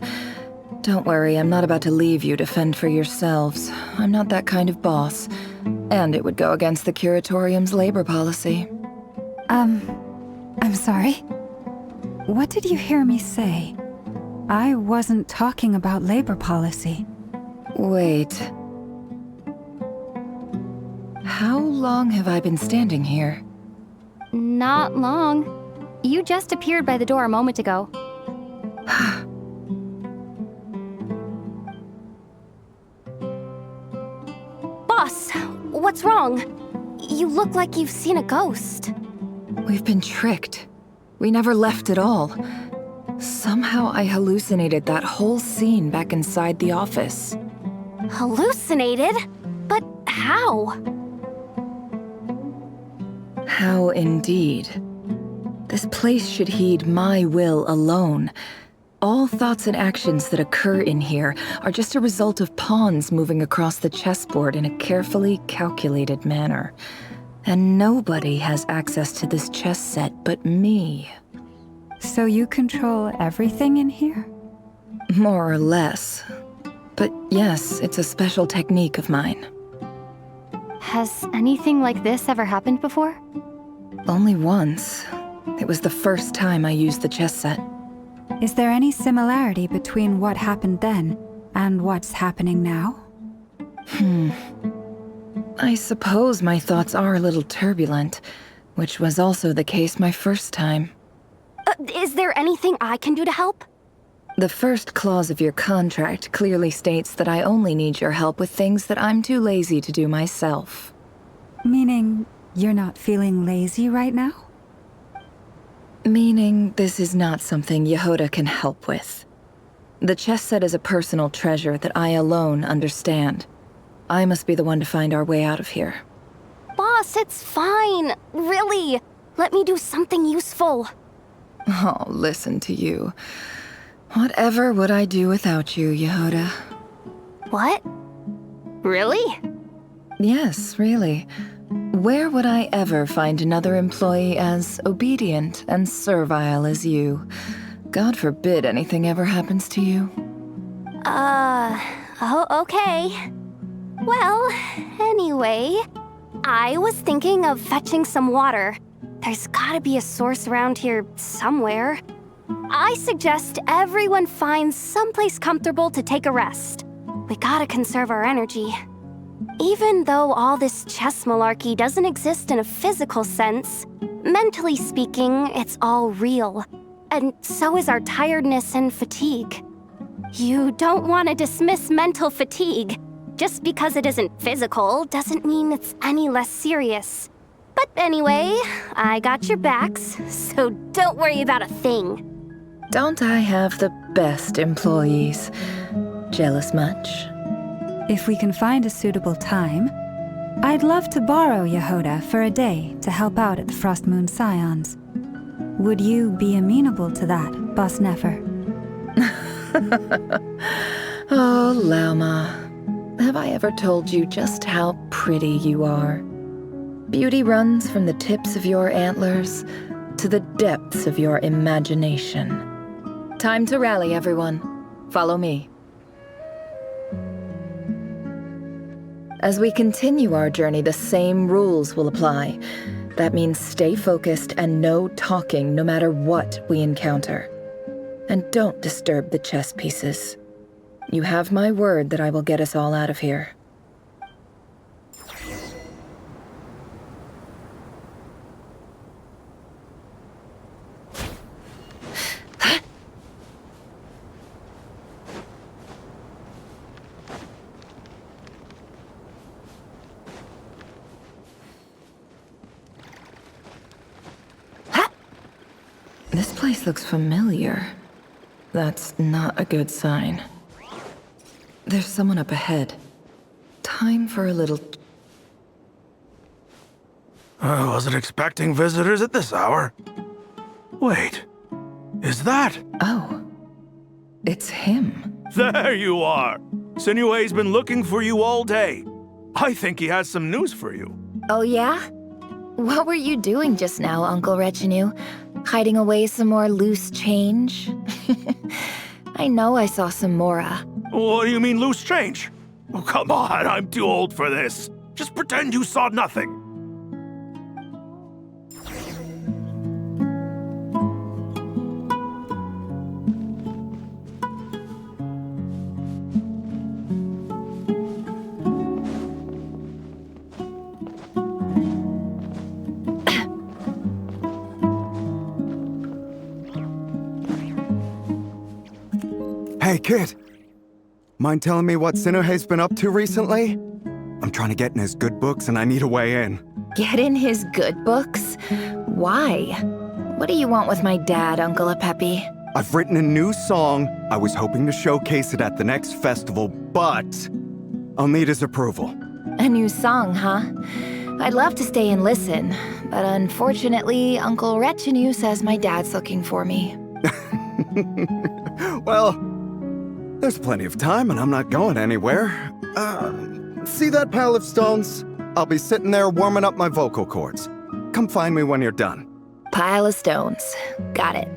Don't worry, I'm not about to leave you to fend for yourselves. I'm not that kind of boss. And it would go against the curatorium's labor policy. I'm sorry? What did you hear me say? I wasn't talking about labor policy. Wait. How long have I been standing here? Not long. You just appeared by the door a moment ago. Boss, what's wrong? You look like you've seen a ghost. We've been tricked. We never left at all. Somehow I hallucinated that whole scene back inside the office. Hallucinated? But how? How indeed. This place should heed my will alone. All thoughts and actions that occur in here are just a result of pawns moving across the chessboard in a carefully calculated manner. And nobody has access to this chess set but me. So you control everything in here? More or less. But yes, it's a special technique of mine. Has anything like this ever happened before? Only once. It was the first time I used the chess set. Is there any similarity between what happened then and what's happening now? I suppose my thoughts are a little turbulent, which was also the case my first time. Is there anything I can do to help? The first clause of your contract clearly states that I only need your help with things that I'm too lazy to do myself. Meaning you're not feeling lazy right now? Meaning this is not something Yehoda can help with. The chess set is a personal treasure that I alone understand. I must be the one to find our way out of here. Boss, it's fine. Really. Let me do something useful. Oh, listen to you. Whatever would I do without you, Yehoda? What? Really? Yes, really. Where would I ever find another employee as obedient and servile as you? God forbid anything ever happens to you. Oh, okay. Well, anyway, I was thinking of fetching some water. There's gotta be a source around here somewhere. I suggest everyone finds someplace comfortable to take a rest. We gotta conserve our energy. Even though all this chess malarkey doesn't exist in a physical sense, mentally speaking, it's all real. And so is our tiredness and fatigue. You don't want to dismiss mental fatigue. Just because it isn't physical doesn't mean it's any less serious. But anyway, I got your backs, so don't worry about a thing. Don't I have the best employees? Jealous much? If we can find a suitable time, I'd love to borrow Yehoda for a day to help out at the Frost Moon Scions. Would you be amenable to that, Boss Nefer? Oh, Lauma. Have I ever told you just how pretty you are? Beauty runs from the tips of your antlers to the depths of your imagination. Time to rally, everyone. Follow me. As we continue our journey, the same rules will apply. That means stay focused and no talking no matter what we encounter. And don't disturb the chess pieces. You have my word that I will get us all out of here. This place looks familiar. That's not a good sign. There's someone up ahead. Time for a little... I wasn't expecting visitors at this hour. Wait, is that? Oh, it's him. There you are! Sinue's been looking for you all day. I think he has some news for you. Oh yeah? What were you doing just now, Uncle Retinue? Hiding away some more loose change? I know I saw some Mora. What do you mean loose change? Oh, come on, I'm too old for this. Just pretend you saw nothing. Hey, kid. Mind telling me what Sinuhe's been up to recently? I'm trying to get in his good books and I need a way in. Get in his good books? Why? What do you want with my dad, Uncle Apepi? I've written a new song. I was hoping to showcase it at the next festival, but I'll need his approval. A new song, huh? I'd love to stay and listen, but unfortunately, Uncle Retinue says my dad's looking for me. Well, there's plenty of time and I'm not going anywhere. See that pile of stones? I'll be sitting there warming up my vocal cords. Come find me when you're done. Pile of stones. Got it.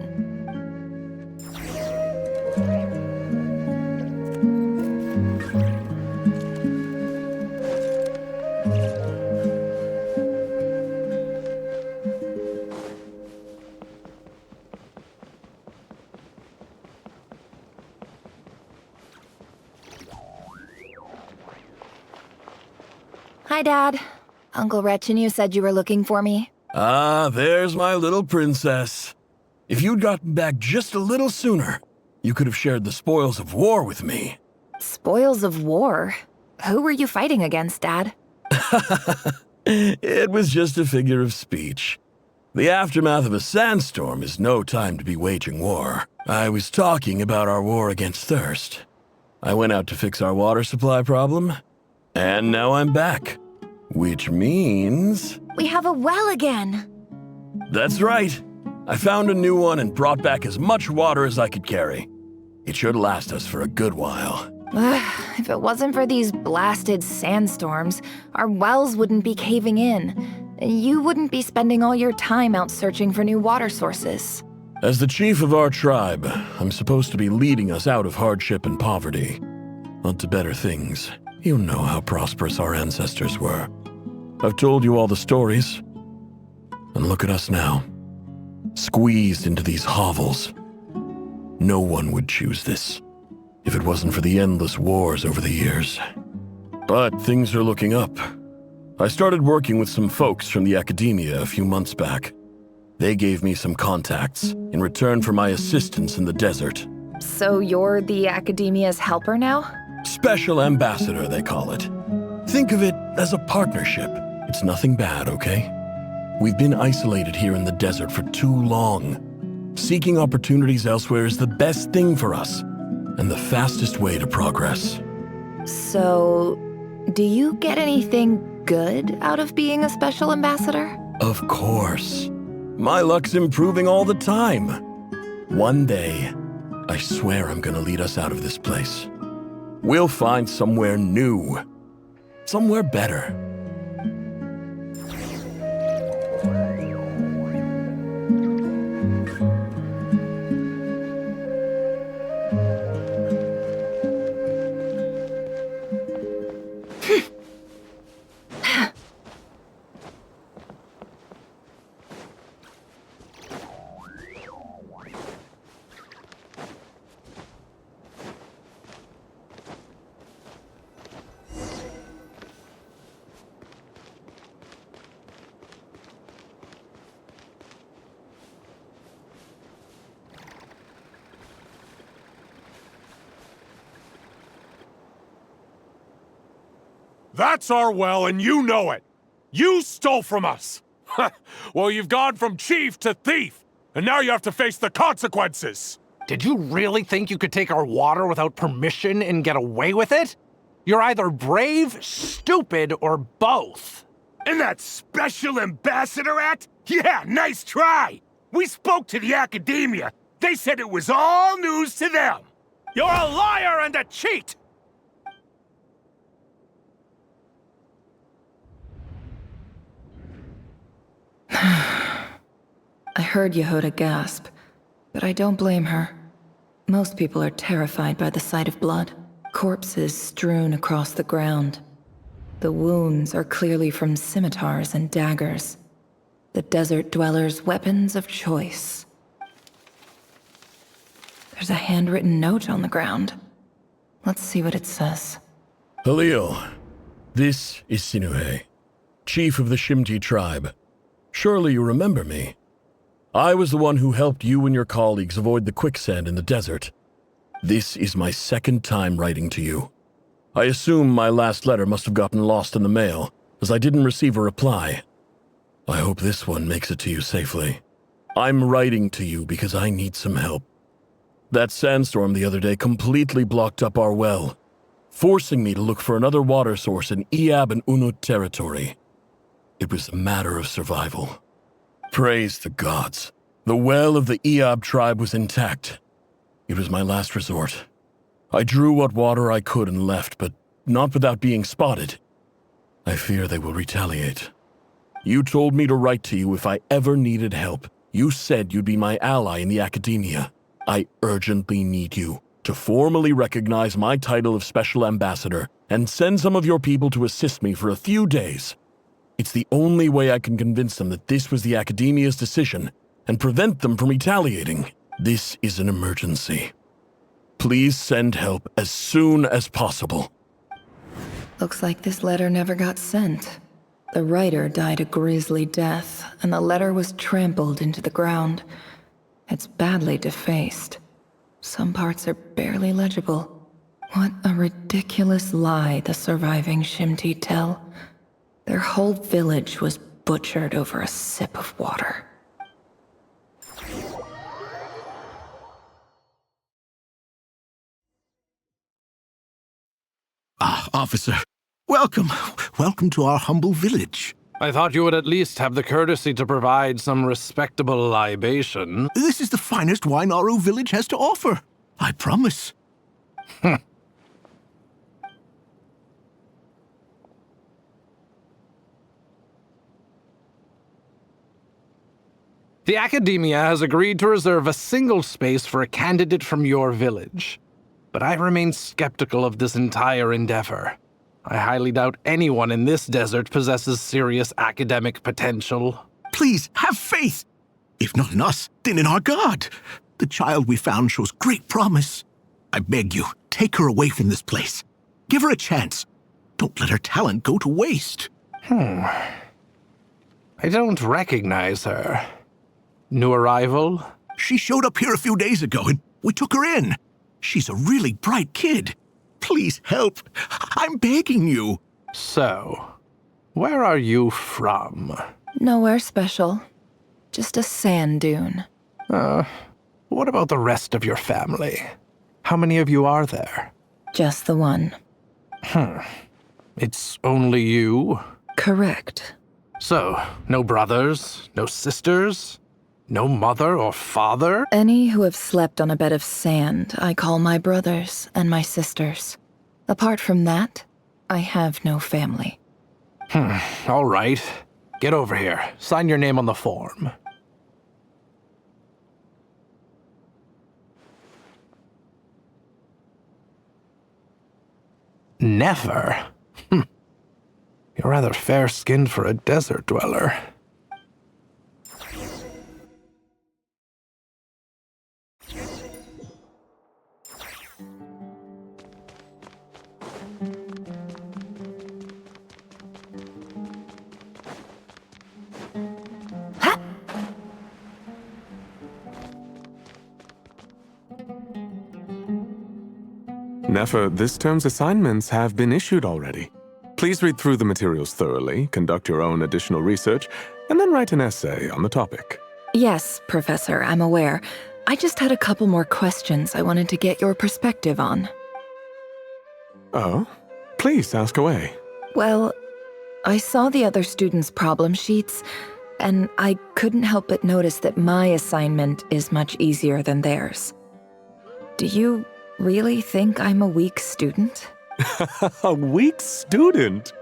Hi, Dad. Uncle Retinue said you were looking for me. Ah, there's my little princess. If you'd gotten back just a little sooner, you could have shared the spoils of war with me. Spoils of war? Who were you fighting against, Dad? It was just a figure of speech. The aftermath of a sandstorm is no time to be waging war. I was talking about our war against thirst. I went out to fix our water supply problem, and now I'm back. Which means... We have a well again! That's right. I found a new one and brought back as much water as I could carry. It should last us for a good while. If it wasn't for these blasted sandstorms, our wells wouldn't be caving in. You wouldn't be spending all your time out searching for new water sources. As the chief of our tribe, I'm supposed to be leading us out of hardship and poverty, onto better things. You know how prosperous our ancestors were. I've told you all the stories. And look at us now. Squeezed into these hovels. No one would choose this, if it wasn't for the endless wars over the years. But things are looking up. I started working with some folks from the academia a few months back. They gave me some contacts in return for my assistance in the desert. So you're the Academia's helper now? Special ambassador, they call it. Think of it as a partnership. It's nothing bad, okay? We've been isolated here in the desert for too long. Seeking opportunities elsewhere is the best thing for us, and the fastest way to progress. So, do you get anything good out of being a special ambassador? Of course. My luck's improving all the time. One day, I swear I'm gonna lead us out of this place. We'll find somewhere new. Somewhere better. That's our well, and you know it! You stole from us! Well, you've gone from chief to thief, and now you have to face the consequences! Did you really think you could take our water without permission and get away with it? You're either brave, stupid, or both. And that special ambassador act? Yeah, nice try! We spoke to the Academia. They said it was all news to them! You're a liar and a cheat! I heard Yehuda gasp, but I don't blame her. Most people are terrified by the sight of blood. Corpses strewn across the ground. The wounds are clearly from scimitars and daggers. The desert dwellers' weapons of choice. There's a handwritten note on the ground. Let's see what it says. Halil, this is Sinuhe, chief of the Shimti tribe. Surely you remember me. I was the one who helped you and your colleagues avoid the quicksand in the desert. This is my second time writing to you. I assume my last letter must have gotten lost in the mail, as I didn't receive a reply. I hope this one makes it to you safely. I'm writing to you because I need some help. That sandstorm the other day completely blocked up our well, forcing me to look for another water source in Iab and Unut territory. It was a matter of survival. Praise the gods. The well of the Iab tribe was intact. It was my last resort. I drew what water I could and left, but not without being spotted. I fear they will retaliate. You told me to write to you if I ever needed help. You said you'd be my ally in the Academia. I urgently need you to formally recognize my title of Special Ambassador and send some of your people to assist me for a few days. It's the only way I can convince them that this was the Academia's decision and prevent them from retaliating. This is an emergency. Please send help as soon as possible. Looks like this letter never got sent. The writer died a grisly death, and the letter was trampled into the ground. It's badly defaced. Some parts are barely legible. What a ridiculous lie the surviving Shimti tell. Their whole village was butchered over a sip of water. Ah, officer. Welcome. Welcome to our humble village. I thought you would at least have the courtesy to provide some respectable libation. This is the finest wine Aru village has to offer. I promise. The Academia has agreed to reserve a single space for a candidate from your village. But I remain skeptical of this entire endeavor. I highly doubt anyone in this desert possesses serious academic potential. Please, have faith. If not in us, then in our god. The child we found shows great promise. I beg you, take her away from this place. Give her a chance. Don't let her talent go to waste. I don't recognize her. New arrival? She showed up here a few days ago and we took her in. She's a really bright kid. Please help. I'm begging you. So, where are you from? Nowhere special. Just a sand dune. What about the rest of your family? How many of you are there? Just the one. It's only you? Correct. So, no brothers, no sisters, no mother or father? Any who have slept on a bed of sand, I call my brothers and my sisters. Apart from that, I have no family. All right. Get over here. Sign your name on the form. Never? You're rather fair-skinned for a desert dweller. Nefer, this term's assignments have been issued already. Please read through the materials thoroughly, conduct your own additional research, and then write an essay on the topic. Yes, Professor, I'm aware. I just had a couple more questions I wanted to get your perspective on. Oh? Please ask away. Well, I saw the other students' problem sheets, and I couldn't help but notice that my assignment is much easier than theirs. Do you really think I'm a weak student? A weak student?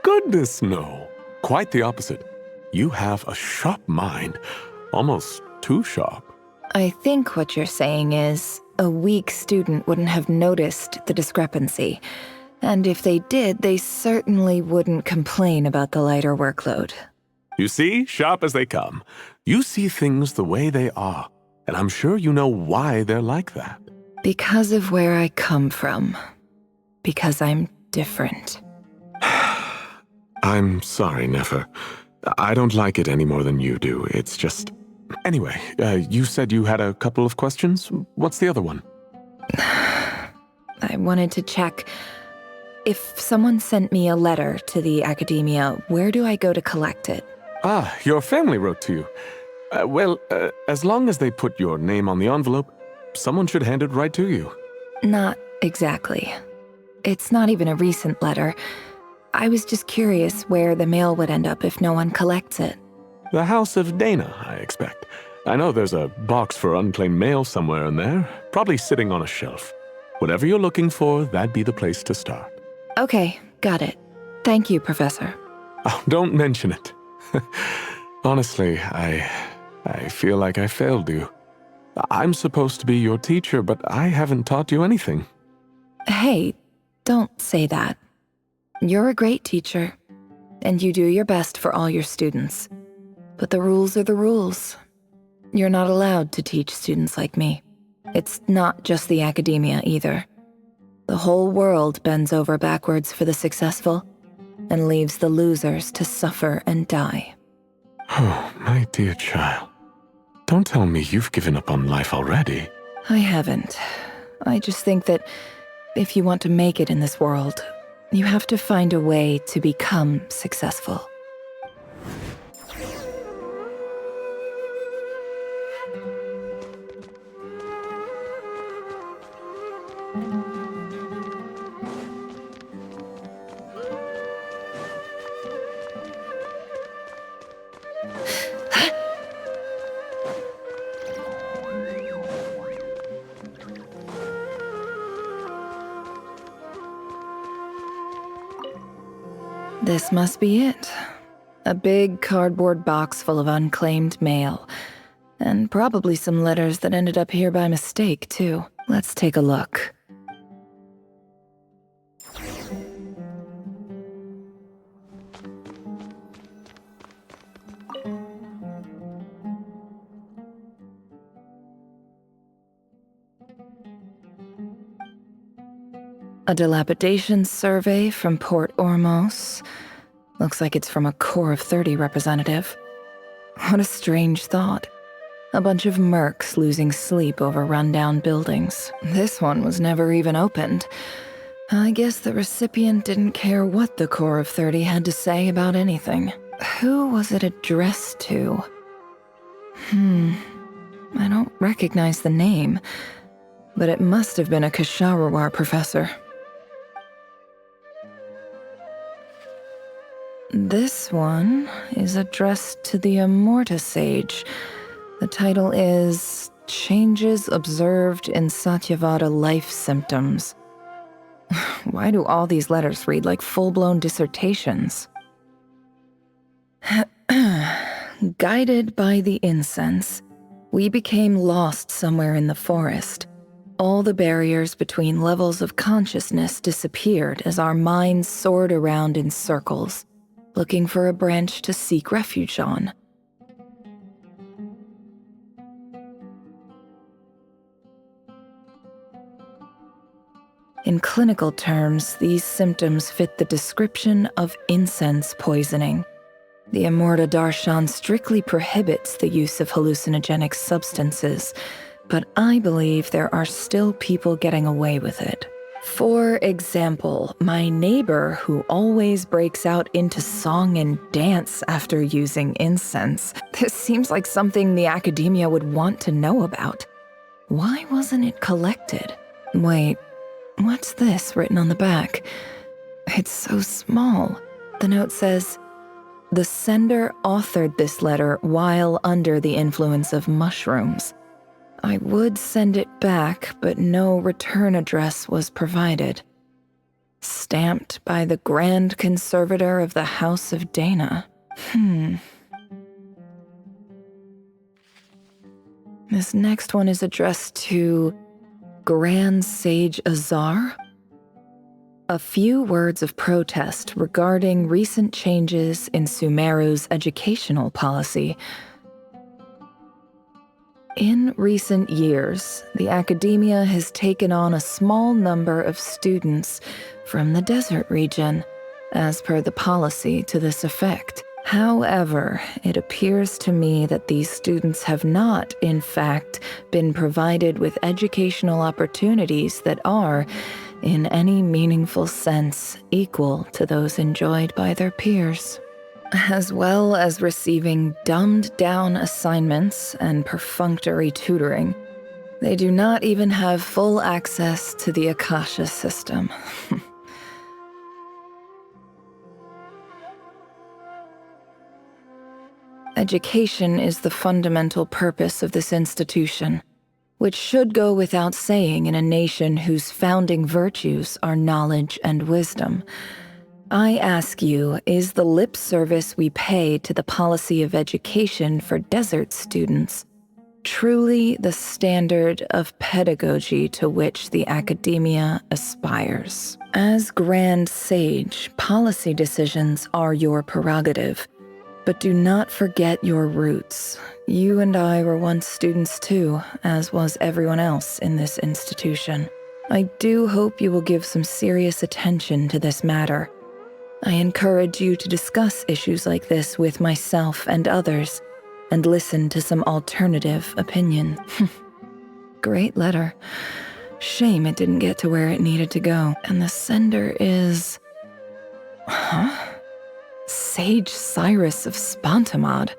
Goodness, no. Quite the opposite. You have a sharp mind. Almost too sharp. I think what you're saying is, a weak student wouldn't have noticed the discrepancy. And if they did, they certainly wouldn't complain about the lighter workload. You see, sharp as they come. You see things the way they are. And I'm sure you know why they're like that. Because of where I come from. Because I'm different. I'm sorry, Nefer. I don't like it any more than you do. It's just... Anyway, you said you had a couple of questions. What's the other one? I wanted to check. If someone sent me a letter to the academia, where do I go to collect it? Ah, your family wrote to you. Well, as long as they put your name on the envelope, someone should hand it right to you. Not exactly. It's not even a recent letter. I was just curious where the mail would end up if no one collects it. The House of Dana, I expect. I know there's a box for unclaimed mail somewhere in there, probably sitting on a shelf. Whatever you're looking for, that'd be the place to start. Okay, got it. Thank you, Professor. Oh, don't mention it. Honestly, I feel like I failed you. I'm supposed to be your teacher, but I haven't taught you anything. Hey, don't say that. You're a great teacher, and you do your best for all your students. But the rules are the rules. You're not allowed to teach students like me. It's not just the academia either. The whole world bends over backwards for the successful and leaves the losers to suffer and die. Oh, my dear child. Don't tell me you've given up on life already. I haven't. I just think that if you want to make it in this world, you have to find a way to become successful. This must be it. A big cardboard box full of unclaimed mail. And probably some letters that ended up here by mistake, too. Let's take a look. A dilapidation survey from Port Ormos. Looks like it's from a Core of 30 representative. What a strange thought. A bunch of mercs losing sleep over rundown buildings. This one was never even opened. I guess the recipient didn't care what the Core of 30 had to say about anything. Who was it addressed to? I don't recognize the name, but it must have been a Ksharawar professor. This one is addressed to the Immorta Sage. The title is Changes Observed in Satyavada Life Symptoms. Why do all these letters read like full-blown dissertations? Guided by the incense, we became lost somewhere in the forest. All the barriers between levels of consciousness disappeared as our minds soared around in circles, looking for a branch to seek refuge on. In clinical terms, these symptoms fit the description of incense poisoning. The Immorta Darshan strictly prohibits the use of hallucinogenic substances, but I believe there are still people getting away with it. For example, my neighbor who always breaks out into song and dance after using incense. This seems like something the academia would want to know about. Why wasn't it collected? Wait, what's this written on the back? It's so small. The note says, "The sender authored this letter while under the influence of mushrooms. I would send it back, but no return address was provided. Stamped by the Grand Conservator of the House of Dana." This next one is addressed to Grand Sage Azar. A few words of protest regarding recent changes in Sumeru's educational policy. In recent years, the academia has taken on a small number of students from the desert region, as per the policy to this effect. However, it appears to me that these students have not, in fact, been provided with educational opportunities that are, in any meaningful sense, equal to those enjoyed by their peers, as well as receiving dumbed-down assignments and perfunctory tutoring. They do not even have full access to the Akasha system. Education is the fundamental purpose of this institution, which should go without saying in a nation whose founding virtues are knowledge and wisdom. I ask you, is the lip service we pay to the policy of education for desert students truly the standard of pedagogy to which the academia aspires? As Grand Sage, policy decisions are your prerogative, but do not forget your roots. You and I were once students too, as was everyone else in this institution. I do hope you will give some serious attention to this matter. I encourage you to discuss issues like this with myself and others, and listen to some alternative opinion. Great letter. Shame it didn't get to where it needed to go. And the sender is... Sage Cyrus of Spontamod.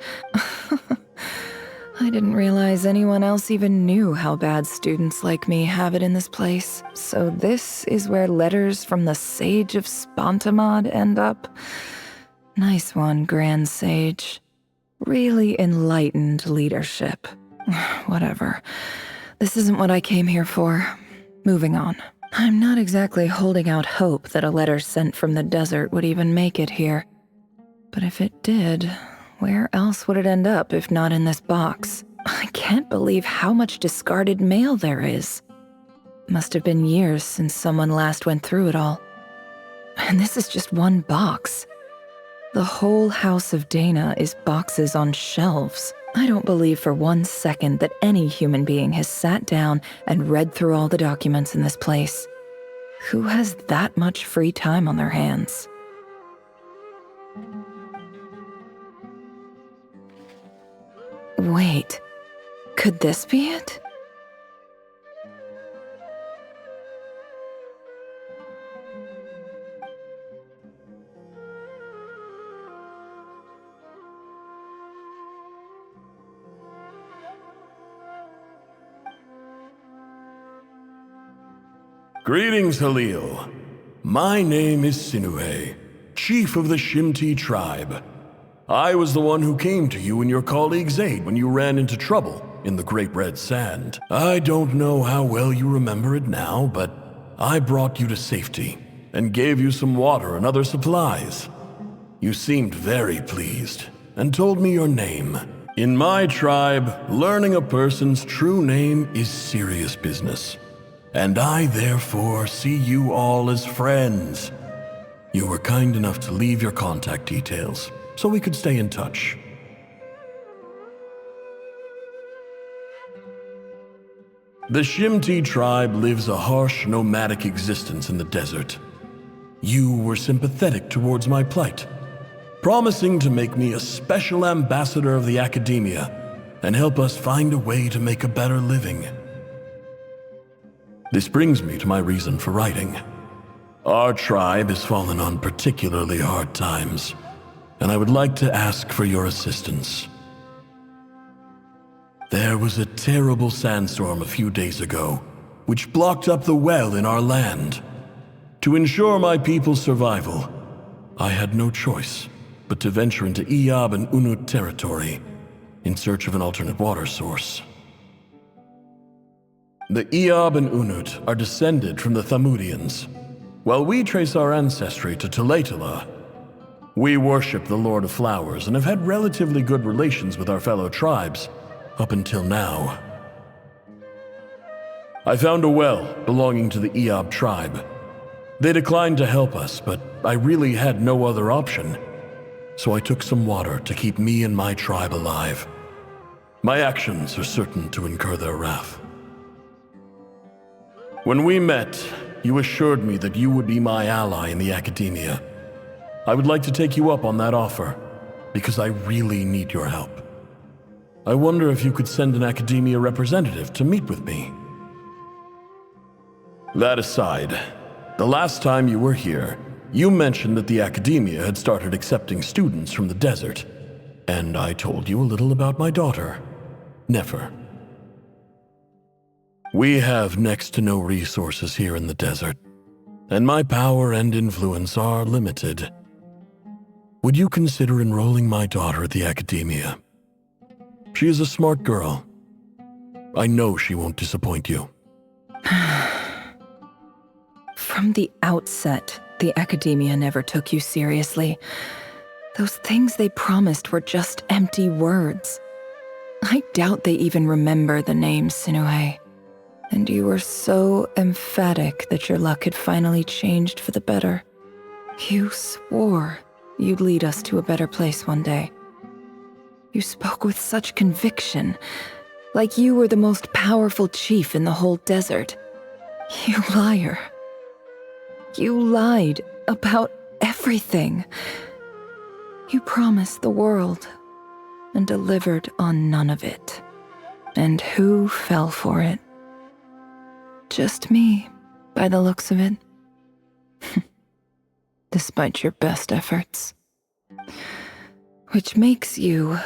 I didn't realize anyone else even knew how bad students like me have it in this place. So this is where letters from the Sage of Spontamod end up? Nice one, Grand Sage. Really enlightened leadership. Whatever. This isn't what I came here for. Moving on. I'm not exactly holding out hope that a letter sent from the desert would even make it here. But if it did, where else would it end up if not in this box? I can't believe how much discarded mail there is. Must have been years since someone last went through it all. And this is just one box. The whole House of Dana is boxes on shelves. I don't believe for 1 second that any human being has sat down and read through all the documents in this place. Who has that much free time on their hands? Wait, Could this be it? Greetings, Halil. My name is Sinuhe, chief of the Shimti tribe. I was the one who came to you and your colleague's aid when you ran into trouble in the Great Red Sand. I don't know how well you remember it now, but I brought you to safety and gave you some water and other supplies. You seemed very pleased and told me your name. In my tribe, learning a person's true name is serious business. And I therefore see you all as friends. You were kind enough to leave your contact details, so we could stay in touch. The Shimti tribe lives a harsh, nomadic existence in the desert. You were sympathetic towards my plight, promising to make me a special ambassador of the academia and help us find a way to make a better living. This brings me to my reason for writing. Our tribe has fallen on particularly hard times, and I would like to ask for your assistance. There was a terrible sandstorm a few days ago, which blocked up the well in our land. To ensure my people's survival, I had no choice but to venture into Iyab and Unut territory in search of an alternate water source. The Iyab and Unut are descended from the Thamudians. While we trace our ancestry to Tulatala, we worship the Lord of Flowers and have had relatively good relations with our fellow tribes up until now. I found a well belonging to the Iyab tribe. They declined to help us, but I really had no other option, so I took some water to keep me and my tribe alive. My actions are certain to incur their wrath. When we met, you assured me that you would be my ally in the academia. I would like to take you up on that offer, because I really need your help. I wonder if you could send an academia representative to meet with me. That aside, the last time you were here, you mentioned that the academia had started accepting students from the desert, and I told you a little about my daughter, Nefer. We have next to no resources here in the desert, and my power and influence are limited. Would you consider enrolling my daughter at the academia? She is a smart girl. I know she won't disappoint you. From the outset, the academia never took you seriously. Those things they promised were just empty words. I doubt they even remember the name Sinuhe. And you were so emphatic that your luck had finally changed for the better. You swore you'd lead us to a better place one day. You spoke with such conviction, like you were the most powerful chief in the whole desert. You liar. You lied about everything. You promised the world and delivered on none of it. And who fell for it? Just me, by the looks of it. Despite your best efforts. Which makes you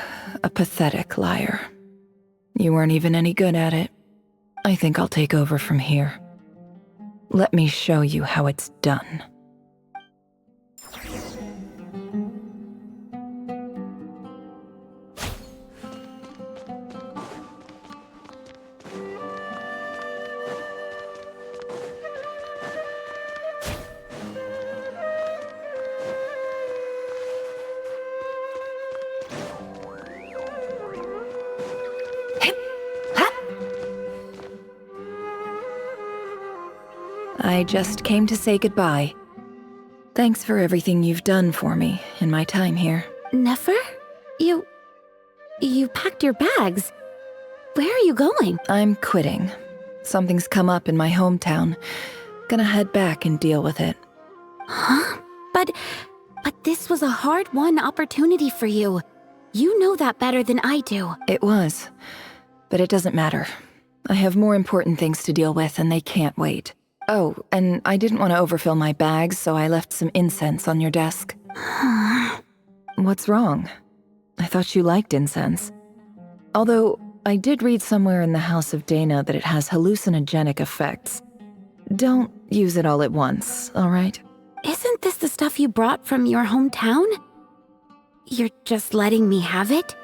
a pathetic liar. You weren't even any good at it. I think I'll take over from here. Let me show you how it's done. I just came to say goodbye. Thanks for everything you've done for me in my time here. Nefer? You packed your bags. Where are you going? I'm quitting. Something's come up in my hometown. Gonna head back and deal with it. Huh? But this was a hard-won opportunity for you. You know that better than I do. It was. But it doesn't matter. I have more important things to deal with, and they can't wait. Oh, and I didn't want to overfill my bags, so I left some incense on your desk. What's wrong? I thought you liked incense. Although, I did read somewhere in the House of Dana that it has hallucinogenic effects. Don't use it all at once, all right? Isn't this the stuff you brought from your hometown? You're just letting me have it?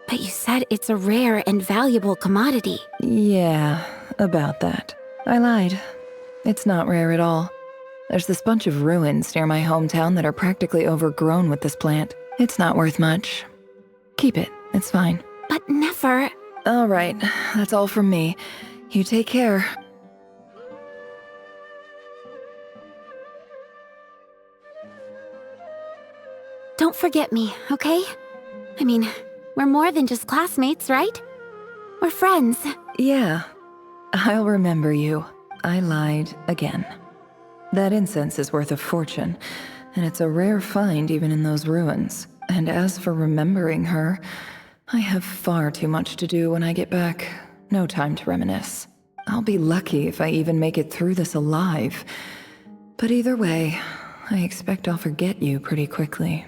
But you said it's a rare and valuable commodity. Yeah, about that. I lied. It's not rare at all. There's this bunch of ruins near my hometown that are practically overgrown with this plant. It's not worth much. Keep it, it's fine. But never. All right, that's all from me. You take care. Don't forget me, okay? I mean, we're more than just classmates, right? We're friends. Yeah, I'll remember you. I lied again. That incense is worth a fortune, and it's a rare find even in those ruins. And as for remembering her, I have far too much to do when I get back. No time to reminisce. I'll be lucky if I even make it through this alive. But either way, I expect I'll forget you pretty quickly.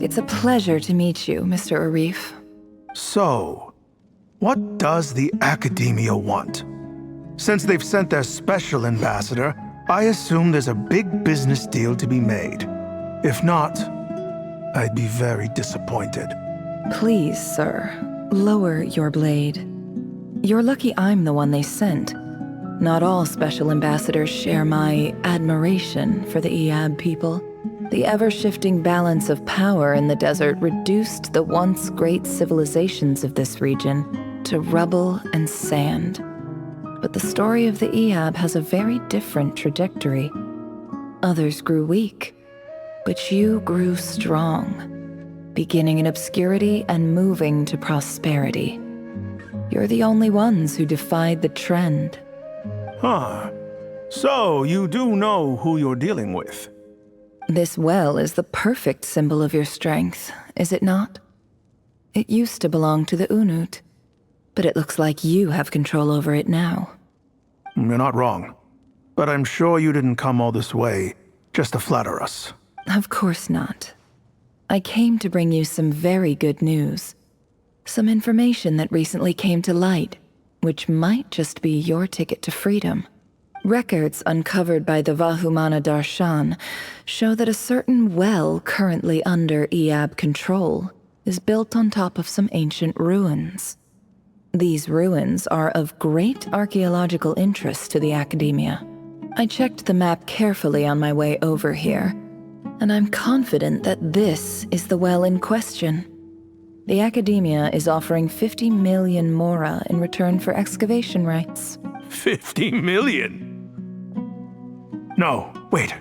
It's a pleasure to meet you, Mr. Arif. So, what does the Academia want? Since they've sent their special ambassador, I assume there's a big business deal to be made. If not, I'd be very disappointed. Please, sir, lower your blade. You're lucky I'm the one they sent. Not all special ambassadors share my admiration for the Iab people. The ever-shifting balance of power in the desert reduced the once great civilizations of this region to rubble and sand. But the story of the Iab has a very different trajectory. Others grew weak, but you grew strong, beginning in obscurity and moving to prosperity. You're the only ones who defied the trend. Huh. So, you do know who you're dealing with? This well is the perfect symbol of your strength, is it not? It used to belong to the Unut, but it looks like you have control over it now. You're not wrong. But I'm sure you didn't come all this way just to flatter us. Of course not. I came to bring you some very good news. Some information that recently came to light, which might just be your ticket to freedom. Records uncovered by the Vahumana Darshan show that a certain well currently under Iab control is built on top of some ancient ruins. These ruins are of great archaeological interest to the Academia. I checked the map carefully on my way over here, and I'm confident that this is the well in question. The Academia is offering 50 million mora in return for excavation rights. 50 million? No, wait.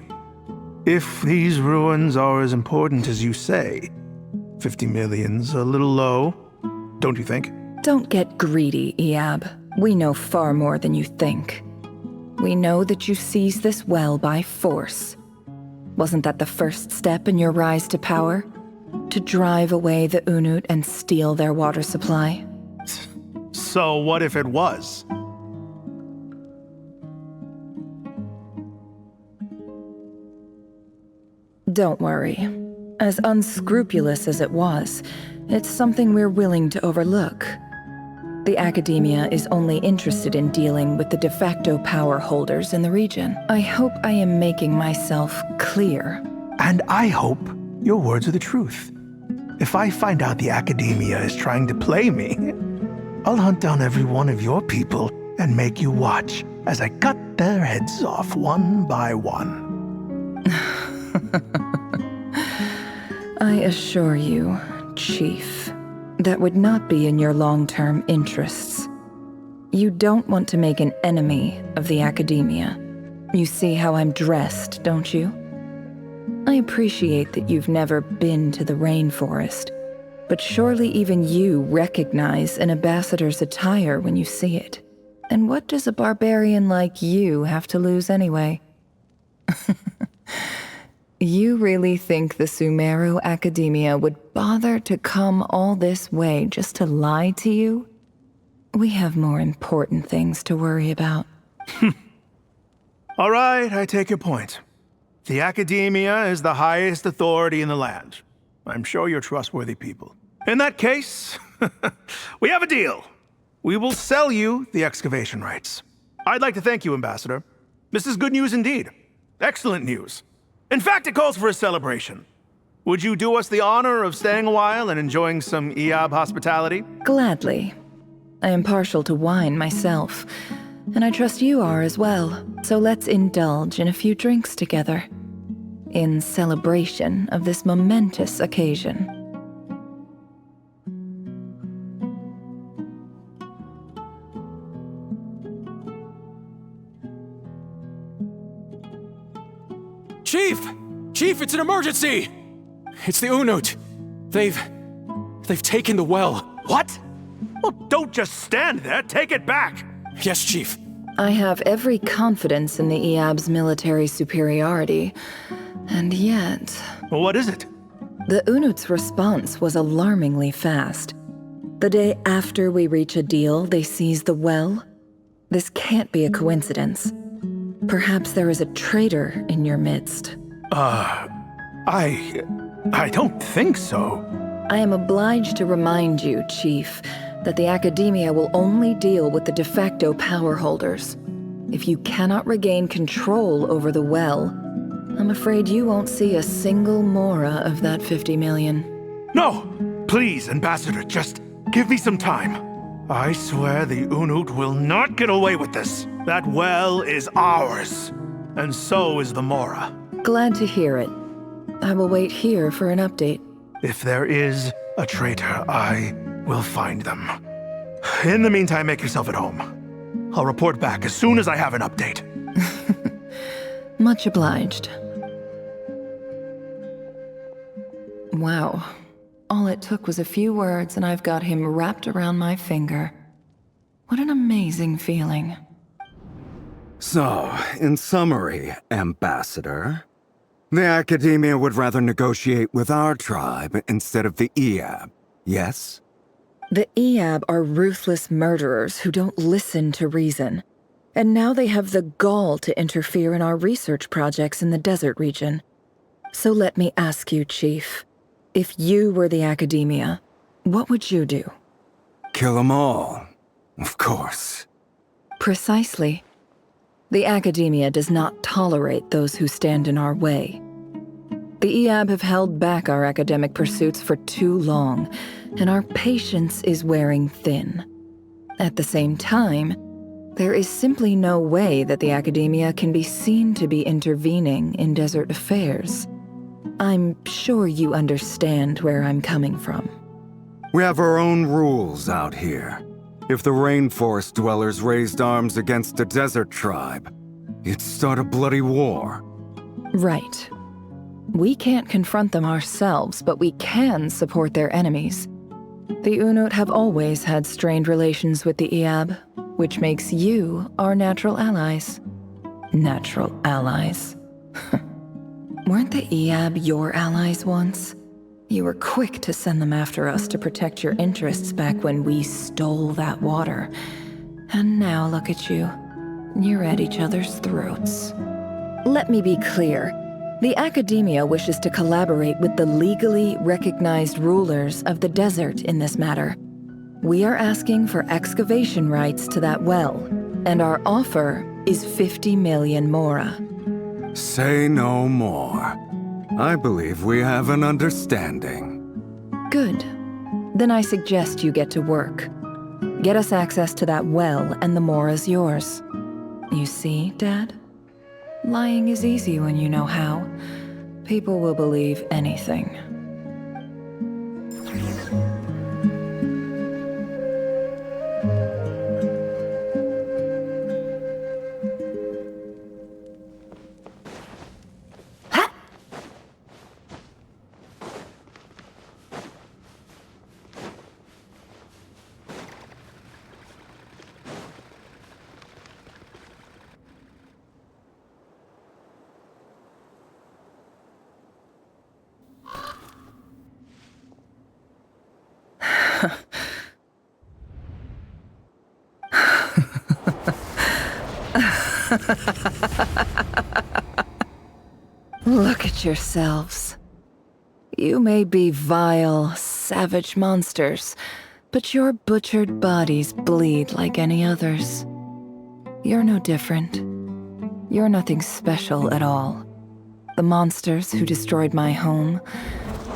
If these ruins are as important as you say, 50 million's a little low, don't you think? Don't get greedy, Iab. We know far more than you think. We know that you seized this well by force. Wasn't that the first step in your rise to power? To drive away the Unut and steal their water supply? So what if it was? Don't worry. As unscrupulous as it was, it's something we're willing to overlook. The Academia is only interested in dealing with the de facto power holders in the region. I hope I am making myself clear. And I hope your words are the truth. If I find out the Academia is trying to play me, I'll hunt down every one of your people and make you watch as I cut their heads off one by one. I assure you, Chief, that would not be in your long-term interests. You don't want to make an enemy of the Academia. You see how I'm dressed, don't you? I appreciate that you've never been to the rainforest, but surely even you recognize an ambassador's attire when you see it. And what does a barbarian like you have to lose anyway? You really think the Sumeru Academia would bother to come all this way just to lie to you? We have more important things to worry about. All right, I take your point. The Academia is the highest authority in the land. I'm sure you're trustworthy people. In that case, we have a deal. We will sell you the excavation rights. I'd like to thank you, Ambassador. This is good news indeed. Excellent news. In fact, it calls for a celebration. Would you do us the honor of staying a while and enjoying some Eab hospitality? Gladly. I am partial to wine myself, and I trust you are as well. So let's indulge in a few drinks together, in celebration of this momentous occasion. Chief! Chief, it's an emergency! It's the Unut. They've taken the well. What? Well, don't just stand there. Take it back. Yes, Chief. I have every confidence in the Eab's military superiority, and yet... What is it? The Unut's response was alarmingly fast. The day after we reach a deal, they seize the well. This can't be a coincidence. Perhaps there is a traitor in your midst. I don't think so. I am obliged to remind you, Chief, that the Academia will only deal with the de facto power holders. If you cannot regain control over the well, I'm afraid you won't see a single mora of that 50 million. No! Please, Ambassador, just give me some time. I swear the Unut will not get away with this. That well is ours, and so is the mora. Glad to hear it. I will wait here for an update. If there is a traitor, I will find them. In the meantime, make yourself at home. I'll report back as soon as I have an update. Much obliged. Wow. All it took was a few words and I've got him wrapped around my finger. What an amazing feeling. So, in summary, Ambassador, the Academia would rather negotiate with our tribe instead of the Eab, yes? The Eab are ruthless murderers who don't listen to reason. And now they have the gall to interfere in our research projects in the desert region. So let me ask you, Chief, if you were the Academia, what would you do? Kill them all, of course. Precisely. The Academia does not tolerate those who stand in our way. The Eab have held back our academic pursuits for too long, and our patience is wearing thin. At the same time, there is simply no way that the Academia can be seen to be intervening in desert affairs. I'm sure you understand where I'm coming from. We have our own rules out here. If the rainforest dwellers raised arms against a desert tribe, it'd start a bloody war. Right. We can't confront them ourselves, but we can support their enemies. The Unut have always had strained relations with the Eab, which makes you our natural allies. Natural allies. Weren't the Eab your allies once? You were quick to send them after us to protect your interests back when we stole that water. And now look at you. You're at each other's throats. Let me be clear. The Academia wishes to collaborate with the legally recognized rulers of the desert in this matter. We are asking for excavation rights to that well, and our offer is 50 million mora. Say no more. I believe we have an understanding. Good. Then I suggest you get to work. Get us access to that well, and the more is yours. You see, Dad? Lying is easy when you know how. People will believe anything. Look at yourselves. You may be vile, savage monsters, but your butchered bodies bleed like any others. You're no different. You're nothing special at all. The monsters who destroyed my home,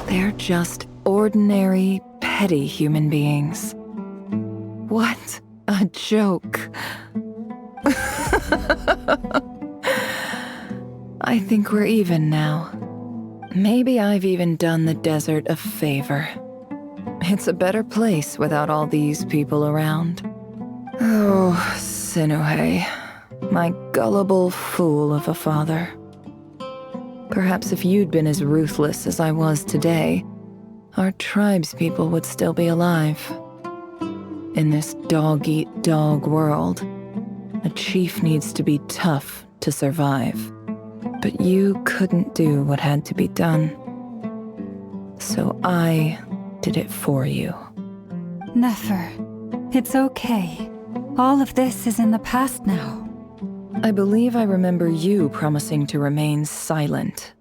they're just ordinary, petty human beings. What a joke. I think we're even now. Maybe I've even done the desert a favor. It's a better place without all these people around. Oh, Sinuhe, my gullible fool of a father. Perhaps if you'd been as ruthless as I was today, our tribespeople would still be alive. In this dog-eat-dog world, a chief needs to be tough to survive. But you couldn't do what had to be done. So I did it for you. Nefer, it's okay. All of this is in the past now. I believe I remember you promising to remain silent.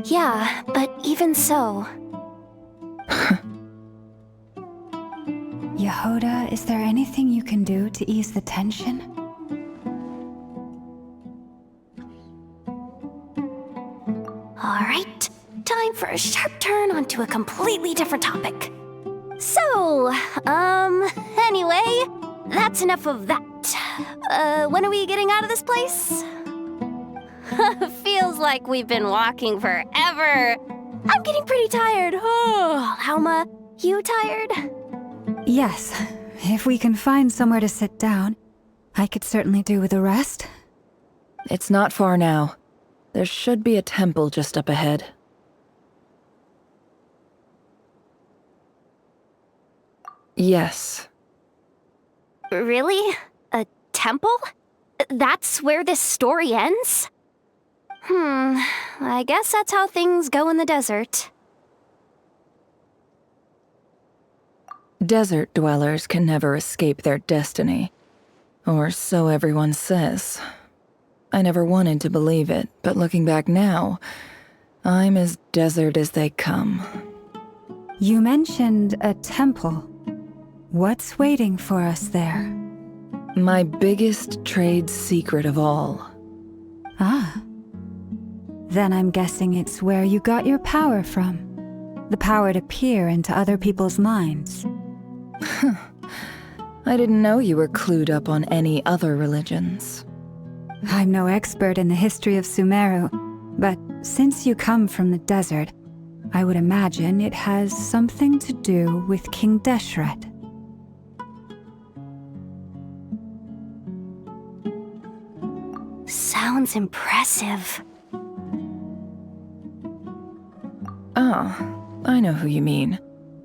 Yeah, but even so... Yehoda, is there anything you can do to ease the tension? Alright, time for a sharp turn onto a completely different topic. So, anyway, that's enough of that. When are we getting out of this place? Feels like we've been walking forever. I'm getting pretty tired. Oh, Alma, you tired? Yes, if we can find somewhere to sit down, I could certainly do with a rest. It's not far now. There should be a temple just up ahead. Yes. Really? A temple? That's where this story ends? I guess that's how things go in the desert. Desert dwellers can never escape their destiny. Or so everyone says. I never wanted to believe it, but looking back now, I'm as desert as they come. You mentioned a temple. What's waiting for us there? My biggest trade secret of all. Ah. Then I'm guessing it's where you got your power from. The power to peer into other people's minds. I didn't know you were clued up on any other religions. I'm no expert in the history of Sumeru, but since you come from the desert, I would imagine it has something to do with King Deshret. Sounds impressive. Ah, I know who you mean.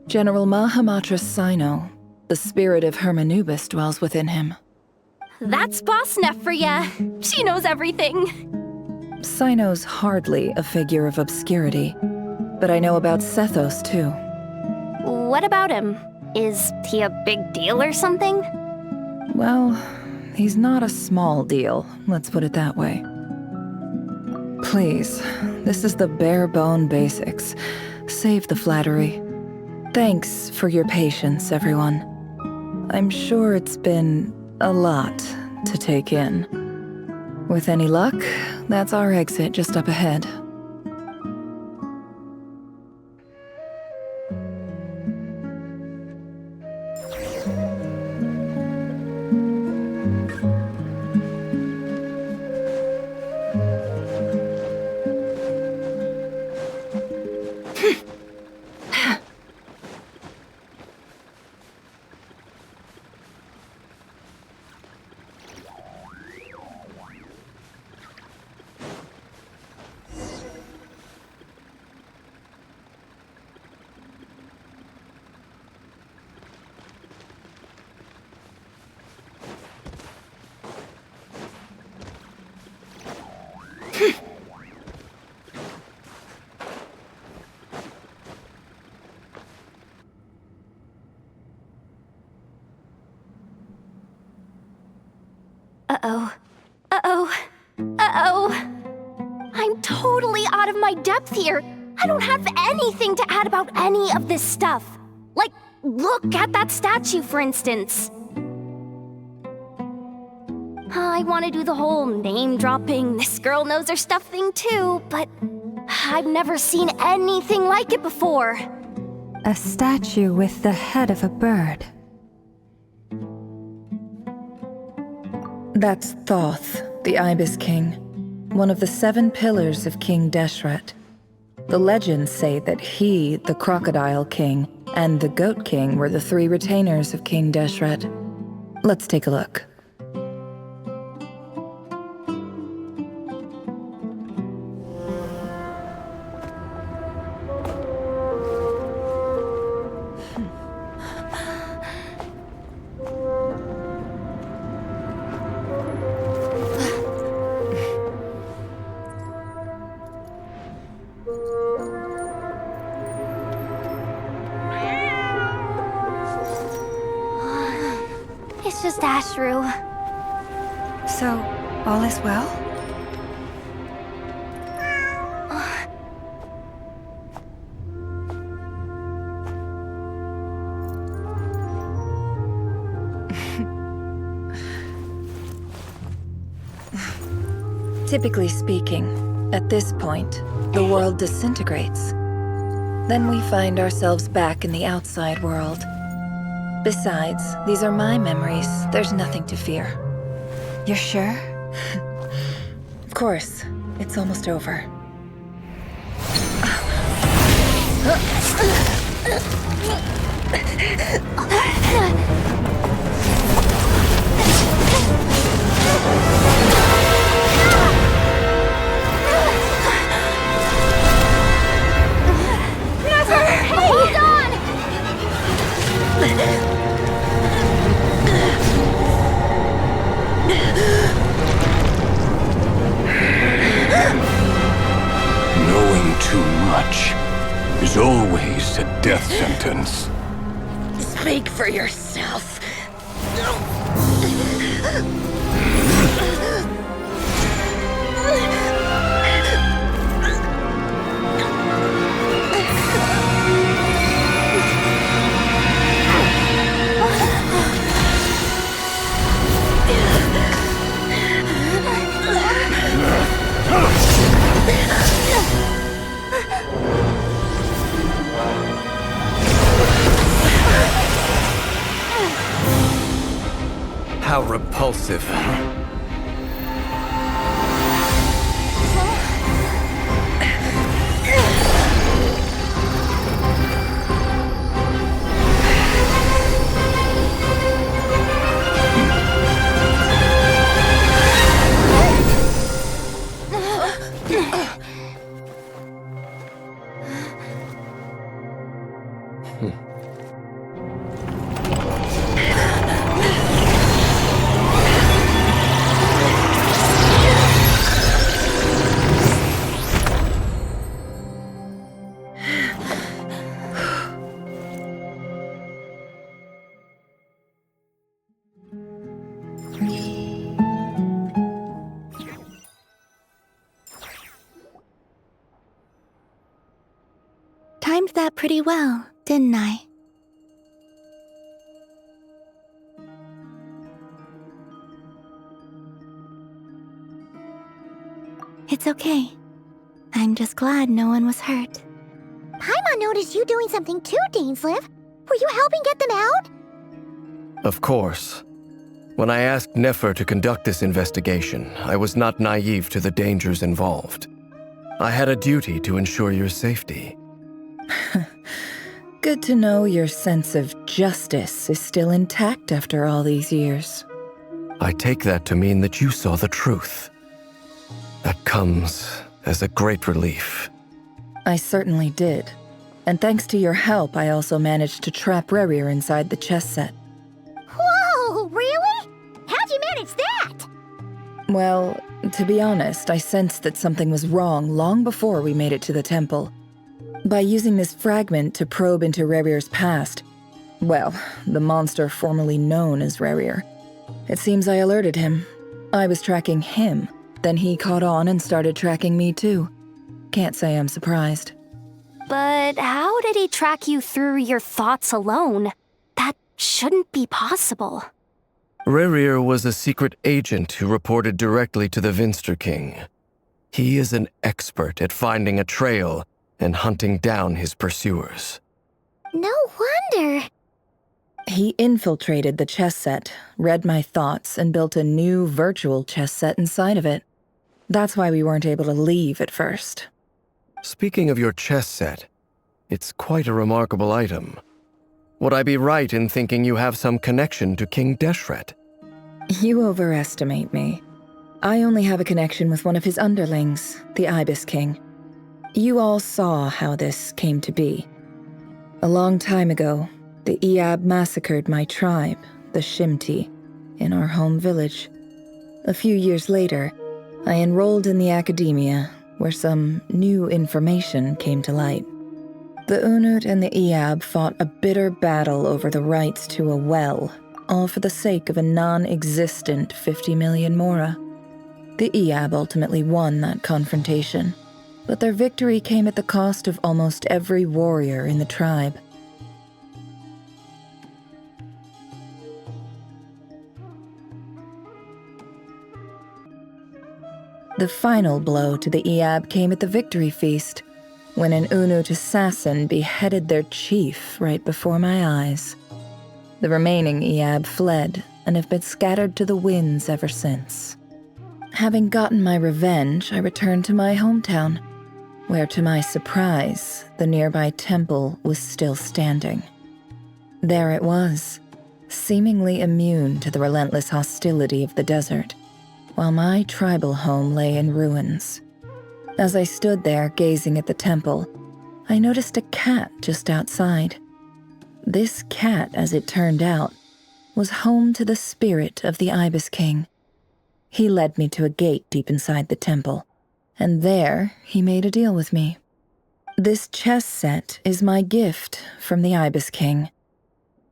General Mahamatra Sino. The spirit of Hermanubis dwells within him. That's Boss Neff for ya. She knows everything. Sino's hardly a figure of obscurity, but I know about Sethos too. What about him? Is he a big deal or something? Well, he's not a small deal, let's put it that way. Please, this is the bare-bone basics. Save the flattery. Thanks for your patience, everyone. I'm sure it's been a lot to take in. With any luck, that's our exit just up ahead. I'm totally out of my depth here. I don't have anything to add about any of this stuff. Like, look at that statue, for instance. I want to do the whole name-dropping, this girl knows her stuff thing too, but I've never seen anything like it before. A statue with the head of a bird. That's Thoth, the Ibis King, one of the 7 pillars of King Deshret. The legends say that he, the Crocodile King, and the Goat King were the 3 retainers of King Deshret. Let's take a look. It's just Ashru. So, all is well? Typically speaking, at this point, the world disintegrates. Then we find ourselves back in the outside world. Besides, these are my memories. There's nothing to fear. You're sure? Of course. It's almost over. Never! Hey! Hold on! Knowing too much is always a death sentence. Speak for yourself. How repulsive. Timed that pretty well, didn't I? It's okay. I'm just glad no one was hurt. Paimon noticed you doing something too, Dainsleif. Were you helping get them out? Of course. When I asked Nefer to conduct this investigation, I was not naive to the dangers involved. I had a duty to ensure your safety. Good to know your sense of justice is still intact after all these years. I take that to mean that you saw the truth. That comes as a great relief. I certainly did. And thanks to your help, I also managed to trap Rerir inside the chess set. Whoa, really? How'd you manage that? Well, to be honest, I sensed that something was wrong long before we made it to the temple. By using this fragment to probe into Rerir's past, well, the monster formerly known as Rerir, it seems I alerted him. I was tracking him, Then he caught on and started tracking me too. Can't say I'm surprised. But how did he track you through your thoughts alone? That shouldn't be possible. Rerir was a secret agent who reported directly to the Vinster King. He is an expert at finding a trail and hunting down his pursuers. No wonder. He infiltrated the chess set, read my thoughts, and built a new virtual chess set inside of it. That's why we weren't able to leave at first. Speaking of your chess set, it's quite a remarkable item. Would I be right in thinking you have some connection to King Deshret? You overestimate me. I only have a connection with one of his underlings, the Ibis King. You all saw how this came to be. A long time ago, the Eab massacred my tribe, the Shimti, in our home village. A few years later, I enrolled in the academia, where some new information came to light. The Unut and the Eab fought a bitter battle over the rights to a well, all for the sake of a non-existent 50 million mora. The Eab ultimately won that confrontation, but their victory came at the cost of almost every warrior in the tribe. The final blow to the Eab came at the victory feast, when an Unut assassin beheaded their chief right before my eyes. The remaining Eab fled and have been scattered to the winds ever since. Having gotten my revenge, I returned to my hometown, where to my surprise, the nearby temple was still standing. There it was, seemingly immune to the relentless hostility of the desert, while my tribal home lay in ruins. As I stood there gazing at the temple, I noticed a cat just outside. This cat, as it turned out, was home to the spirit of the Ibis King. He led me to a gate deep inside the temple, and there he made a deal with me. This chess set is my gift from the Ibis King.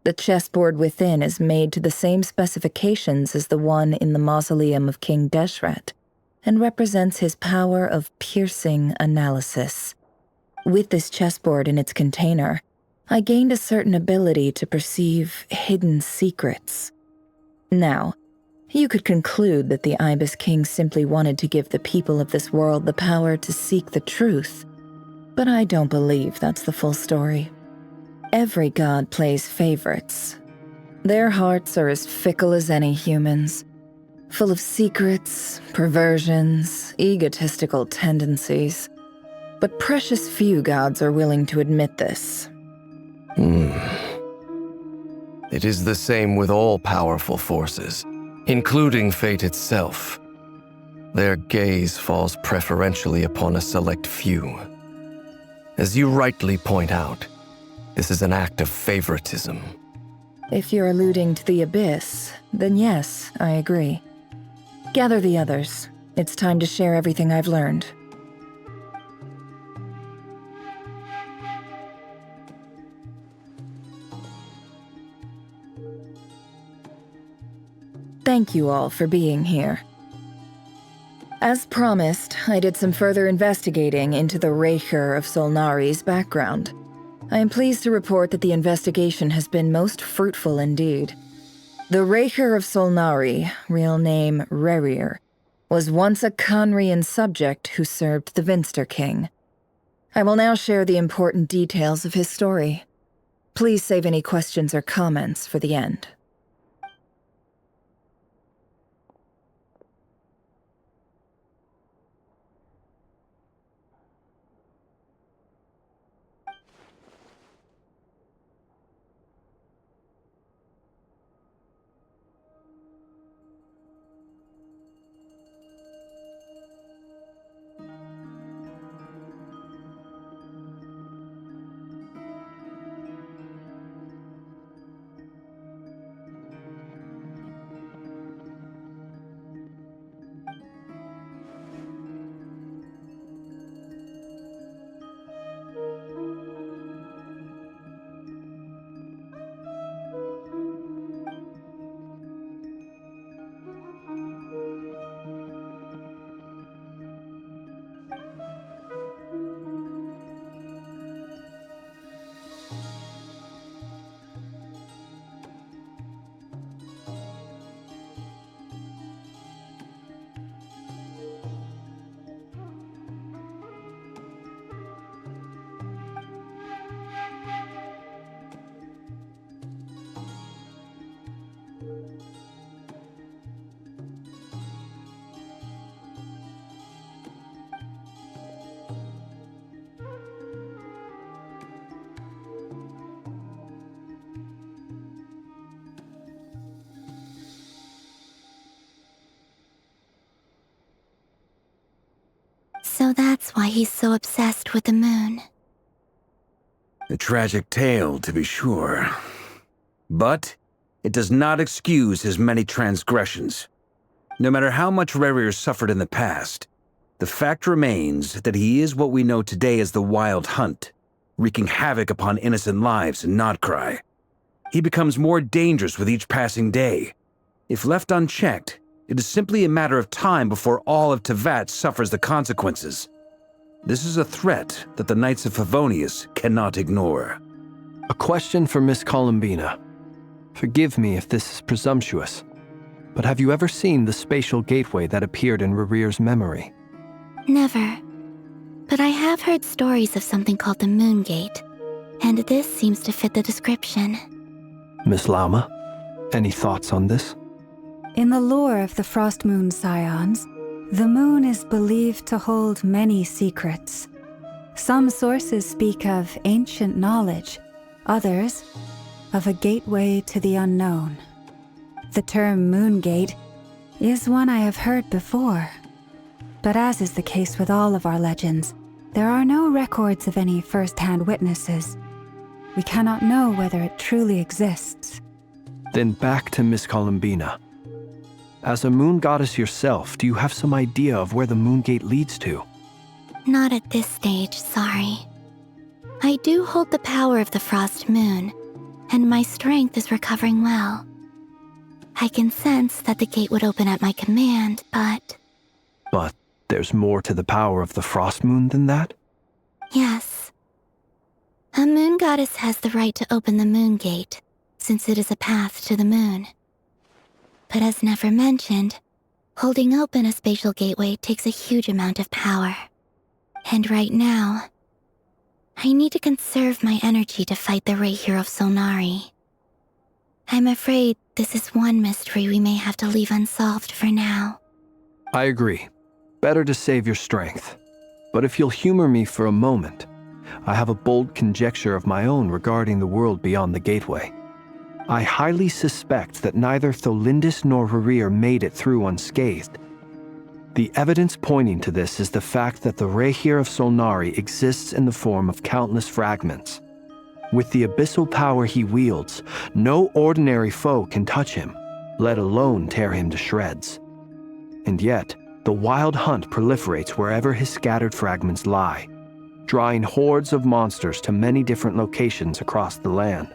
The chessboard within is made to the same specifications as the one in the mausoleum of King Deshret, and represents his power of piercing analysis. With this chessboard in its container, I gained a certain ability to perceive hidden secrets. Now, you could conclude that the Ibis King simply wanted to give the people of this world the power to seek the truth, but I don't believe that's the full story. Every god plays favorites. Their hearts are as fickle as any human's, full of secrets, perversions, egotistical tendencies. But precious few gods are willing to admit this. It is the same with all powerful forces, including fate itself. Their gaze falls preferentially upon a select few. As you rightly point out, this is an act of favoritism. If you're alluding to the Abyss, then yes, I agree. Gather the others. It's time to share everything I've learned. Thank you all for being here. As promised, I did some further investigating into the Raker of Solnari's background. I am pleased to report that the investigation has been most fruitful indeed. The Raker of Solnari, real name Rerir, was once a Conrian subject who served the Vinster King. I will now share the important details of his story. Please save any questions or comments for the end. that's why he's so obsessed with the moon. A tragic tale, to be sure. But it does not excuse his many transgressions. No matter how much Rerir suffered in the past, the fact remains that he is what we know today as the Wild Hunt, wreaking havoc upon innocent lives in Notcry. He becomes more dangerous with each passing day. If left unchecked, it is simply a matter of time before all of Tevat suffers the consequences. This is a threat that the Knights of Favonius cannot ignore. A question for Miss Columbina. Forgive me if this is presumptuous, but have you ever seen the spatial gateway that appeared in Rerir's memory? Never. But I have heard stories of something called the Moon Gate, and this seems to fit the description. Miss Lauma, any thoughts on this? In the lore of the Frost Moon Scions, the moon is believed to hold many secrets. Some sources speak of ancient knowledge, others of a gateway to the unknown. The term Moon Gate is one I have heard before. But as is the case with all of our legends, there are no records of any first-hand witnesses. We cannot know whether it truly exists. Then back to Miss Columbina. As a moon goddess yourself, do you have some idea of where the Moon Gate leads to? Not at this stage, sorry. I do hold the power of the Frost Moon, and my strength is recovering well. I can sense that the gate would open at my command, but... But there's more to the power of the Frost Moon than that? Yes. A moon goddess has the right to open the Moon Gate, since it is a path to the moon. But as Nefer mentioned, holding open a spatial gateway takes a huge amount of power. And right now, I need to conserve my energy to fight the Rahier of Solnari. I'm afraid this is one mystery we may have to leave unsolved for now. I agree. Better to save your strength. But if you'll humor me for a moment, I have a bold conjecture of my own regarding the world beyond the gateway. I highly suspect that neither Tholindis nor Rerir made it through unscathed. The evidence pointing to this is the fact that the Rahier of Solnari exists in the form of countless fragments. With the abyssal power he wields, no ordinary foe can touch him, let alone tear him to shreds. And yet, the Wild Hunt proliferates wherever his scattered fragments lie, drawing hordes of monsters to many different locations across the land.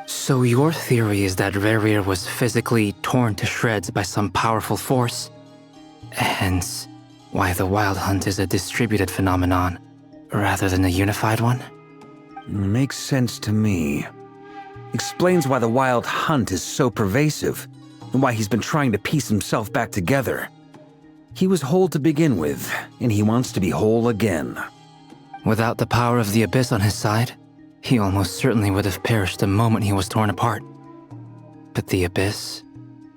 So your theory is that Rerir was physically torn to shreds by some powerful force? Hence, why the Wild Hunt is a distributed phenomenon, rather than a unified one? Makes sense to me. Explains why the Wild Hunt is so pervasive, and why he's been trying to piece himself back together. He was whole to begin with, and he wants to be whole again. Without the power of the Abyss on his side, he almost certainly would have perished the moment he was torn apart. But the Abyss,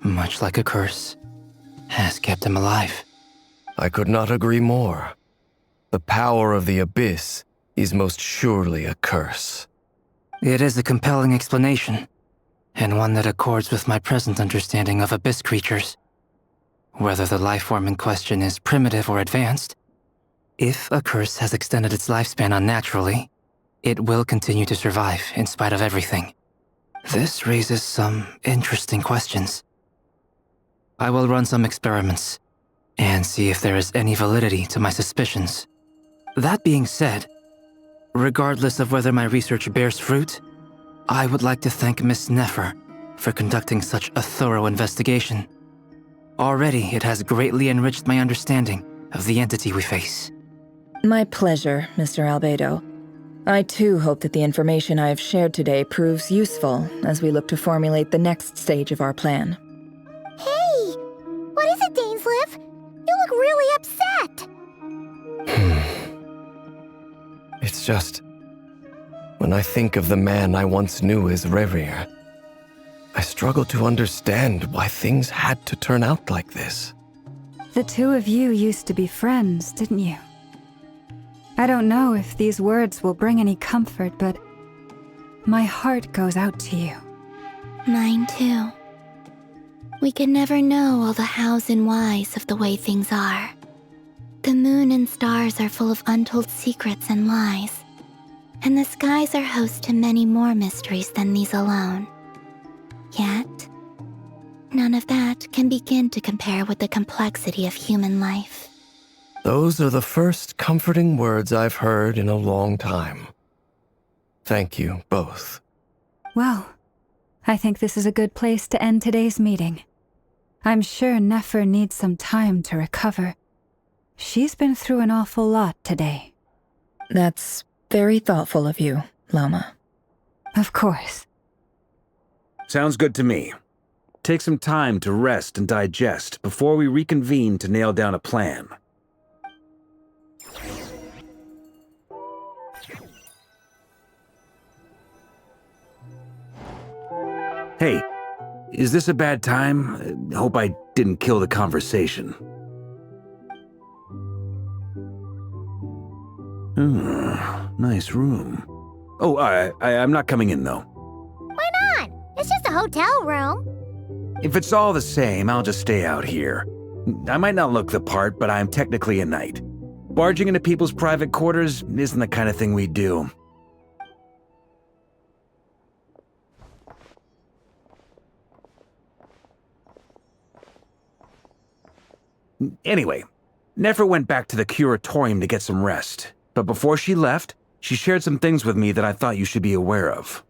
much like a curse, has kept him alive. I could not agree more. The power of the Abyss is most surely a curse. It is a compelling explanation, and one that accords with my present understanding of Abyss creatures. Whether the life form in question is primitive or advanced, if a curse has extended its lifespan unnaturally, it will continue to survive in spite of everything. This raises some interesting questions. I will run some experiments and see if there is any validity to my suspicions. That being said, regardless of whether my research bears fruit, I would like to thank Miss Nefer for conducting such a thorough investigation. Already, it has greatly enriched my understanding of the entity we face. My pleasure, Mr. Albedo. I too hope that the information I have shared today proves useful as we look to formulate the next stage of our plan. Hey! What is it, Dainsleif? You look really upset! It's just... when I think of the man I once knew as Rerir, I struggle to understand why things had to turn out like this. The two of you used to be friends, didn't you? I don't know if these words will bring any comfort, but my heart goes out to you. Mine too. We can never know all the hows and whys of the way things are. The moon and stars are full of untold secrets and lies, and the skies are host to many more mysteries than these alone. Yet, none of that can begin to compare with the complexity of human life. Those are the first comforting words I've heard in a long time. Thank you both. Well, I think this is a good place to end today's meeting. I'm sure Nefer needs some time to recover. She's been through an awful lot today. That's very thoughtful of you, Lama. Of course. Sounds good to me. Take some time to rest and digest before we reconvene to nail down a plan. Hey, is this a bad time? Hope I didn't kill the conversation. Nice room. Oh, I'm not coming in, though. Why not? It's just a hotel room. If it's all the same, I'll just stay out here. I might not look the part, but I'm technically a knight. Barging into people's private quarters isn't the kind of thing we do. Anyway, Nefer went back to the curatorium to get some rest, but before she left, she shared some things with me that I thought you should be aware of.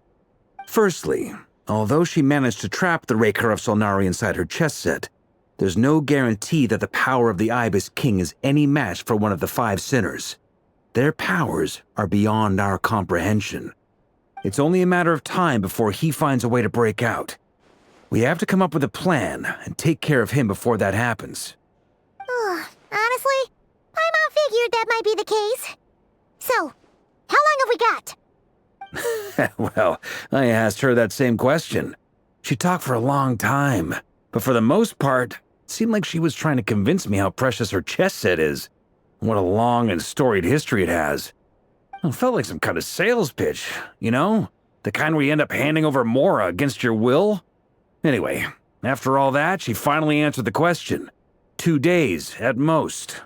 Firstly, although she managed to trap the Raker of Solnari inside her chess set, there's no guarantee that the power of the Ibis King is any match for one of the 5 sinners. Their powers are beyond our comprehension. It's only a matter of time before he finds a way to break out. We have to come up with a plan and take care of him before that happens. Honestly, my mom figured that might be the case. So, how long have we got? Well, I asked her that same question. She talked for a long time, but for the most part, it seemed like she was trying to convince me how precious her chess set is. What a long and storied history it has. It felt like some kind of sales pitch, you know? The kind where you end up handing over Mora against your will. Anyway, after all that, she finally answered the question. 2 days, at most.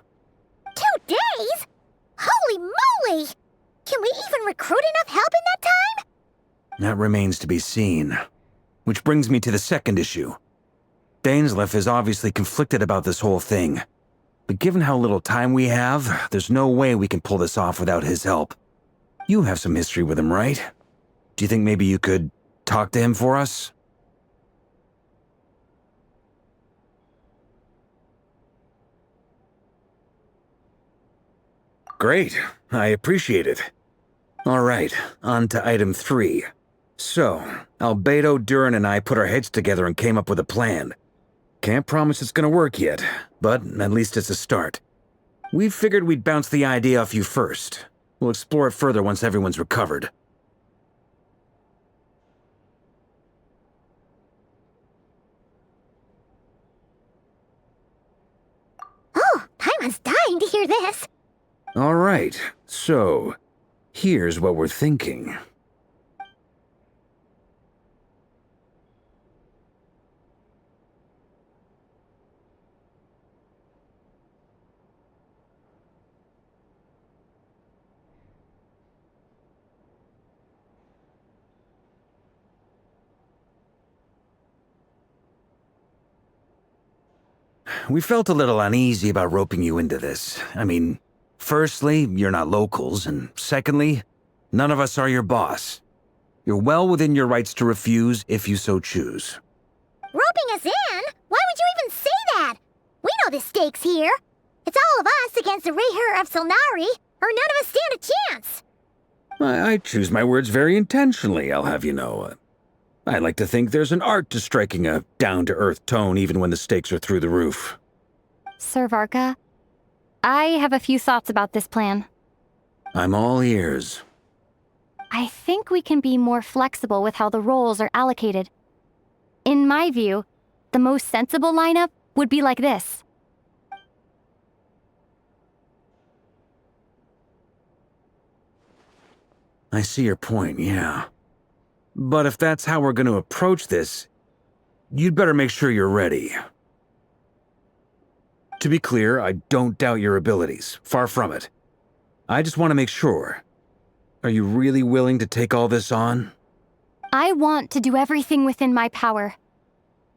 2 days? Holy moly! Can we even recruit enough help in that time? That remains to be seen. Which brings me to the second issue. Dainsleif is obviously conflicted about this whole thing. But given how little time we have, there's no way we can pull this off without his help. You have some history with him, right? Do you think maybe you could talk to him for us? Great. I appreciate it. All right, on to item 3. So, Albedo, Durin, and I put our heads together and came up with a plan. Can't promise it's gonna work yet, but at least it's a start. We figured we'd bounce the idea off you first. We'll explore it further once everyone's recovered. Oh, Paimon's dying to hear this. All right, so here's what we're thinking. We felt a little uneasy about roping you into this. I mean, firstly, you're not locals, and secondly, none of us are your boss. You're well within your rights to refuse if you so choose. Roping us in? Why would you even say that? We know the stakes here. It's all of us against the Reher of Solnari, or none of us stand a chance. I choose my words very intentionally, I'll have you know. I like to think there's an art to striking a down-to-earth tone even when the stakes are through the roof. Sir Varka, I have a few thoughts about this plan. I'm all ears. I think we can be more flexible with how the roles are allocated. In my view, the most sensible lineup would be like this. I see your point, yeah. But if that's how we're going to approach this, you'd better make sure you're ready. To be clear, I don't doubt your abilities. Far from it. I just want to make sure. Are you really willing to take all this on? I want to do everything within my power.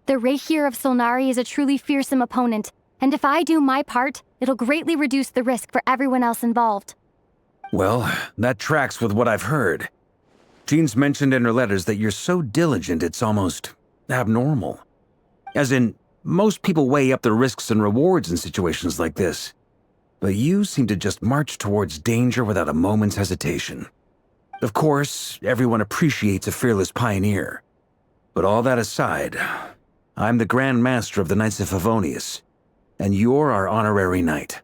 The Rehir of Solnari is a truly fearsome opponent, and if I do my part, it'll greatly reduce the risk for everyone else involved. Well, that tracks with what I've heard. Jean's mentioned in her letters that you're so diligent it's almost abnormal. As in, most people weigh up the risks and rewards in situations like this. But you seem to just march towards danger without a moment's hesitation. Of course, everyone appreciates a fearless pioneer. But all that aside, I'm the Grand Master of the Knights of Favonius, and you're our honorary knight.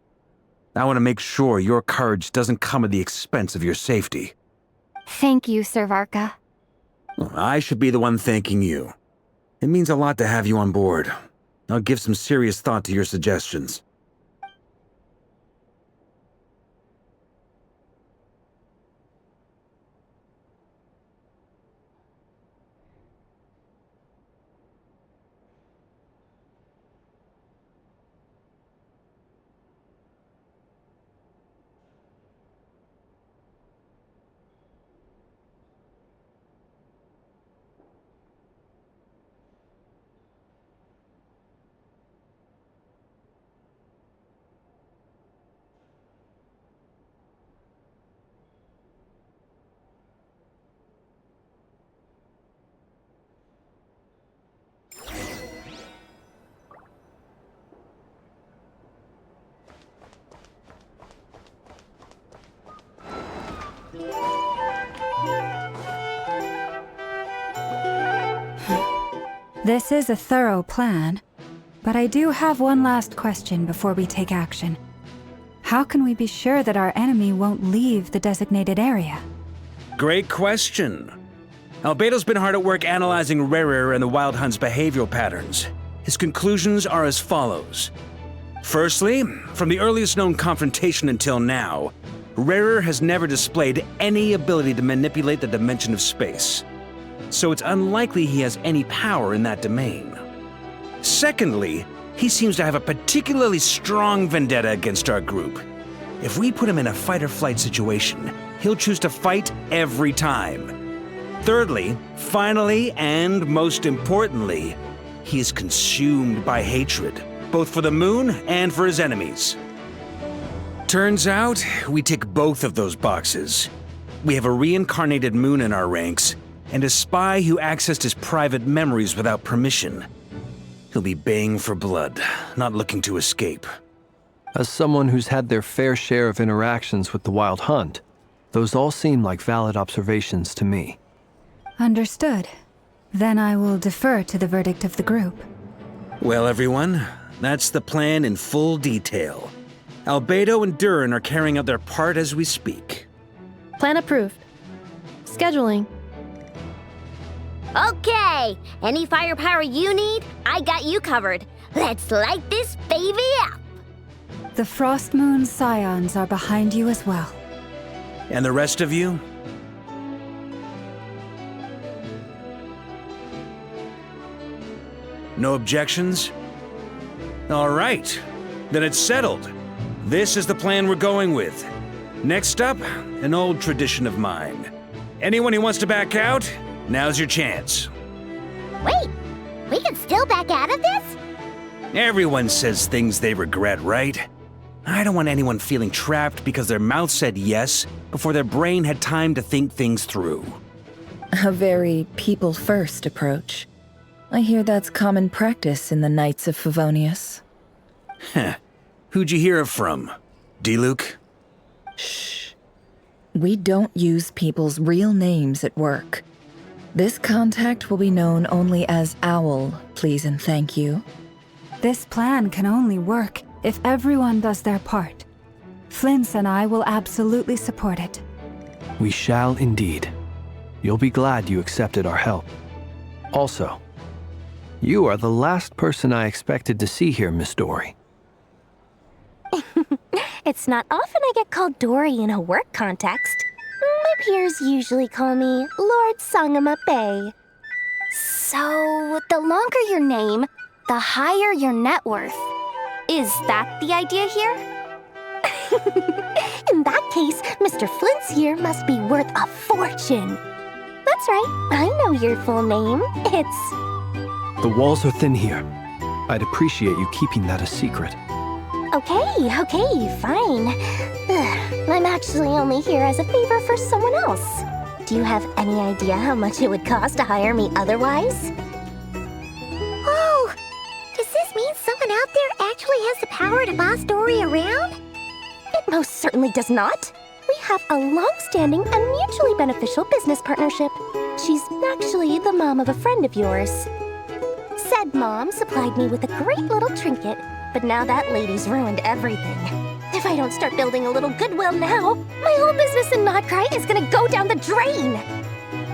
I want to make sure your courage doesn't come at the expense of your safety. Thank you, Sir Varka. I should be the one thanking you. It means a lot to have you on board. I'll give some serious thought to your suggestions. This is a thorough plan, but I do have one last question before we take action. How can we be sure that our enemy won't leave the designated area? Great question. Albedo's been hard at work analyzing Rerir and the Wild Hunt's behavioral patterns. His conclusions are as follows. Firstly, from the earliest known confrontation until now, Rerir has never displayed any ability to manipulate the dimension of space. So it's unlikely he has any power in that domain. Secondly, he seems to have a particularly strong vendetta against our group. If we put him in a fight-or-flight situation, he'll choose to fight every time. Thirdly, finally, and most importantly, he is consumed by hatred, both for the moon and for his enemies. Turns out, we tick both of those boxes. We have a reincarnated moon in our ranks, and a spy who accessed his private memories without permission. He'll be baying for blood, not looking to escape. As someone who's had their fair share of interactions with the Wild Hunt, those all seem like valid observations to me. Understood. Then I will defer to the verdict of the group. Well, everyone, that's the plan in full detail. Albedo and Durin are carrying out their part as we speak. Plan approved. Scheduling. Okay, any firepower you need, I got you covered. Let's light this baby up. The Frost Moon Scions are behind you as well. And the rest of you? No objections? All right, then it's settled. This is the plan we're going with. Next up, an old tradition of mine. Anyone who wants to back out, now's your chance. Wait, we can still back out of this? Everyone says things they regret, right? I don't want anyone feeling trapped because their mouth said yes before their brain had time to think things through. A very people-first approach. I hear that's common practice in the Knights of Favonius. Heh. Who'd you hear it from? D-Luke? Shh. We don't use people's real names at work. This contact will be known only as Owl, please and thank you. This plan can only work if everyone does their part. Flint's and I will absolutely support it. We shall indeed. You'll be glad you accepted our help. Also, you are the last person I expected to see here, Miss Dory. It's not often I get called Dory in a work context. My peers usually call me Lord Sangamape. So, the longer your name, the higher your net worth. Is that the idea here? In that case, Mr. Flint's here must be worth a fortune. That's right. I know your full name. It's... The walls are thin here. I'd appreciate you keeping that a secret. Okay, fine. I'm actually only here as a favor for someone else. Do you have any idea how much it would cost to hire me otherwise? Oh, does this mean someone out there actually has the power to boss Dory around? It most certainly does not. We have a long-standing and mutually beneficial business partnership. She's actually the mom of a friend of yours. Said mom supplied me with a great little trinket, but now that lady's ruined everything. If I don't start building a little goodwill now, my whole business in Notcry is gonna go down the drain!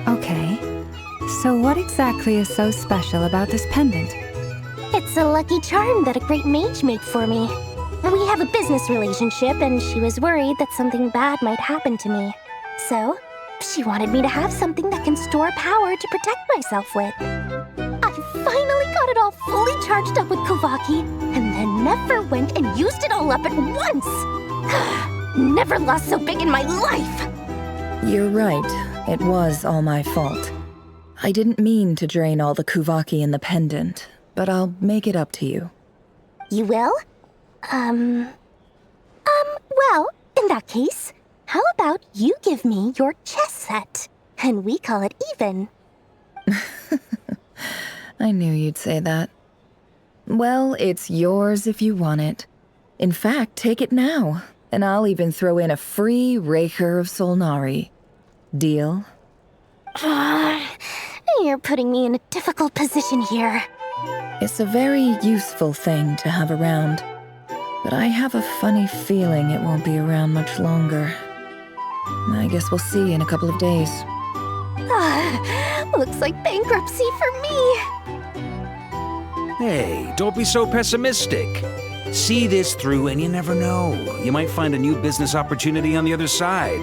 Okay. So what exactly is so special about this pendant? It's a lucky charm that a great mage made for me. We have a business relationship, and she was worried that something bad might happen to me. So, she wanted me to have something that can store power to protect myself with. I finally got it all fully charged up with Kovaki, and then never went and used it all up at once! Never lost so big in my life! You're right. It was all my fault. I didn't mean to drain all the Kuvaki in the pendant, but I'll make it up to you. You will? Well, in that case, how about you give me your chess set, and we call it even? I knew you'd say that. Well, it's yours if you want it. In fact, take it now, and I'll even throw in a free Raker of Solnari. Deal? You're putting me in a difficult position here. It's a very useful thing to have around, but I have a funny feeling it won't be around much longer. I guess we'll see in a couple of days. Looks like bankruptcy for me. Hey, don't be so pessimistic. See this through and you never know. You might find a new business opportunity on the other side.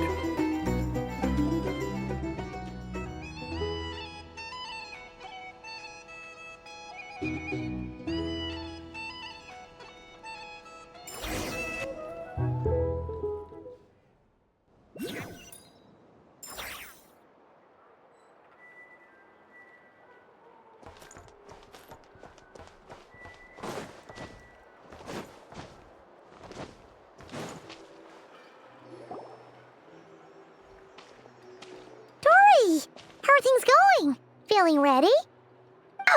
How are things going? Feeling ready?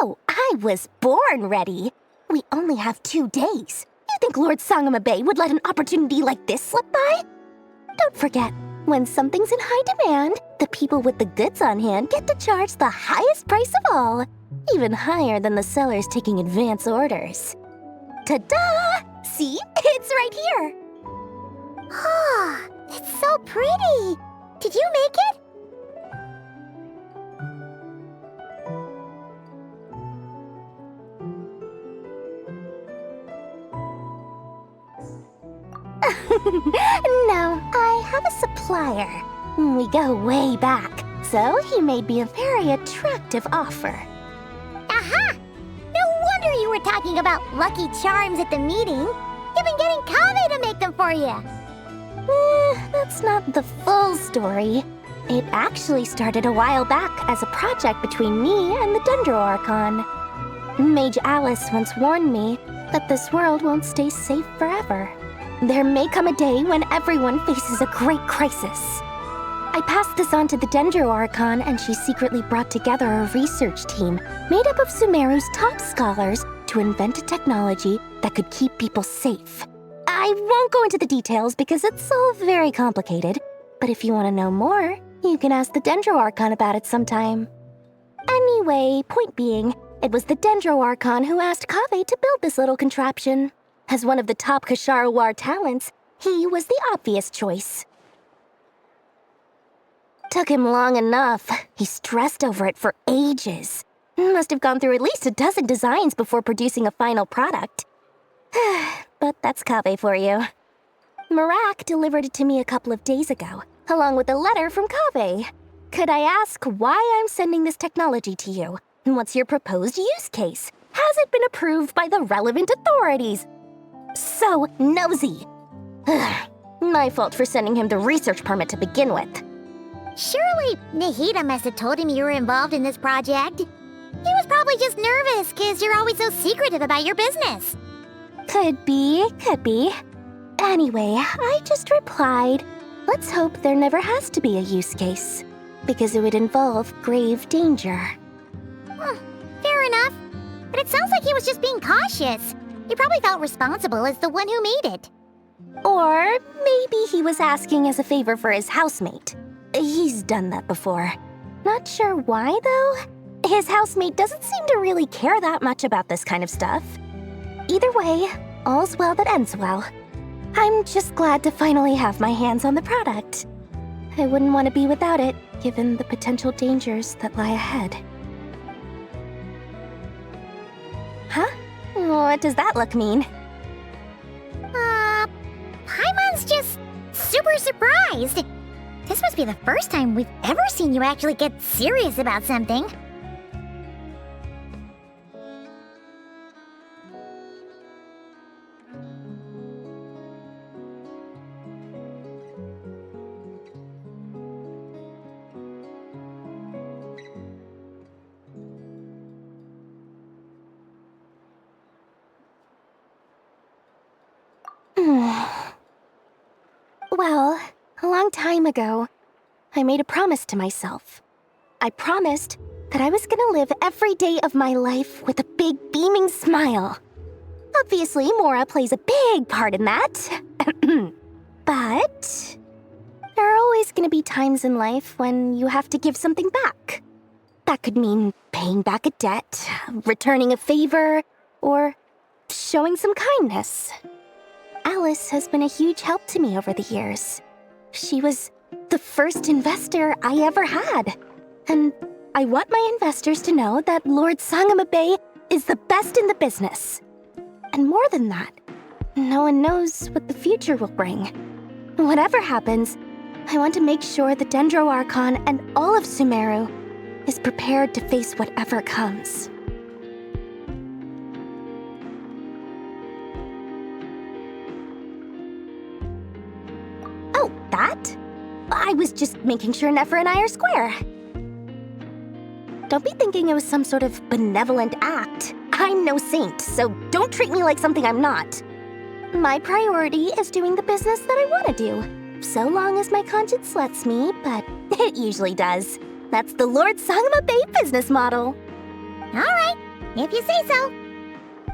Oh, I was born ready. We only have 2 days. You think Lord Sangamabe would let an opportunity like this slip by? Don't forget, when something's in high demand, the people with the goods on hand get to charge the highest price of all, even higher than the sellers taking advance orders. Ta-da! See? It's right here! Oh, it's so pretty! Did you make it? No, I have a supplier. We go way back, so he made me a very attractive offer. Aha! No wonder you were talking about lucky charms at the meeting. You've been getting Kave to make them for you. That's not the full story. It actually started a while back as a project between me and the Dendro Archon. Mage Alice once warned me that this world won't stay safe forever. There may come a day when everyone faces a great crisis. I passed this on to the Dendro Archon, and she secretly brought together a research team made up of Sumeru's top scholars to invent a technology that could keep people safe. I won't go into the details because it's all very complicated, but if you want to know more, you can ask the Dendro Archon about it sometime. Anyway, point being, it was the Dendro Archon who asked Kave to build this little contraption. As one of the top Kashara War talents, he was the obvious choice. Took him long enough. He stressed over it for ages. Must have gone through at least a dozen designs before producing a final product. But that's Kave for you. Marak delivered it to me a couple of days ago, along with a letter from Kave. Could I ask why I'm sending this technology to you? And what's your proposed use case? Has it been approved by the relevant authorities? So nosy. Ugh, my fault for sending him the research permit to begin with. Surely Nahida must have told him you were involved in this project. He was probably just nervous because you're always so secretive about your business. Could be, could be. Anyway, I just replied, let's hope there never has to be a use case, because it would involve grave danger. Fair enough. But it sounds like he was just being cautious. He probably felt responsible as the one who made it. Or maybe he was asking as a favor for his housemate. He's done that before. Not sure why, though. His housemate doesn't seem to really care that much about this kind of stuff. Either way, all's well that ends well. I'm just glad to finally have my hands on the product. I wouldn't want to be without it, given the potential dangers that lie ahead. Huh? What does that look mean? Paimon's just super surprised. This must be the first time we've ever seen you actually get serious about something. Well, a long time ago, I made a promise to myself. I promised that I was gonna live every day of my life with a big beaming smile. Obviously, Mora plays a big part in that. But there are always gonna be times in life when you have to give something back. That could mean paying back a debt, returning a favor, or showing some kindness. Alice has been a huge help to me over the years. She was the first investor I ever had. And I want my investors to know that Lord Sangama Bay is the best in the business. And more than that, no one knows what the future will bring. Whatever happens, I want to make sure the Dendro Archon and all of Sumeru is prepared to face whatever comes. Oh, that? I was just making sure Nefer and I are square. Don't be thinking it was some sort of benevolent act. I'm no saint, so don't treat me like something I'm not. My priority is doing the business that I want to do, so long as my conscience lets me, but it usually does. That's the Lord Sangama Bay business model. All right, if you say so.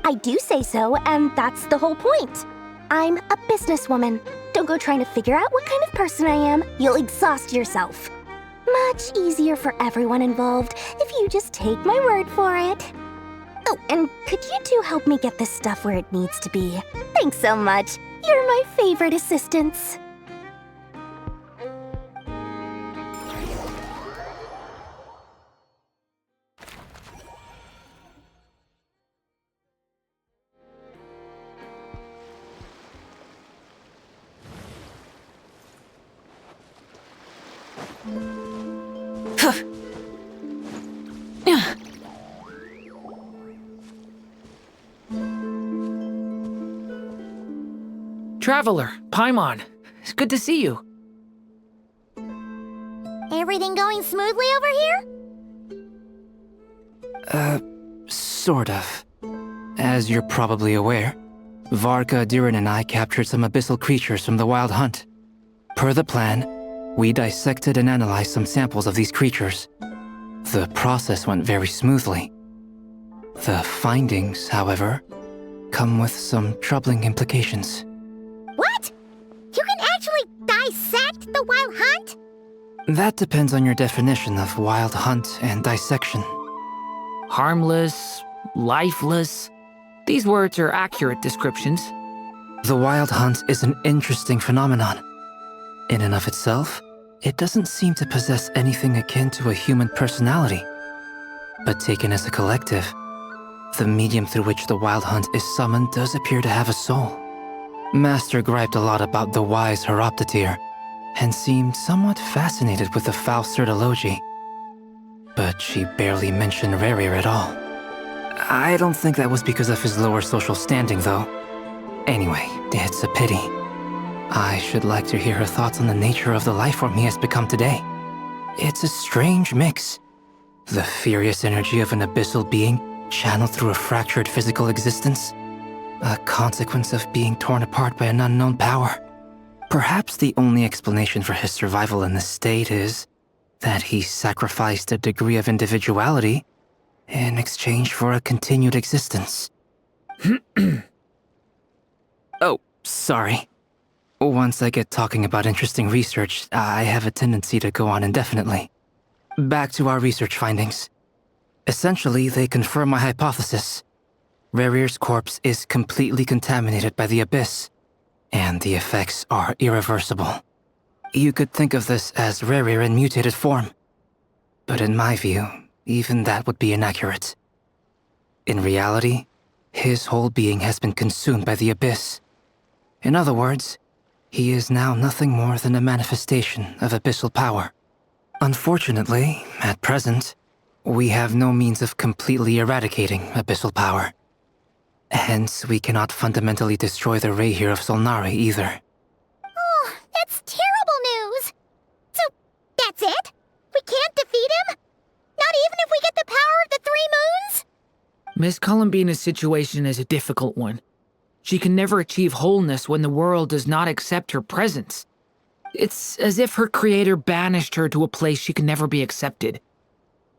I do say so, and that's the whole point. I'm a businesswoman. Don't go trying to figure out what kind of person I am. You'll exhaust yourself. Much easier for everyone involved if you just take my word for it. Oh, and could you two help me get this stuff where it needs to be? Thanks so much. You're my favorite assistants. Traveler, Paimon, it's good to see you. Everything going smoothly over here? Sort of. As you're probably aware, Varka, Durin, and I captured some abyssal creatures from the Wild Hunt. Per the plan, we dissected and analyzed some samples of these creatures. The process went very smoothly. The findings, however, come with some troubling implications. What? You can actually dissect the Wild Hunt? That depends on your definition of Wild Hunt and dissection. Harmless, lifeless. These words are accurate descriptions. The Wild Hunt is an interesting phenomenon. In and of itself, it doesn't seem to possess anything akin to a human personality. But taken as a collective, the medium through which the Wild Hunt is summoned does appear to have a soul. Master griped a lot about the wise Horoptotire, and seemed somewhat fascinated with the Faustsert Elegy. But she barely mentioned Rerir at all. I don't think that was because of his lower social standing, though. Anyway, it's a pity. I should like to hear her thoughts on the nature of the life form he has become today. It's a strange mix. The furious energy of an abyssal being channeled through a fractured physical existence. A consequence of being torn apart by an unknown power. Perhaps the only explanation for his survival in this state is that he sacrificed a degree of individuality in exchange for a continued existence. Oh, sorry. Once I get talking about interesting research, I have a tendency to go on indefinitely. Back to our research findings. Essentially, they confirm my hypothesis. Rerir's corpse is completely contaminated by the Abyss, and the effects are irreversible. You could think of this as Rerir in mutated form. But in my view, even that would be inaccurate. In reality, his whole being has been consumed by the Abyss. In other words, he is now nothing more than a manifestation of abyssal power. Unfortunately, at present, we have no means of completely eradicating abyssal power. Hence, we cannot fundamentally destroy the Rehir of Solnari either. Oh, that's terrible news! So, that's it? We can't defeat him? Not even if we get the power of the Three Moons? Miss Columbina's situation is a difficult one. She can never achieve wholeness when the world does not accept her presence. It's as if her creator banished her to a place she can never be accepted.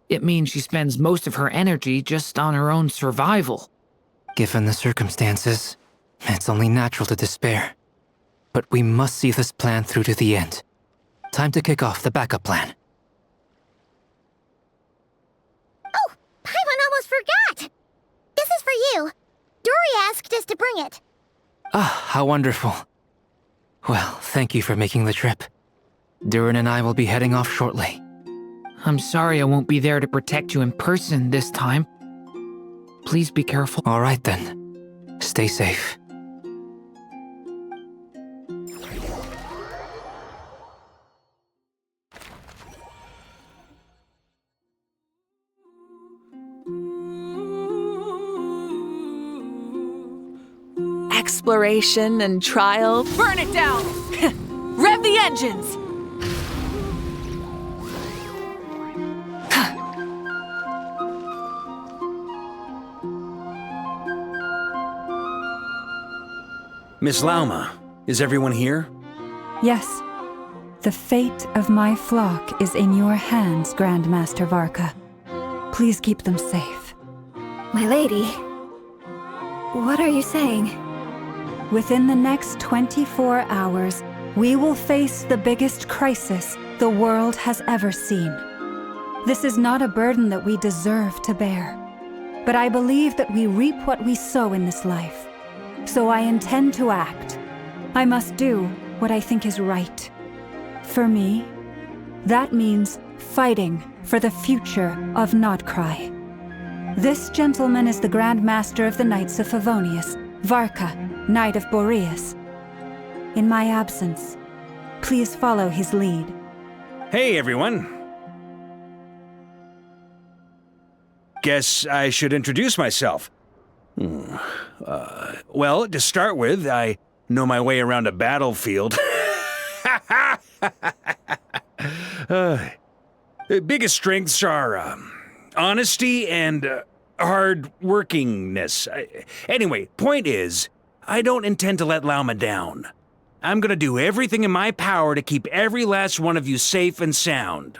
It means she spends most of her energy just on her own survival. Given the circumstances, it's only natural to despair. But we must see this plan through to the end. Time to kick off the backup plan. Oh, Paimon almost forgot! This is for you. Dory asked us to bring it. Ah, how wonderful. Well, thank you for making the trip. Durin and I will be heading off shortly. I'm sorry I won't be there to protect you in person this time. Please be careful. All right then. Stay safe. Exploration and trial. Burn it down! Rev the engines! Miss Lauma, is everyone here? Yes. The fate of my flock is in your hands, Grandmaster Varka. Please keep them safe. My lady, what are you saying? Within the next 24 hours, we will face the biggest crisis the world has ever seen. This is not a burden that we deserve to bear, but I believe that we reap what we sow in this life. So I intend to act. I must do what I think is right. For me, that means fighting for the future of Nodcry. This gentleman is the Grand Master of the Knights of Favonius, Varka, Knight of Boreas. In my absence, please follow his lead. Hey, everyone. Guess I should introduce myself. Well, to start with, I know my way around a battlefield. Biggest strengths are honesty and hard-workingness. Anyway, point is, I don't intend to let Lauma down. I'm gonna do everything in my power to keep every last one of you safe and sound.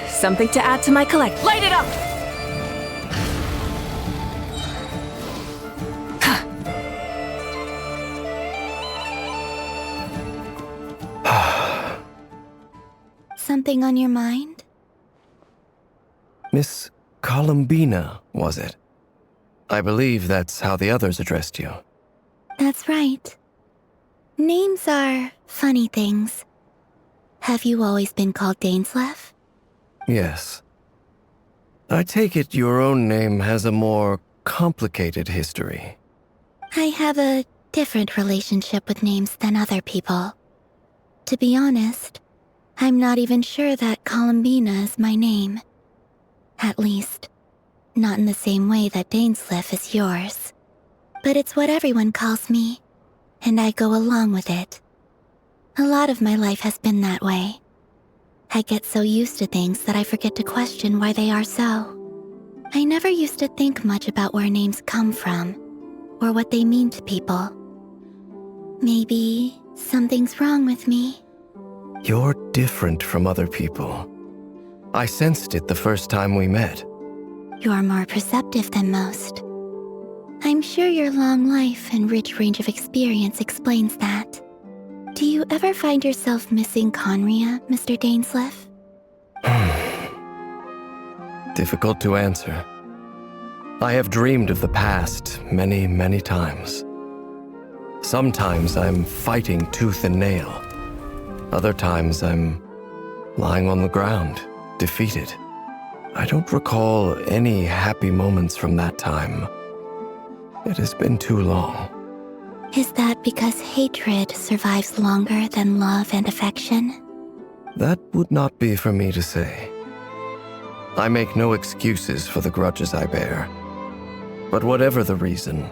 Something to add to my collect. Light it up! Something on your mind? Miss Columbina, was it? I believe that's how the others addressed you. That's right. Names are funny things. Have you always been called Dainslev? Yes. I take it your own name has a more complicated history. I have a different relationship with names than other people. To be honest, I'm not even sure that Columbina is my name. At least, not in the same way that Dainsleif is yours. But it's what everyone calls me, and I go along with it. A lot of my life has been that way. I get so used to things that I forget to question why they are so. I never used to think much about where names come from, or what they mean to people. Maybe something's wrong with me. You're different from other people. I sensed it the first time we met. You're more perceptive than most. I'm sure your long life and rich range of experience explains that. Do you ever find yourself missing Conria, Mr. Dainsleif? Difficult to answer. I have dreamed of the past many, many times. Sometimes I'm fighting tooth and nail. Other times I'm lying on the ground, defeated. I don't recall any happy moments from that time. It has been too long. Is that because hatred survives longer than love and affection? That would not be for me to say. I make no excuses for the grudges I bear. But whatever the reason,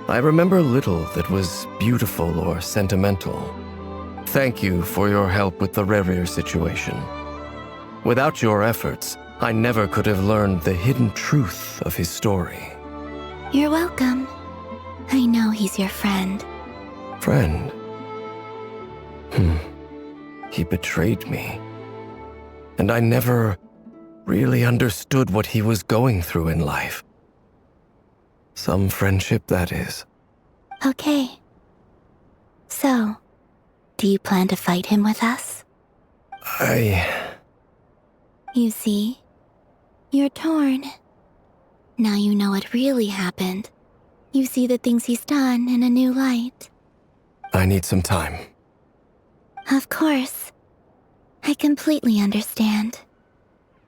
I remember little that was beautiful or sentimental. Thank you for your help with the Rerir situation. Without your efforts, I never could have learned the hidden truth of his story. You're welcome. I know he's your friend. Friend? He betrayed me. And I never really understood what he was going through in life. Some friendship, that is. Okay. So, do you plan to fight him with us? You see, you're torn. Now you know what really happened. You see the things he's done in a new light. I need some time. Of course. I completely understand.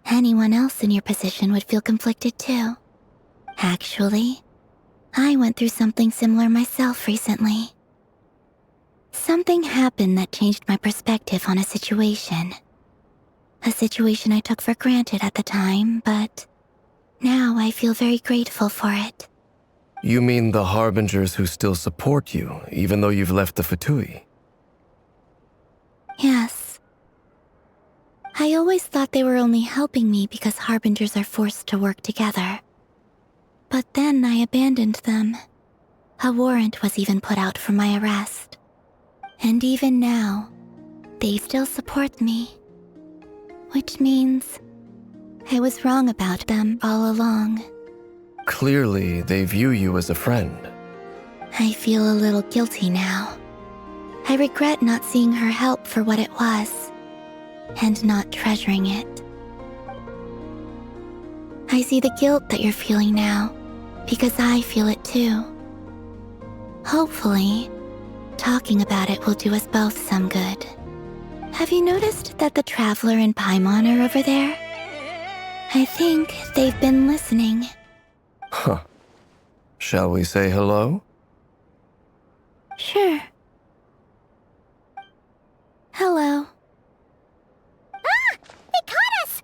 Anyone else in your position would feel conflicted too. Actually, I went through something similar myself recently. Something happened that changed my perspective on a situation. A situation I took for granted at the time, but now I feel very grateful for it. You mean the Harbingers who still support you, even though you've left the Fatui? Yes. I always thought they were only helping me because Harbingers are forced to work together. But then I abandoned them. A warrant was even put out for my arrest. And even now, they still support me. Which means I was wrong about them all along. Clearly, they view you as a friend. I feel a little guilty now. I regret not seeing her help for what it was, and not treasuring it. I see the guilt that you're feeling now, because I feel it too. Hopefully, talking about it will do us both some good. Have you noticed that the Traveler and Paimon are over there? I think they've been listening. Huh. Shall we say hello? Sure. Hello. Ah! They caught us!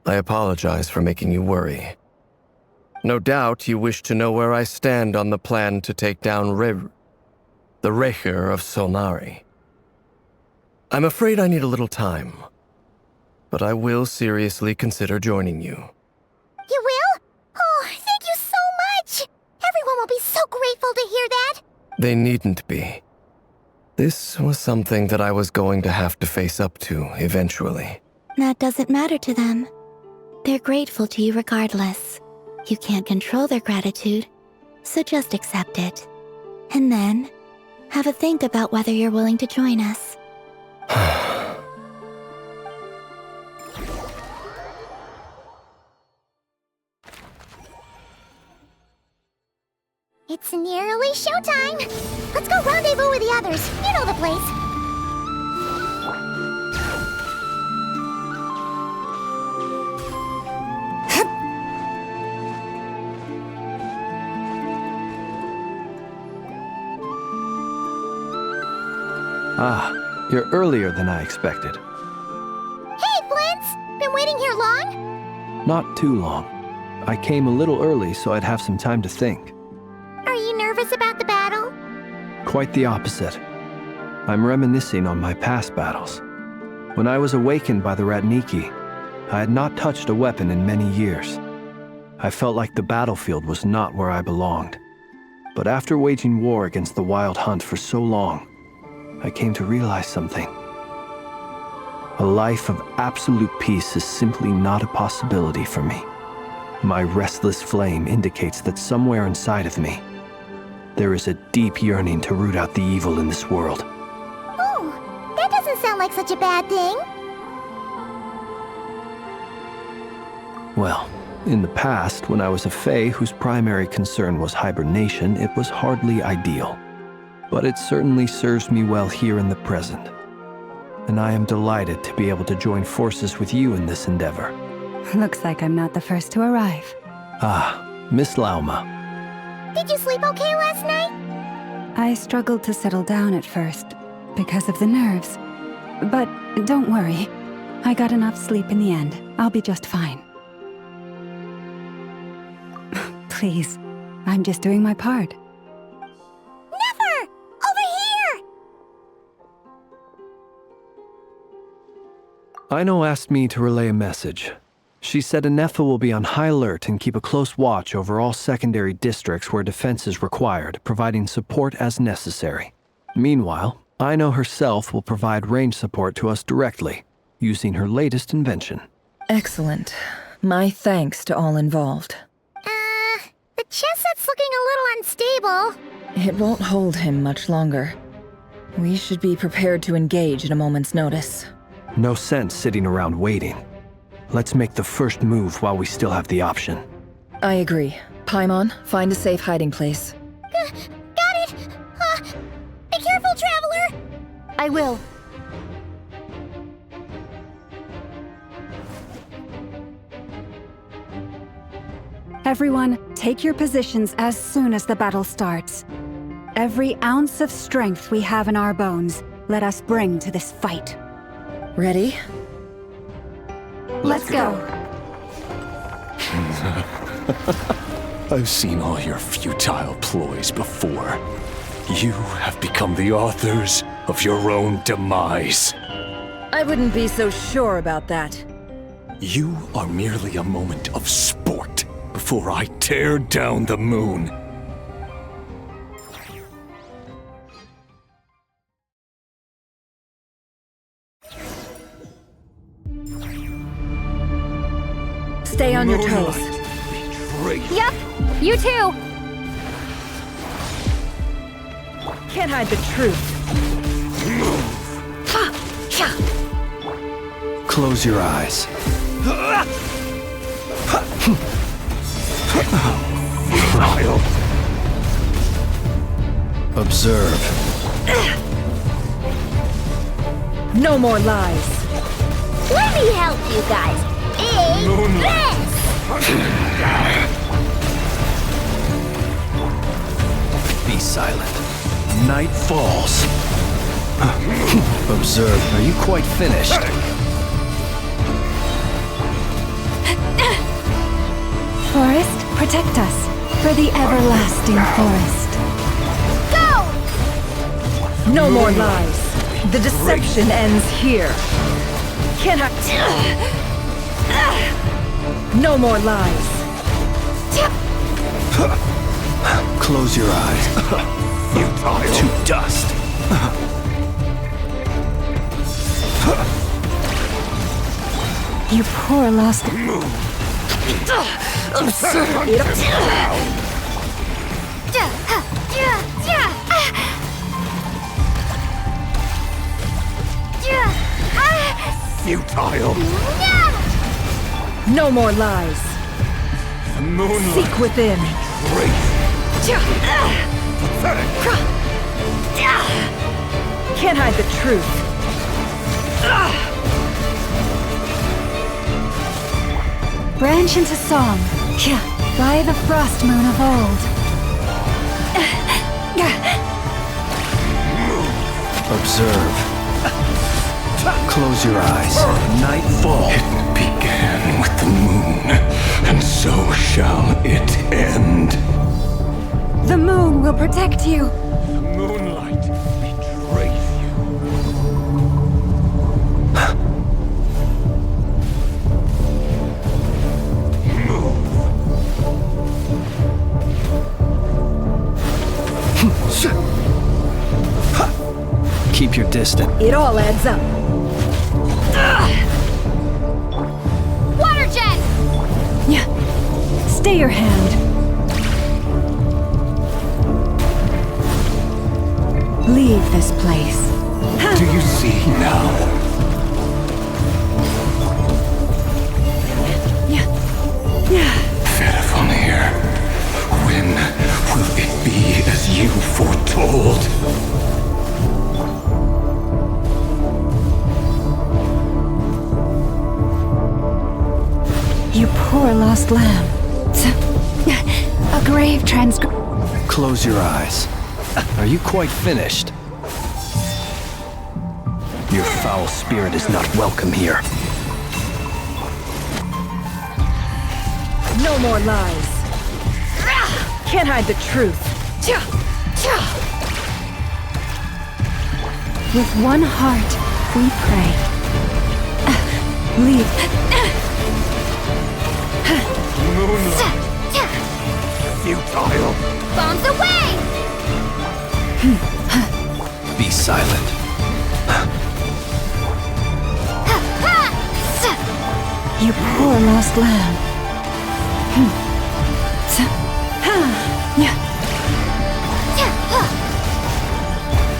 I apologize for making you worry. No doubt you wish to know where I stand on the plan to take down the Rerir of Solnari. I'm afraid I need a little time, but I will seriously consider joining you. You will? Oh, thank you so much! Everyone will be so grateful to hear that! They needn't be. This was something that I was going to have to face up to eventually. That doesn't matter to them. They're grateful to you regardless. You can't control their gratitude, so just accept it. And then, have a think about whether you're willing to join us. It's nearly showtime! Let's go rendezvous with the others. You know the place. Ah, you're earlier than I expected. Hey, Flint's! Been waiting here long? Not too long. I came a little early so I'd have some time to think. Are you nervous about the battle? Quite the opposite. I'm reminiscing on my past battles. When I was awakened by the Ratniki, I had not touched a weapon in many years. I felt like the battlefield was not where I belonged. But after waging war against the Wild Hunt for so long, I came to realize something. A life of absolute peace is simply not a possibility for me. My restless flame indicates that somewhere inside of me, there is a deep yearning to root out the evil in this world. Ooh, that doesn't sound like such a bad thing. Well, in the past, when I was a Fae whose primary concern was hibernation, it was hardly ideal. But it certainly serves me well here in the present. And I am delighted to be able to join forces with you in this endeavor. Looks like I'm not the first to arrive. Ah, Miss Lauma. Did you sleep okay last night? I struggled to settle down at first, because of the nerves. But don't worry. I got enough sleep in the end. I'll be just fine. Please, I'm just doing my part. Never! Over here! Aino asked me to relay a message. She said Anefa will be on high alert and keep a close watch over all secondary districts where defense is required, providing support as necessary. Meanwhile, Aino herself will provide range support to us directly, using her latest invention. Excellent. My thanks to all involved. The chestnut's looking a little unstable. It won't hold him much longer. We should be prepared to engage at a moment's notice. No sense sitting around waiting. Let's make the first move while we still have the option. I agree. Paimon, find a safe hiding place. Got it! Be careful, Traveler! I will. Everyone, take your positions as soon as the battle starts. Every ounce of strength we have in our bones, let us bring to this fight. Ready? Let's go. I've seen all your futile ploys before. You have become the authors of your own demise. I wouldn't be so sure about that. You are merely a moment of sport before I tear down the moon. Stay on your toes. Yep, you too. Can't hide the truth. Close your eyes. Observe. No more lies. Let me help you guys. Moonlight. Be silent. Night falls. Observe. Are you quite finished? Forest, protect us. For the everlasting forest. Go! No more lies. The deception ends here. Cannot... No more lies. Close your eyes. Futile. To dust. You poor lost... Futile. No more lies. Moonlight. Seek within. Can't hide the truth. Branch into song. By the frost moon of old. Observe. Close your eyes. Nightfall. It began with the moon, and so shall it end. The moon will protect you. The moonlight betrays Keep your distance. It all adds up. Water jet! Yeah. Stay your hand. Leave this place. Do you see now? Fedifenir, when will it be as you foretold? You poor lost lamb. A grave Close your eyes. Are you quite finished? Your foul spirit is not welcome here. No more lies. Can't hide the truth. With one heart, we pray. Leave. Moonlight. Futile. Bombs away! Be silent. You poor lost lamb.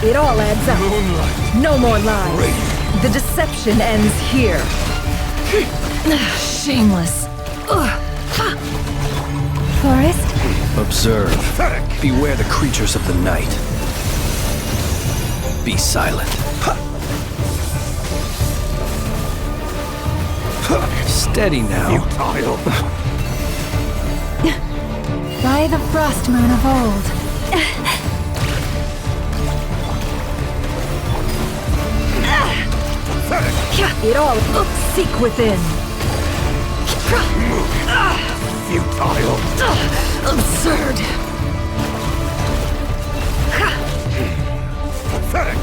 It all adds up. Moonlight. No more lies. The deception ends here. Shameless. Forest? Observe. Beware the creatures of the night. Be silent. Steady now. Futile. By the frost moon of old. It all seek within. Futile. Absurd. Pathetic.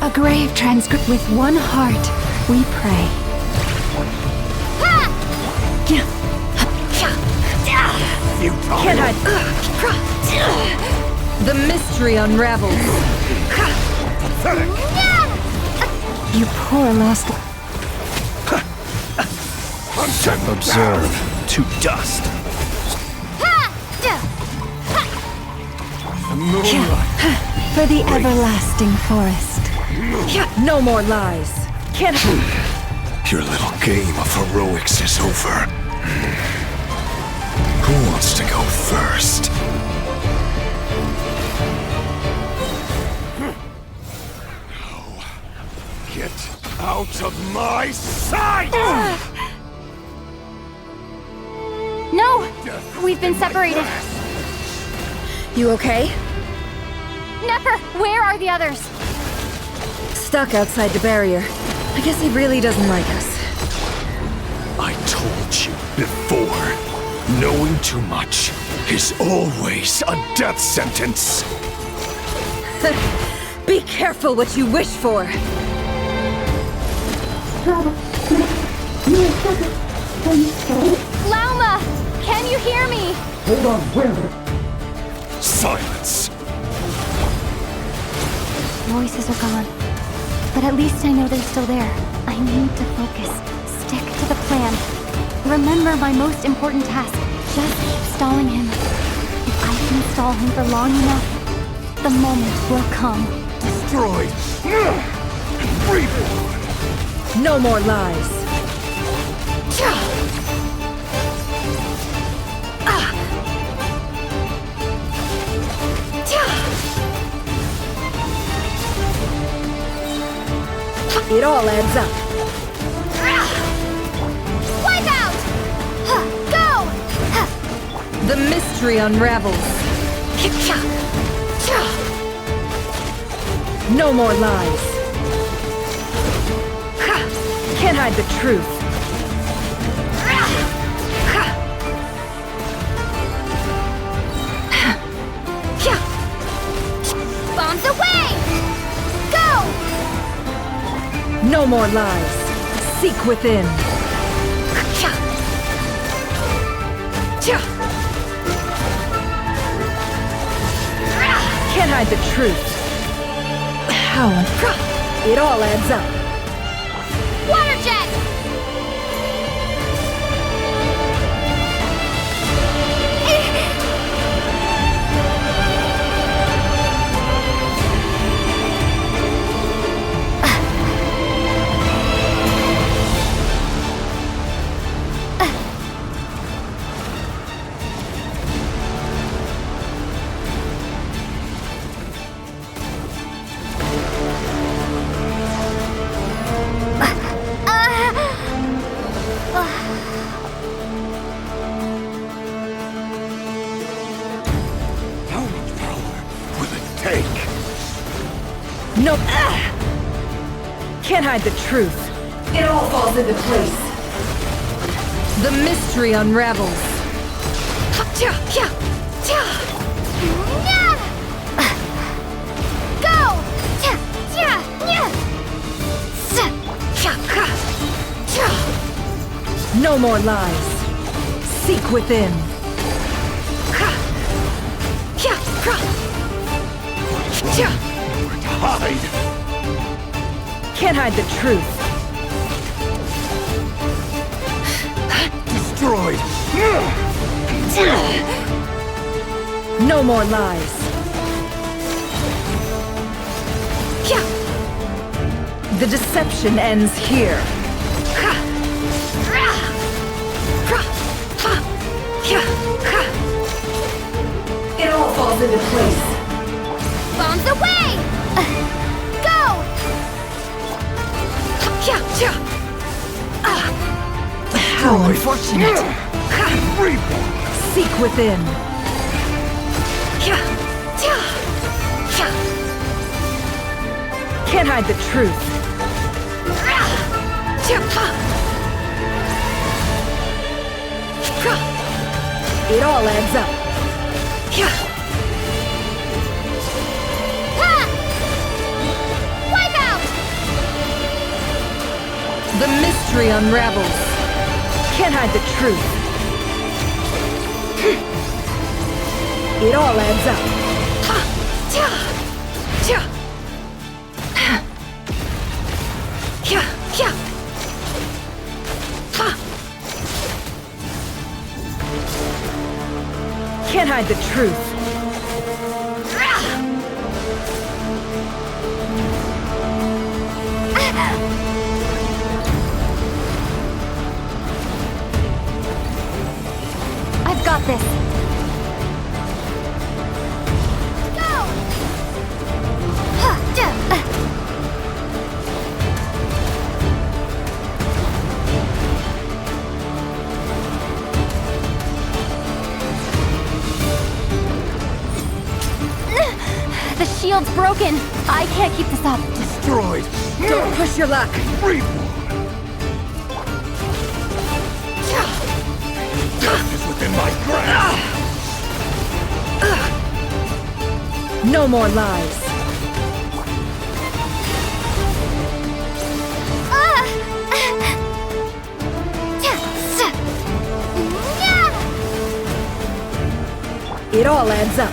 A grave transcript with one heart, we pray. Futile. Can I? The mystery unravels. Pathetic. You poor lost. Observe. To dust. The moonlight. For the everlasting forest. No more lies. Can't. Your little game of heroics is over. Who wants to go first? No. Get out of my sight! No! We've been separated. You okay? Nefer, where are the others? Stuck outside the barrier. I guess he really doesn't like us. I told you before. Knowing too much is always a death sentence. Be careful what you wish for. Lauma! Can you hear me? Hold on, where? Silence. Voices are gone. But at least I know they're still there. I need to focus. Stick to the plan. Remember my most important task. Just keep stalling him. If I can stall him for long enough, the moment will come. Destroyed. Reborn. No more lies. It all adds up. Wipe out! Go! The mystery unravels. No more lies. Can't hide the truth. Bombs away! Go! No more lies. Seek within. Can't hide the truth. How? It all adds up. Water jet! No. Can't hide the truth. It all falls into place. The mystery unravels. Go! No more lies. Seek within. Hide! Can't hide the truth. Destroyed! No more lies. The deception ends here. It all falls into place. Bombs away! Go! How unfortunate. Seek within. Can't hide the truth. It all adds up. Wipe out! The mystery unravels. Can't hide the truth. It all adds up. Can't hide the truth. I've got this. The shield's broken. I can't keep this up. Destroyed! Don't push your luck. Death is within my grasp! No more lies. It all adds up.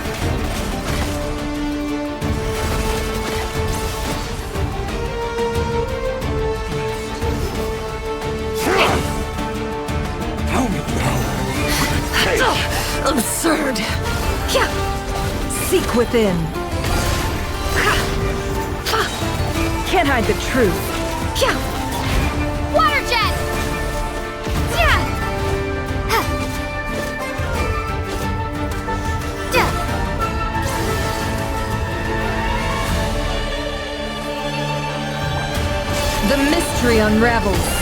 Absurd. Seek within. Can't hide the truth. Water jet! The mystery unravels.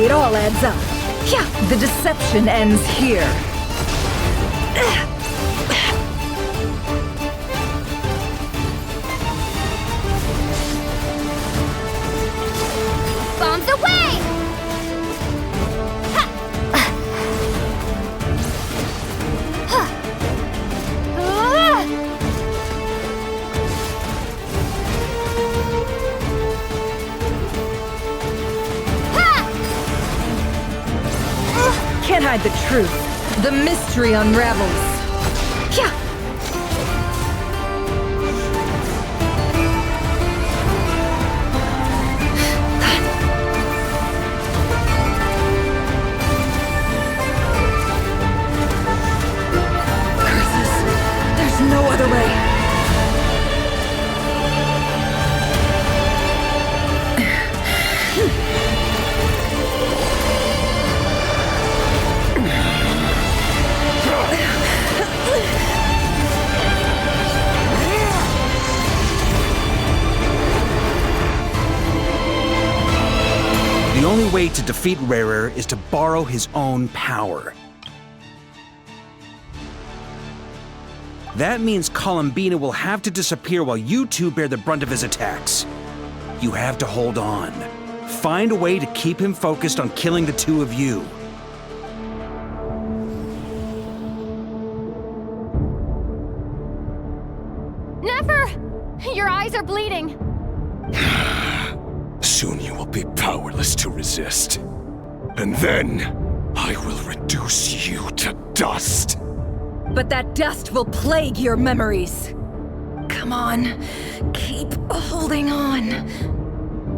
it all adds up. Yeah, the deception ends here. Bombs away! Can't hide the truth. The mystery unravels. Yeah. Curses. There's no other way. The only way to defeat Rarer is to borrow his own power. That means Columbina will have to disappear while you two bear the brunt of his attacks. You have to hold on. Find a way to keep him focused on killing the two of you. Never! Your eyes are bleeding. Soon you will be powerless to resist. And then, I will reduce you to dust. But that dust will plague your memories. Come on, keep holding on.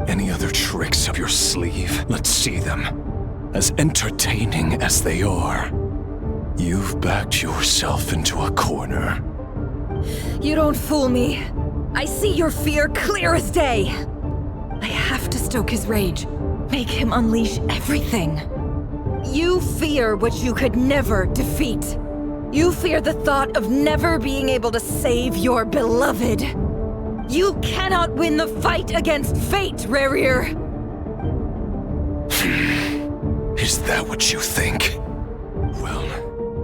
Any other tricks up your sleeve? Let's see them. As entertaining as they are. You've backed yourself into a corner. You don't fool me. I see your fear clear as day. I have to stoke his rage. Make him unleash everything. You fear what you could never defeat. You fear the thought of never being able to save your beloved. You cannot win the fight against fate, Rarer. Is that what you think? Well,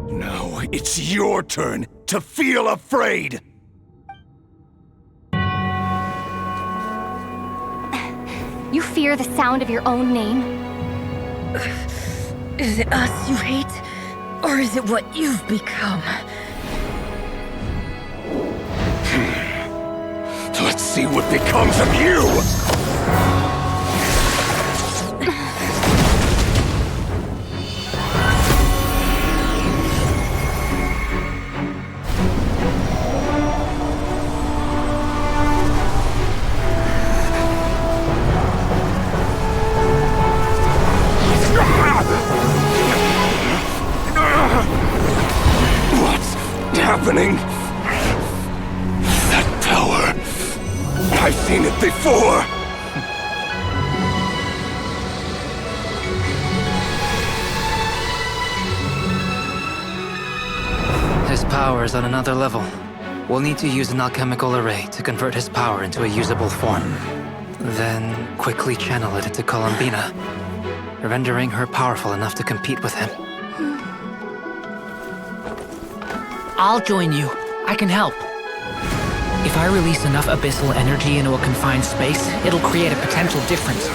now it's your turn to feel afraid! You fear the sound of your own name? Is it us you hate? Or is it what you've become? Let's see what becomes of you! Happening? That power. I've seen it before. His power is on another level. We'll need to use an alchemical array to convert his power into a usable form. Then quickly channel it into Columbina, rendering her powerful enough to compete with him. I'll join you. I can help. If I release enough abyssal energy into a confined space, it'll create a potential difference,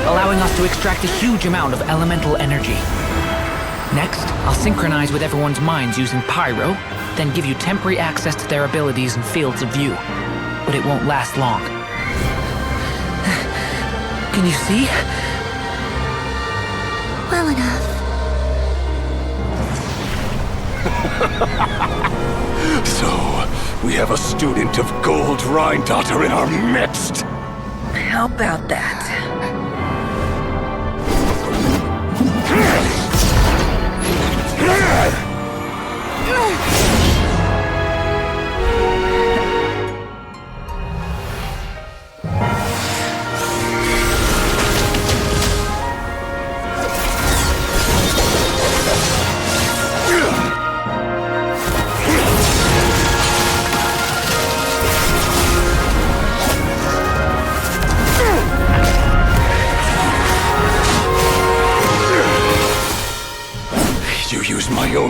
allowing us to extract a huge amount of elemental energy. Next, I'll synchronize with everyone's minds using Pyro, then give you temporary access to their abilities and fields of view. But it won't last long. Can you see? Well enough. So, we have a student of Gold Rhine-Daughter in our midst. How about that?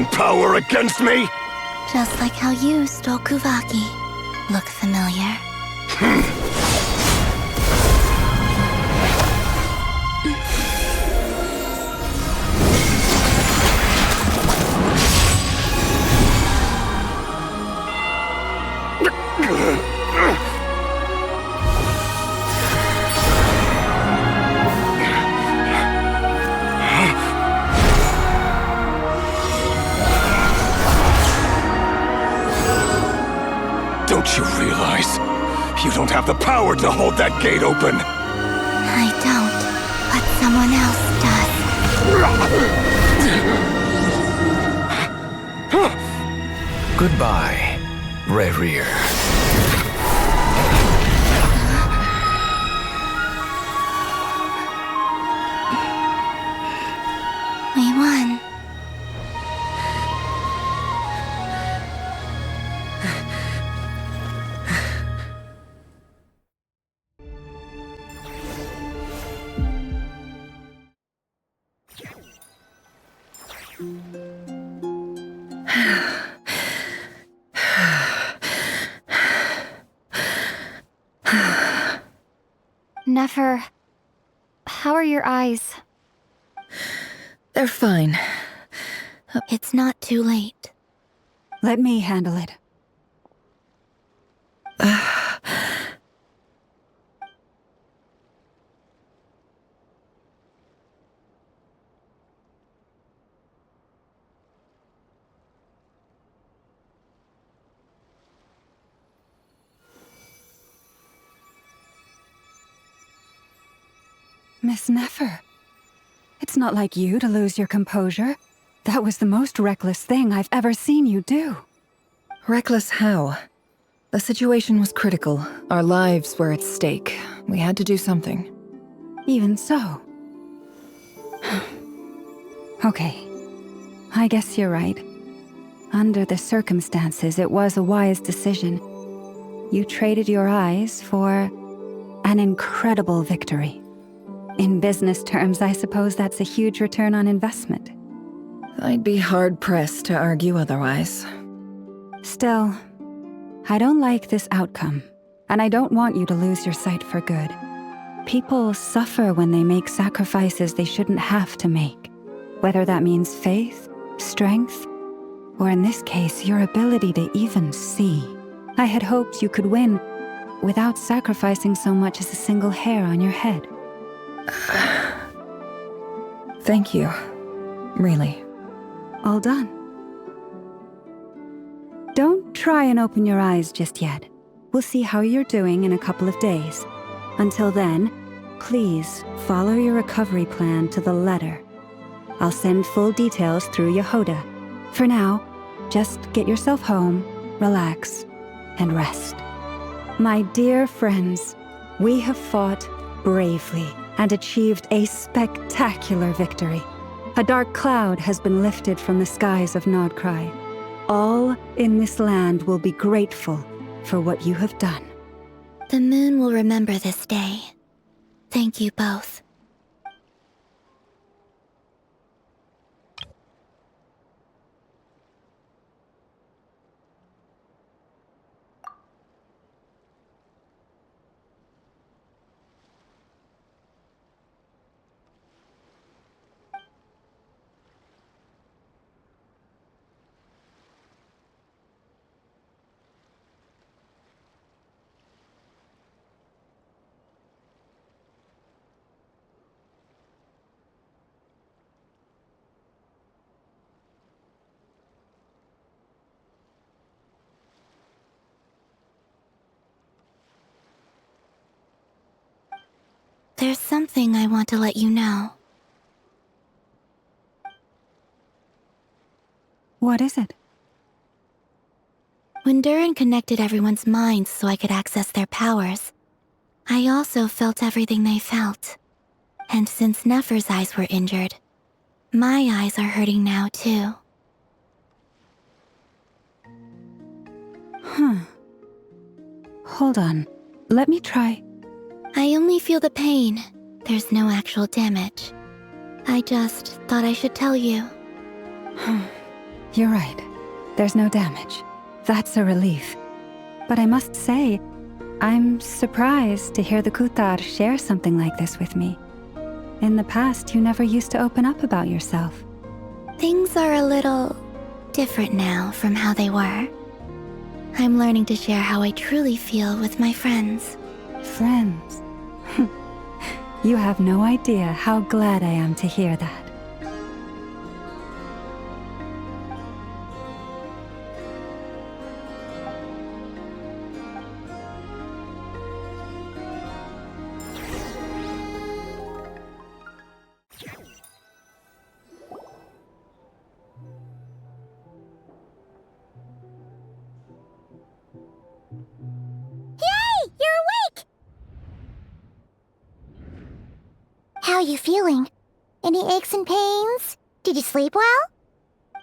using power against me? Just like how you stole Kuvaki. Look familiar? Don't you realize you don't have the power to hold that gate open? I don't, but someone else does. Goodbye, Rerir. We won. Nefer, how are your eyes? They're fine. It's not too late. Let me handle it. Miss Nefer, it's not like you to lose your composure. That was the most reckless thing I've ever seen you do. Reckless how? The situation was critical. Our lives were at stake. We had to do something. Even so. Okay. I guess you're right. Under the circumstances, it was a wise decision. You traded your eyes for an incredible victory. In business terms, I suppose that's a huge return on investment. I'd be hard-pressed to argue otherwise. Still, I don't like this outcome, and I don't want you to lose your sight for good. People suffer when they make sacrifices they shouldn't have to make, whether that means faith, strength, or in this case, your ability to even see. I had hoped you could win without sacrificing so much as a single hair on your head. Thank you. Really. All done. Don't try and open your eyes just yet. We'll see how you're doing in a couple of days. Until then, please follow your recovery plan to the letter. I'll send full details through Yehoda. For now, just get yourself home, relax, and rest. My dear friends, we have fought bravely and achieved a spectacular victory. A dark cloud has been lifted from the skies of Nodcry. All in this land will be grateful for what you have done. The moon will remember this day. Thank you both. There's something I want to let you know. What is it? When Durin connected everyone's minds so I could access their powers, I also felt everything they felt. And since Nefer's eyes were injured, my eyes are hurting now too. Huh. Hold on. Let me try. I only feel the pain. There's no actual damage. I just thought I should tell you. You're right. There's no damage. That's a relief. But I must say, I'm surprised to hear the Kutar share something like this with me. In the past, you never used to open up about yourself. Things are a little different now from how they were. I'm learning to share how I truly feel with my friends. Friends? You have no idea how glad I am to hear that. How are you feeling? Any aches and pains? Did you sleep well?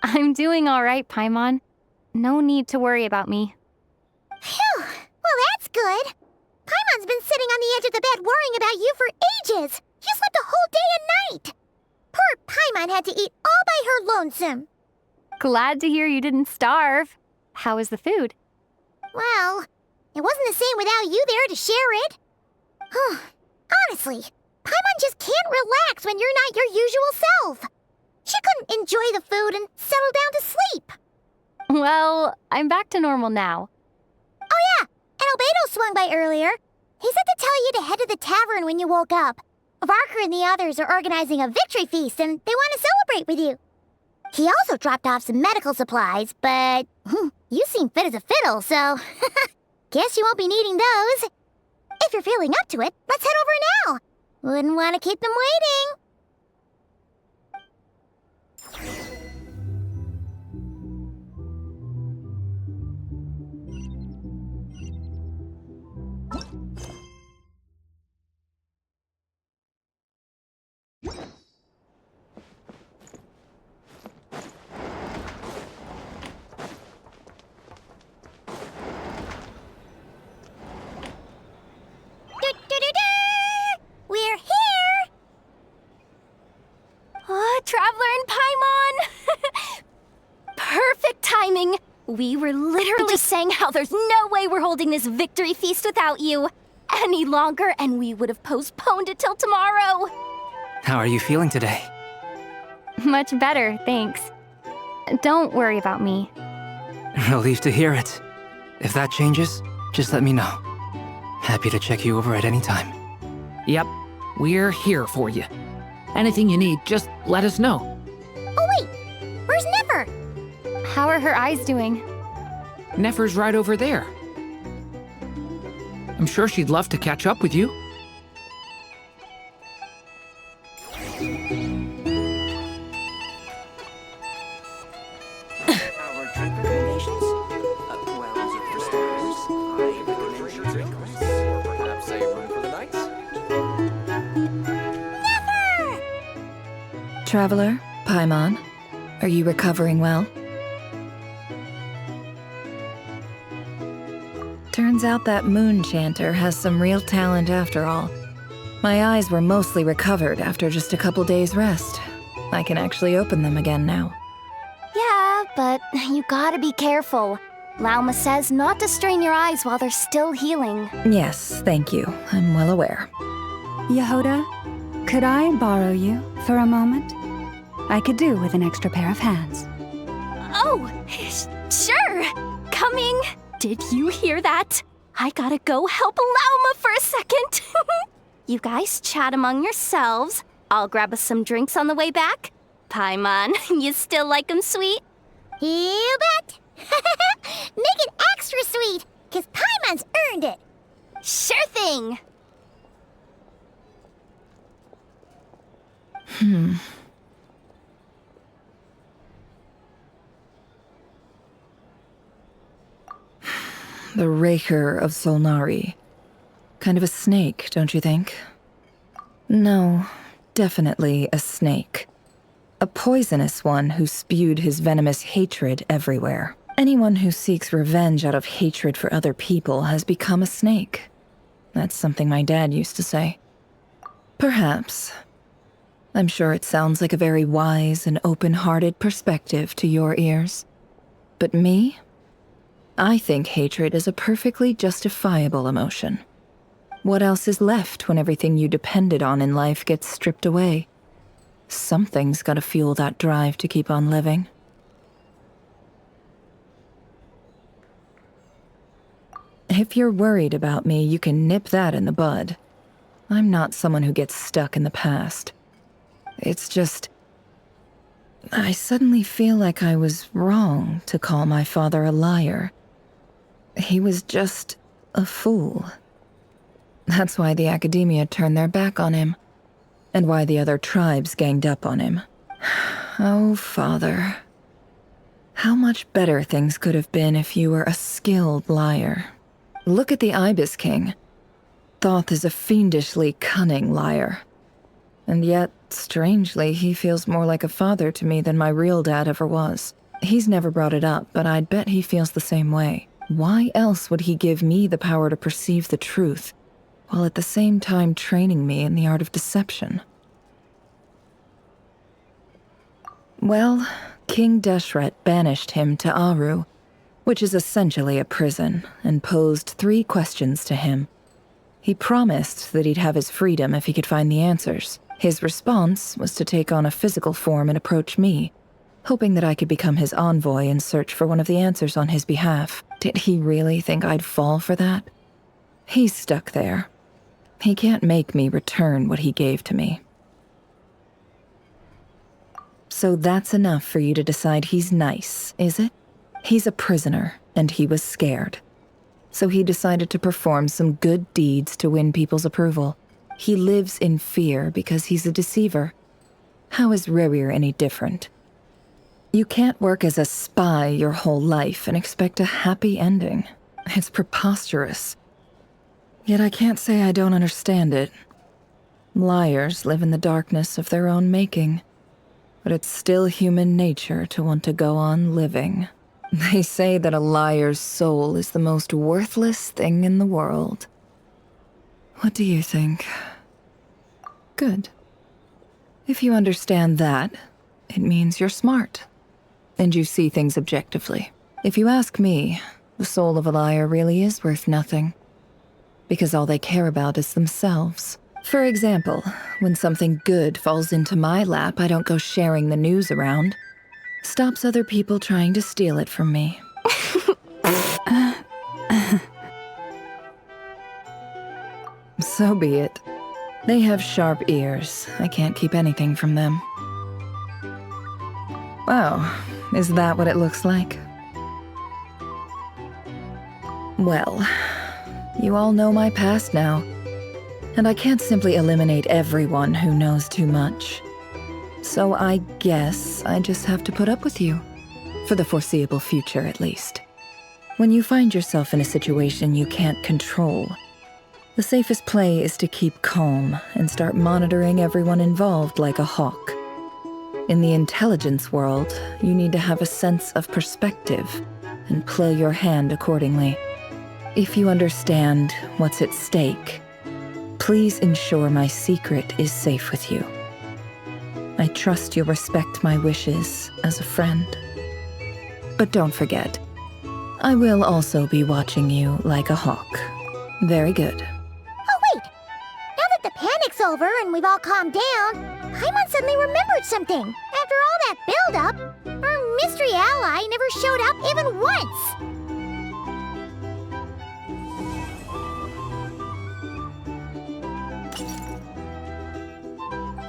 I'm doing all right, Paimon. No need to worry about me. Phew! Well, that's good. Paimon's been sitting on the edge of the bed worrying about you for ages. You slept a whole day and night. Poor Paimon had to eat all by her lonesome. Glad to hear you didn't starve. How was the food? Well, it wasn't the same without you there to share it. Honestly, Paimon just can't relax when you're not your usual self. She couldn't enjoy the food and settle down to sleep. Well, I'm back to normal now. Oh yeah, and Albedo swung by earlier. He said to tell you to head to the tavern when you woke up. Varker and the others are organizing a victory feast and they want to celebrate with you. He also dropped off some medical supplies, but you seem fit as a fiddle, so guess you won't be needing those. If you're feeling up to it, let's head over now. Wouldn't want to keep them waiting. We're here! Oh, Traveler and Paimon! Perfect timing! We were literally saying how there's no way we're holding this victory feast without you any longer, and we would have postponed it till tomorrow. How are you feeling today? Much better, thanks. Don't worry about me. Relieved to hear it. If that changes, just let me know. Happy to check you over at any time. Yep, we're here for you. Anything you need, just let us know. Oh wait, where's Nefer? How are her eyes doing? Nefer's right over there. I'm sure she'd love to catch up with you. Traveler, Paimon, are you recovering well? Turns out that moon chanter has some real talent after all. My eyes were mostly recovered after just a couple days' rest. I can actually open them again now. Yeah, but you gotta be careful. Lauma says not to strain your eyes while they're still healing. Yes, thank you. I'm well aware. Yehoda, could I borrow you for a moment? I could do with an extra pair of hands. Oh, sure. Coming. Did you hear that? I gotta go help Lauma for a second. You guys chat among yourselves. I'll grab us some drinks on the way back. Paimon, you still like 'em sweet? You bet. Make it extra sweet, 'cause Paimon's earned it. Sure thing. The Raker of Solnari. Kind of a snake, don't you think? No, definitely a snake. A poisonous one who spewed his venomous hatred everywhere. Anyone who seeks revenge out of hatred for other people has become a snake. That's something my dad used to say. Perhaps. I'm sure it sounds like a very wise and open-hearted perspective to your ears. But me? I think hatred is a perfectly justifiable emotion. What else is left when everything you depended on in life gets stripped away? Something's gotta fuel that drive to keep on living. If you're worried about me, you can nip that in the bud. I'm not someone who gets stuck in the past. It's just... I suddenly feel like I was wrong to call my father a liar. He was just a fool. That's why the Academia turned their back on him, and why the other tribes ganged up on him. Oh, Father. How much better things could have been if you were a skilled liar. Look at the Ibis King. Thoth is a fiendishly cunning liar. And yet, strangely, he feels more like a father to me than my real dad ever was. He's never brought it up, but I'd bet he feels the same way. Why else would he give me the power to perceive the truth, while at the same time training me in the art of deception? Well, King Deshret banished him to Aru, which is essentially a prison, and posed 3 questions to him. He promised that he'd have his freedom if he could find the answers. His response was to take on a physical form and approach me, hoping that I could become his envoy and search for one of the answers on his behalf. Did he really think I'd fall for that? He's stuck there. He can't make me return what he gave to me. So that's enough for you to decide he's nice, is it? He's a prisoner, and he was scared. So he decided to perform some good deeds to win people's approval. He lives in fear because he's a deceiver. How is Rerir any different? You can't work as a spy your whole life and expect a happy ending. It's preposterous. Yet I can't say I don't understand it. Liars live in the darkness of their own making, but it's still human nature to want to go on living. They say that a liar's soul is the most worthless thing in the world. What do you think? Good. If you understand that, it means you're smart, and you see things objectively. If you ask me, the soul of a liar really is worth nothing, because all they care about is themselves. For example, when something good falls into my lap, I don't go sharing the news around. Stops other people trying to steal it from me. So be it. They have sharp ears. I can't keep anything from them. Wow, is that what it looks like? Well, you all know my past now, and I can't simply eliminate everyone who knows too much. So I guess I just have to put up with you. For the foreseeable future, at least. When you find yourself in a situation you can't control, the safest play is to keep calm and start monitoring everyone involved like a hawk. In the intelligence world, you need to have a sense of perspective and play your hand accordingly. If you understand what's at stake, please ensure my secret is safe with you. I trust you'll respect my wishes as a friend. But don't forget, I will also be watching you like a hawk. Very good. Oh, wait! Now that the panic's over and we've all calmed down, Paimon suddenly remembered something. After all that build-up, our mystery ally never showed up even once!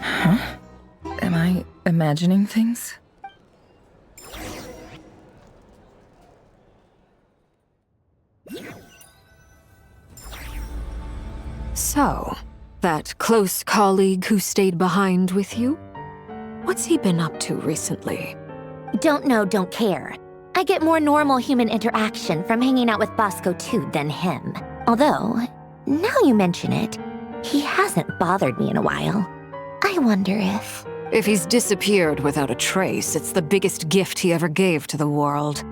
Huh? Am I imagining things? So, that close colleague who stayed behind with you? What's he been up to recently? Don't know, don't care. I get more normal human interaction from hanging out with Bosco too than him. Although, now you mention it, he hasn't bothered me in a while. I wonder if... If he's disappeared without a trace, it's the biggest gift he ever gave to the world.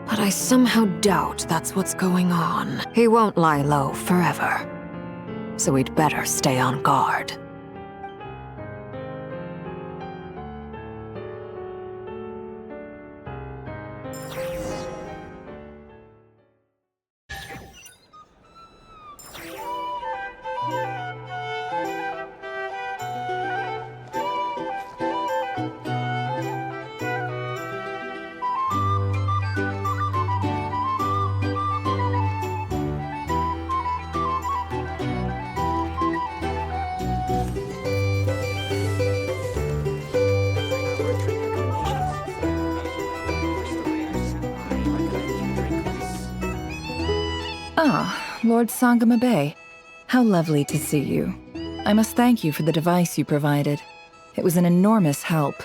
But I somehow doubt that's what's going on. He won't lie low forever. So we'd better stay on guard. Lord Sangama Bay. How lovely to see you. I must thank you for the device you provided. It was an enormous help.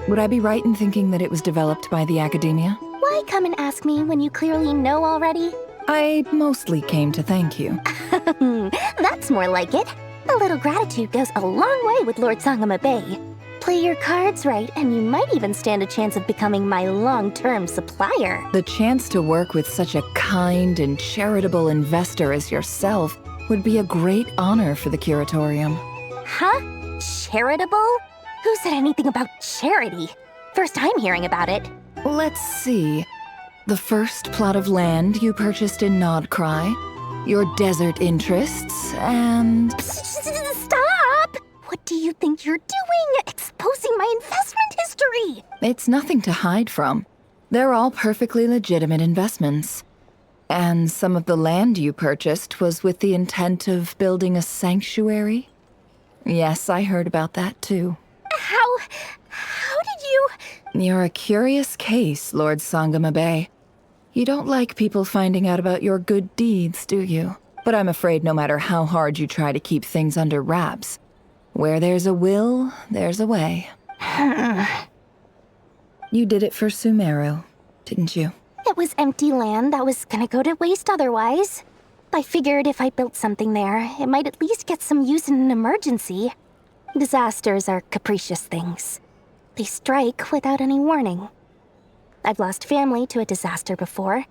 Would I be right in thinking that it was developed by the Academia? Why come and ask me when you clearly know already? I mostly came to thank you. That's more like it. A little gratitude goes a long way with Lord Sangama Bay. Play your cards right, and you might even stand a chance of becoming my long-term supplier. The chance to work with such a kind and charitable investor as yourself would be a great honor for the Curatorium. Huh? Charitable? Who said anything about charity? First time hearing about it. Let's see. The first plot of land you purchased in Nodcry, your desert interests, and... Stop! What do you think you're doing? Exposing my investment history! It's nothing to hide from. They're all perfectly legitimate investments. And some of the land you purchased was with the intent of building a sanctuary? Yes, I heard about that too. How did you... You're a curious case, Lord Sangama Bay. You don't like people finding out about your good deeds, do you? But I'm afraid no matter how hard you try to keep things under wraps, where there's a will, there's a way. You did it for Sumeru, didn't you? It was empty land that was gonna go to waste otherwise. I figured if I built something there, it might at least get some use in an emergency. Disasters are capricious things. They strike without any warning. I've lost family to a disaster before,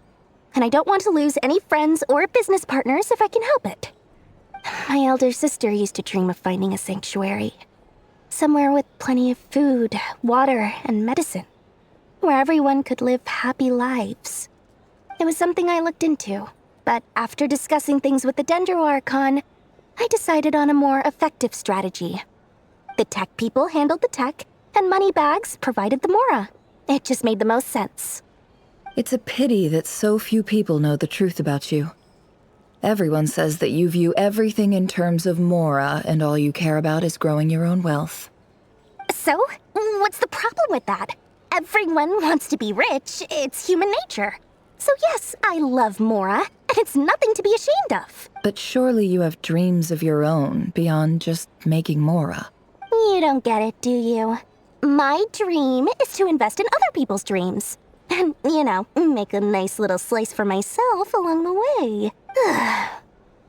and I don't want to lose any friends or business partners if I can help it. My elder sister used to dream of finding a sanctuary. Somewhere with plenty of food, water, and medicine. Where everyone could live happy lives. It was something I looked into, but after discussing things with the Dendro Archon, I decided on a more effective strategy. The tech people handled the tech, and Moneybags provided the Mora. It just made the most sense. It's a pity that so few people know the truth about you. Everyone says that you view everything in terms of Mora, and all you care about is growing your own wealth. So, what's the problem with that? Everyone wants to be rich. It's human nature. So yes, I love Mora, and it's nothing to be ashamed of. But surely you have dreams of your own beyond just making Mora. You don't get it, do you? My dream is to invest in other people's dreams. And, make a nice little slice for myself along the way.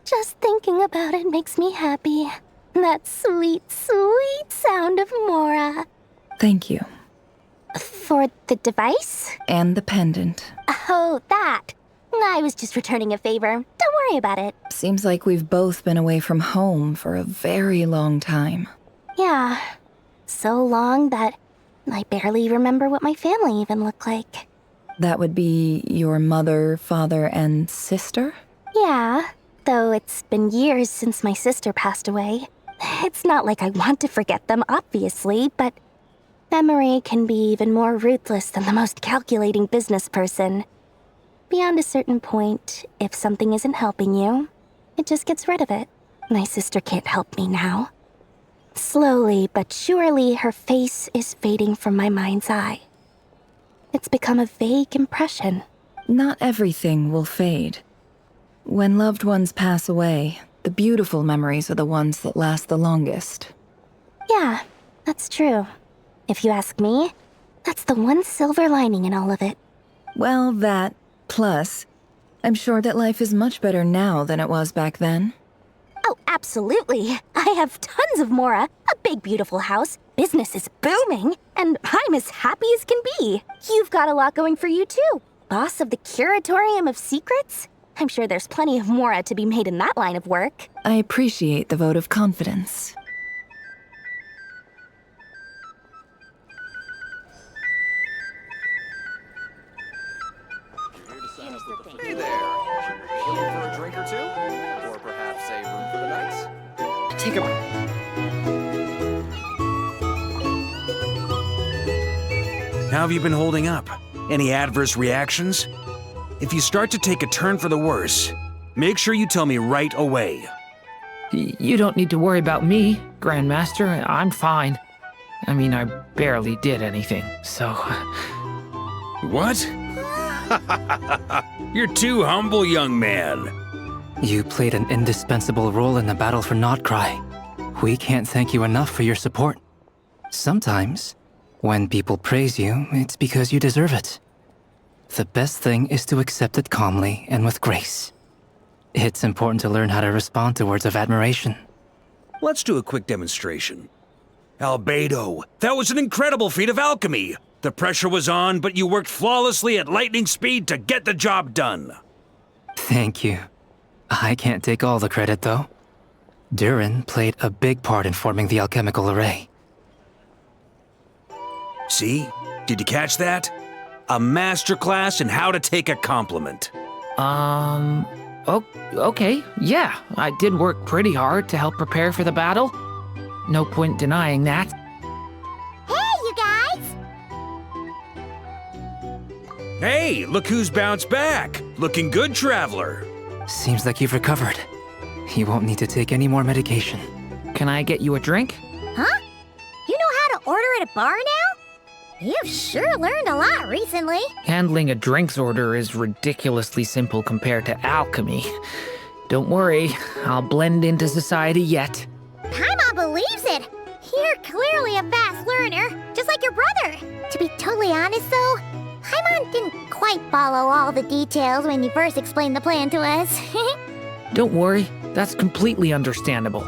Just thinking about it makes me happy. That sweet, sweet sound of Mora. Thank you. For the device? And the pendant. Oh, that. I was just returning a favor. Don't worry about it. Seems like we've both been away from home for a very long time. Yeah. So long that I barely remember what my family even looked like. That would be your mother, father, and sister? Yeah, though it's been years since my sister passed away. It's not like I want to forget them, obviously, but memory can be even more ruthless than the most calculating business person. Beyond a certain point, if something isn't helping you, it just gets rid of it. My sister can't help me now. Slowly but surely, her face is fading from my mind's eye. It's become a vague impression. Not everything will fade. When loved ones pass away, the beautiful memories are the ones that last the longest. Yeah, that's true. If you ask me, that's the one silver lining in all of it. Well, that, plus, I'm sure that life is much better now than it was back then. Oh, absolutely. I have tons of Mora, a big beautiful house, business is booming, and I'm as happy as can be. You've got a lot going for you too. Boss of the Curatorium of Secrets? I'm sure there's plenty of Mora to be made in that line of work. I appreciate the vote of confidence. Hey there! You looking for a drink or two? Or perhaps a room for the night? Take a... How have you been holding up? Any adverse reactions? If you start to take a turn for the worse, make sure you tell me right away. You don't need to worry about me, Grandmaster. I'm fine. I mean, I barely did anything, so... What? You're too humble, young man. You played an indispensable role in the battle for Nodcry. We can't thank you enough for your support. Sometimes, when people praise you, it's because you deserve it. The best thing is to accept it calmly and with grace. It's important to learn how to respond to words of admiration. Let's do a quick demonstration. Albedo, that was an incredible feat of alchemy! The pressure was on, but you worked flawlessly at lightning speed to get the job done. Thank you. I can't take all the credit, though. Durin played a big part in forming the alchemical array. See? Did you catch that? A masterclass in how to take a compliment. Okay, yeah. I did work pretty hard to help prepare for the battle. No point denying that. Hey, you guys! Hey, look who's bounced back. Looking good, Traveler. Seems like you've recovered. You won't need to take any more medication. Can I get you a drink? Huh? You know how to order at a bar now? You've sure learned a lot recently. Handling a drinks order is ridiculously simple compared to alchemy. Don't worry, I'll blend into society yet. Paimon believes it. You're clearly a fast learner, just like your brother. To be totally honest, though, Paimon didn't quite follow all the details when you first explained the plan to us. Don't worry, that's completely understandable.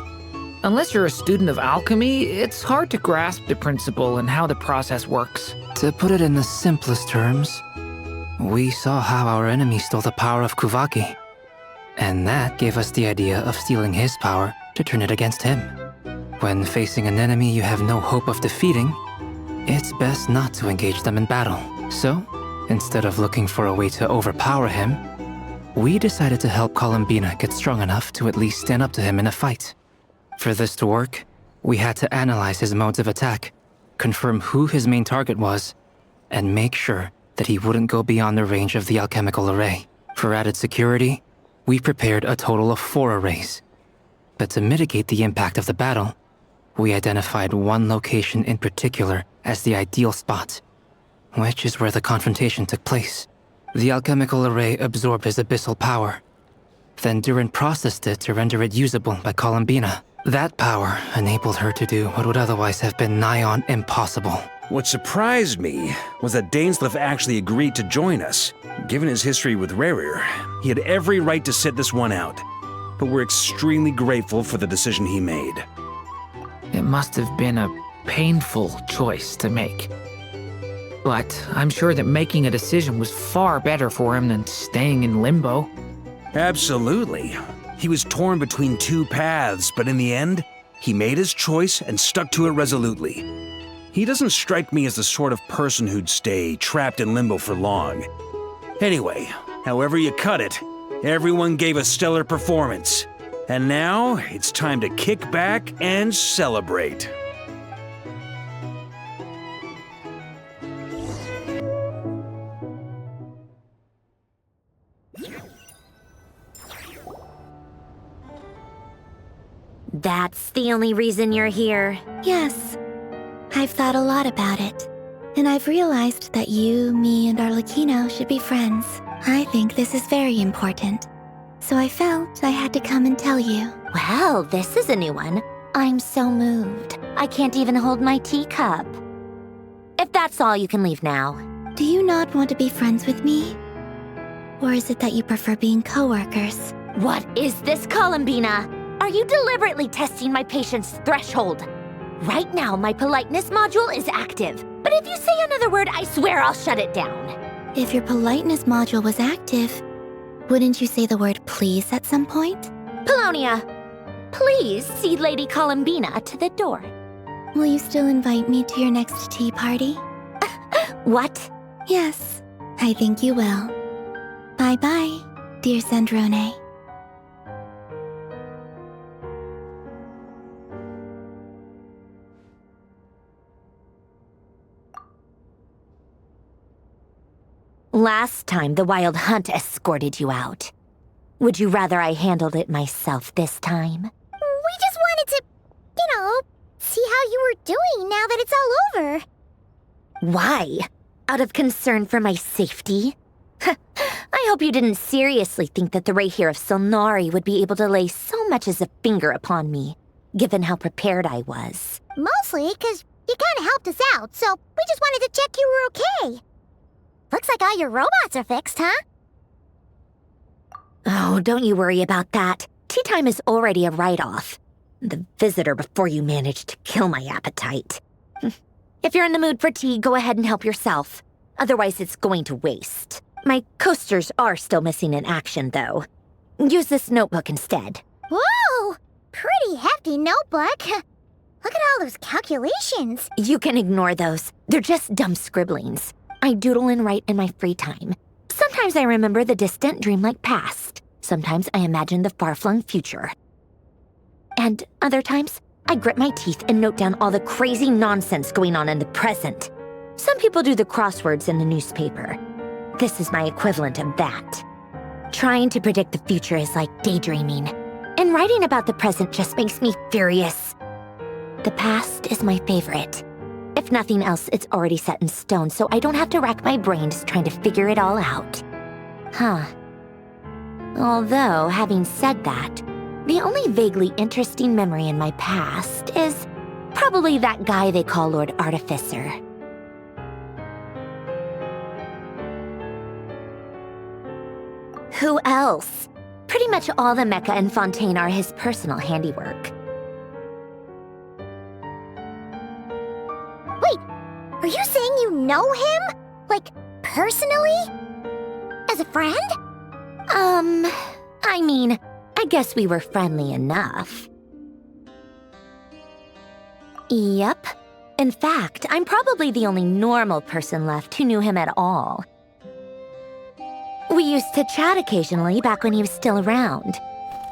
Unless you're a student of alchemy, it's hard to grasp the principle and how the process works. To put it in the simplest terms, we saw how our enemy stole the power of Kuvaki. And that gave us the idea of stealing his power to turn it against him. When facing an enemy you have no hope of defeating, it's best not to engage them in battle. So, instead of looking for a way to overpower him, we decided to help Columbina get strong enough to at least stand up to him in a fight. For this to work, we had to analyze his modes of attack, confirm who his main target was, and make sure that he wouldn't go beyond the range of the alchemical array. For added security, we prepared a total of 4 arrays. But to mitigate the impact of the battle, we identified one location in particular as the ideal spot, which is where the confrontation took place. The alchemical array absorbed his abyssal power. Then Durin processed it to render it usable by Columbina. That power enabled her to do what would otherwise have been nigh on impossible. What surprised me was that Dainsleif actually agreed to join us. Given his history with Rerir, he had every right to sit this one out. But we're extremely grateful for the decision he made. It must have been a painful choice to make. But I'm sure that making a decision was far better for him than staying in limbo. Absolutely. He was torn between 2 paths, but in the end, he made his choice and stuck to it resolutely. He doesn't strike me as the sort of person who'd stay trapped in limbo for long. Anyway, however you cut it, everyone gave a stellar performance. And now, it's time to kick back and celebrate. That's the only reason you're here. Yes. I've thought a lot about it. And I've realized that you, me, and Arlecchino should be friends. I think this is very important. So I felt I had to come and tell you. Well, this is a new one. I'm so moved. I can't even hold my teacup. If that's all, you can leave now. Do you not want to be friends with me? Or is it that you prefer being co-workers? What is this, Columbina? Are you deliberately testing my patience threshold? Right now, my politeness module is active. But if you say another word, I swear I'll shut it down. If your politeness module was active, wouldn't you say the word please at some point? Polonia, please see Lady Columbina to the door. Will you still invite me to your next tea party? What? Yes, I think you will. Bye-bye, dear Sandrone. Last time, the Wild Hunt escorted you out. Would you rather I handled it myself this time? We just wanted to, see how you were doing now that it's all over. Why? Out of concern for my safety? I hope you didn't seriously think that the Rayhir of Solnari would be able to lay so much as a finger upon me, given how prepared I was. Mostly because you kinda helped us out, so we just wanted to check you were okay. Looks like all your robots are fixed, huh? Oh, don't you worry about that. Tea time is already a write-off. The visitor before you managed to kill my appetite. If you're in the mood for tea, go ahead and help yourself. Otherwise, it's going to waste. My coasters are still missing in action, though. Use this notebook instead. Whoa! Pretty hefty notebook. Look at all those calculations. You can ignore those. They're just dumb scribblings. I doodle and write in my free time. Sometimes I remember the distant, dreamlike past. Sometimes I imagine the far-flung future. And other times, I grit my teeth and note down all the crazy nonsense going on in the present. Some people do the crosswords in the newspaper. This is my equivalent of that. Trying to predict the future is like daydreaming, and writing about the present just makes me furious. The past is my favorite. If nothing else, it's already set in stone, so I don't have to rack my brains trying to figure it all out. Huh. Although, having said that, the only vaguely interesting memory in my past is probably that guy they call Lord Artificer. Who else? Pretty much all the mecha and Fontaine are his personal handiwork. Wait, are you saying you know him? Like, personally? As a friend? I mean, I guess we were friendly enough. Yep. In fact, I'm probably the only normal person left who knew him at all. We used to chat occasionally back when he was still around.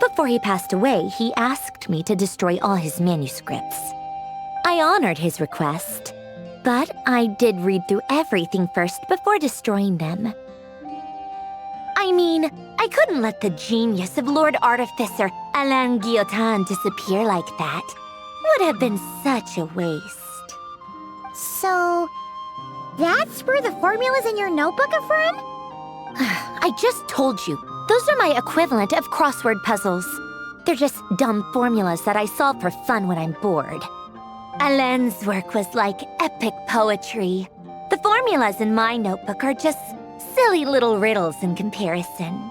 Before he passed away, he asked me to destroy all his manuscripts. I honored his request, but I did read through everything first before destroying them. I mean, I couldn't let the genius of Lord Artificer Alain Guillotin disappear like that. Would have been such a waste. So, that's where the formulas in your notebook are from? I just told you. Those are my equivalent of crossword puzzles. They're just dumb formulas that I solve for fun when I'm bored. Alain's work was like epic poetry. The formulas in my notebook are just silly little riddles in comparison.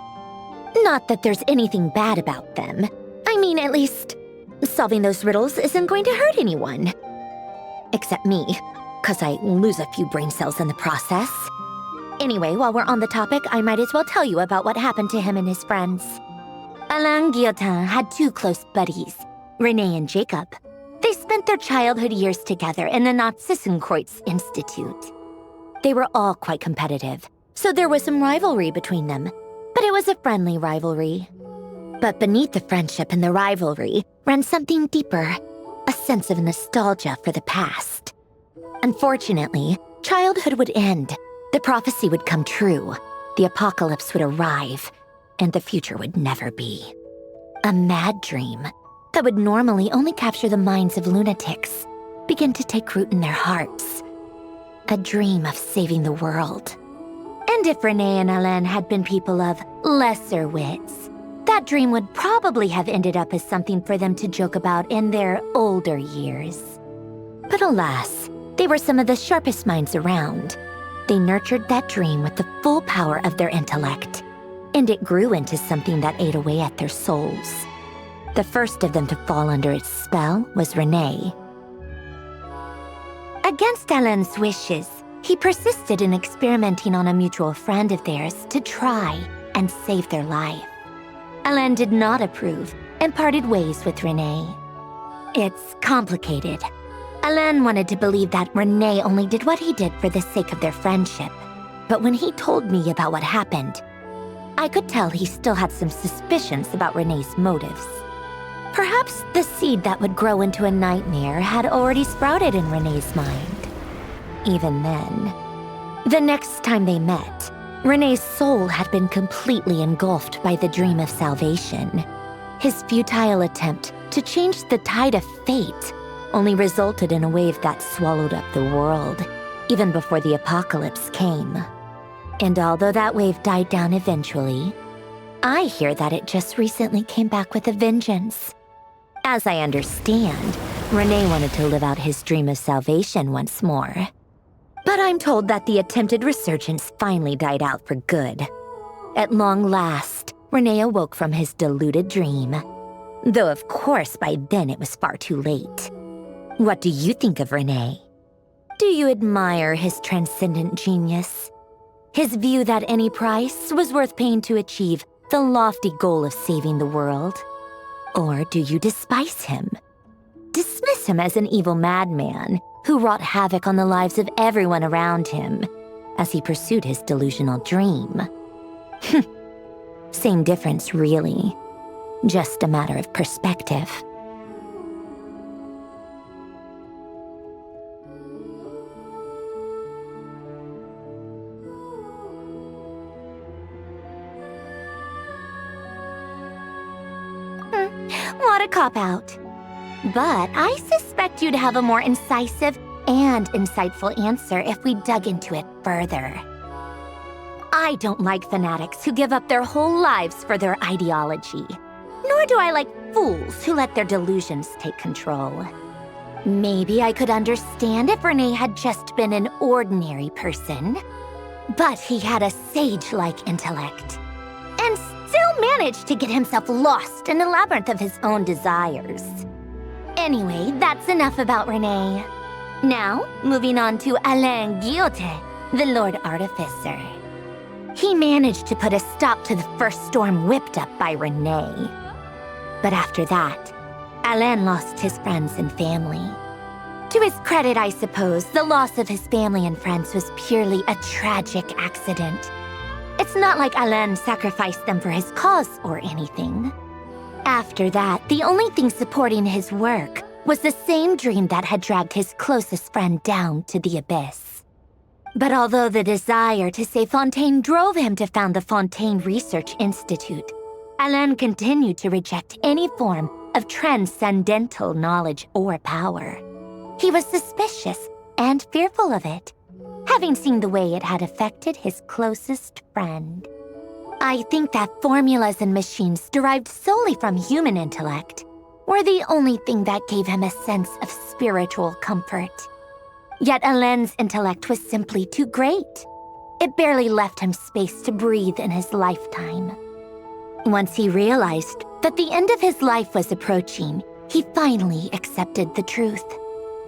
Not that there's anything bad about them. I mean, at least, solving those riddles isn't going to hurt anyone. Except me, 'cause I lose a few brain cells in the process. Anyway, while we're on the topic, I might as well tell you about what happened to him and his friends. Alain Guillotin had two close buddies, Renee and Jacob. They spent their childhood years together in the Narzissenkreuz Institute. They were all quite competitive, so there was some rivalry between them, but it was a friendly rivalry. But beneath the friendship and the rivalry ran something deeper, a sense of nostalgia for the past. Unfortunately, childhood would end. The prophecy would come true, the apocalypse would arrive, and the future would never be. A mad dream that would normally only capture the minds of lunatics began to take root in their hearts. A dream of saving the world. And if Renee and Alain had been people of lesser wits, that dream would probably have ended up as something for them to joke about in their older years. But alas, they were some of the sharpest minds around. They nurtured that dream with the full power of their intellect, and it grew into something that ate away at their souls. The first of them to fall under its spell was Renee. Against Alain's wishes, he persisted in experimenting on a mutual friend of theirs to try and save their life. Alain did not approve and parted ways with Renee. It's complicated. Alain wanted to believe that Renee only did what he did for the sake of their friendship. But when he told me about what happened, I could tell he still had some suspicions about Renee's motives. Perhaps the seed that would grow into a nightmare had already sprouted in Renee's mind. Even then, the next time they met, Renee's soul had been completely engulfed by the dream of salvation. His futile attempt to change the tide of fate only resulted in a wave that swallowed up the world, even before the apocalypse came. And although that wave died down eventually, I hear that it just recently came back with a vengeance. As I understand, Renee wanted to live out his dream of salvation once more. But I'm told that the attempted resurgence finally died out for good. At long last, Renee awoke from his deluded dream. Though of course by then it was far too late. What do you think of Renee? Do you admire his transcendent genius? His view that any price was worth paying to achieve the lofty goal of saving the world? Or do you despise him? Dismiss him as an evil madman who wrought havoc on the lives of everyone around him as he pursued his delusional dream? Same difference, really. Just a matter of perspective. What a cop-out. But I suspect you'd have a more incisive and insightful answer if we dug into it further. I don't like fanatics who give up their whole lives for their ideology. Nor do I like fools who let their delusions take control. Maybe I could understand if Renee had just been an ordinary person. But he had a sage-like intellect. And still managed to get himself lost in the labyrinth of his own desires. Anyway, that's enough about Renee. Now, moving on to Alain Guillotin, the Lord Artificer. He managed to put a stop to the first storm whipped up by Renee. But after that, Alain lost his friends and family. To his credit, I suppose, the loss of his family and friends was purely a tragic accident. It's not like Alain sacrificed them for his cause or anything. After that, the only thing supporting his work was the same dream that had dragged his closest friend down to the abyss. But although the desire to save Fontaine drove him to found the Fontaine Research Institute, Alain continued to reject any form of transcendental knowledge or power. He was suspicious and fearful of it, having seen the way it had affected his closest friend. I think that formulas and machines derived solely from human intellect were the only thing that gave him a sense of spiritual comfort. Yet Alain's intellect was simply too great. It barely left him space to breathe in his lifetime. Once he realized that the end of his life was approaching, he finally accepted the truth.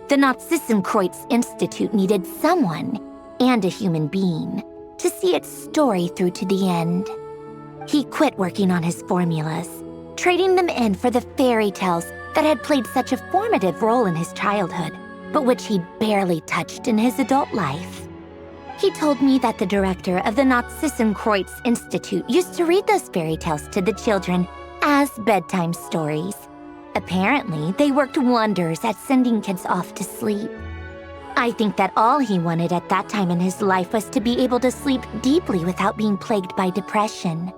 The Nazissenkreuz Institute needed someone, and a human being, to see its story through to the end. He quit working on his formulas, trading them in for the fairy tales that had played such a formative role in his childhood, but which he'd barely touched in his adult life. He told me that the director of the Nazissenkreuz Institute used to read those fairy tales to the children as bedtime stories. Apparently, they worked wonders at sending kids off to sleep. I think that all he wanted at that time in his life was to be able to sleep deeply without being plagued by depression.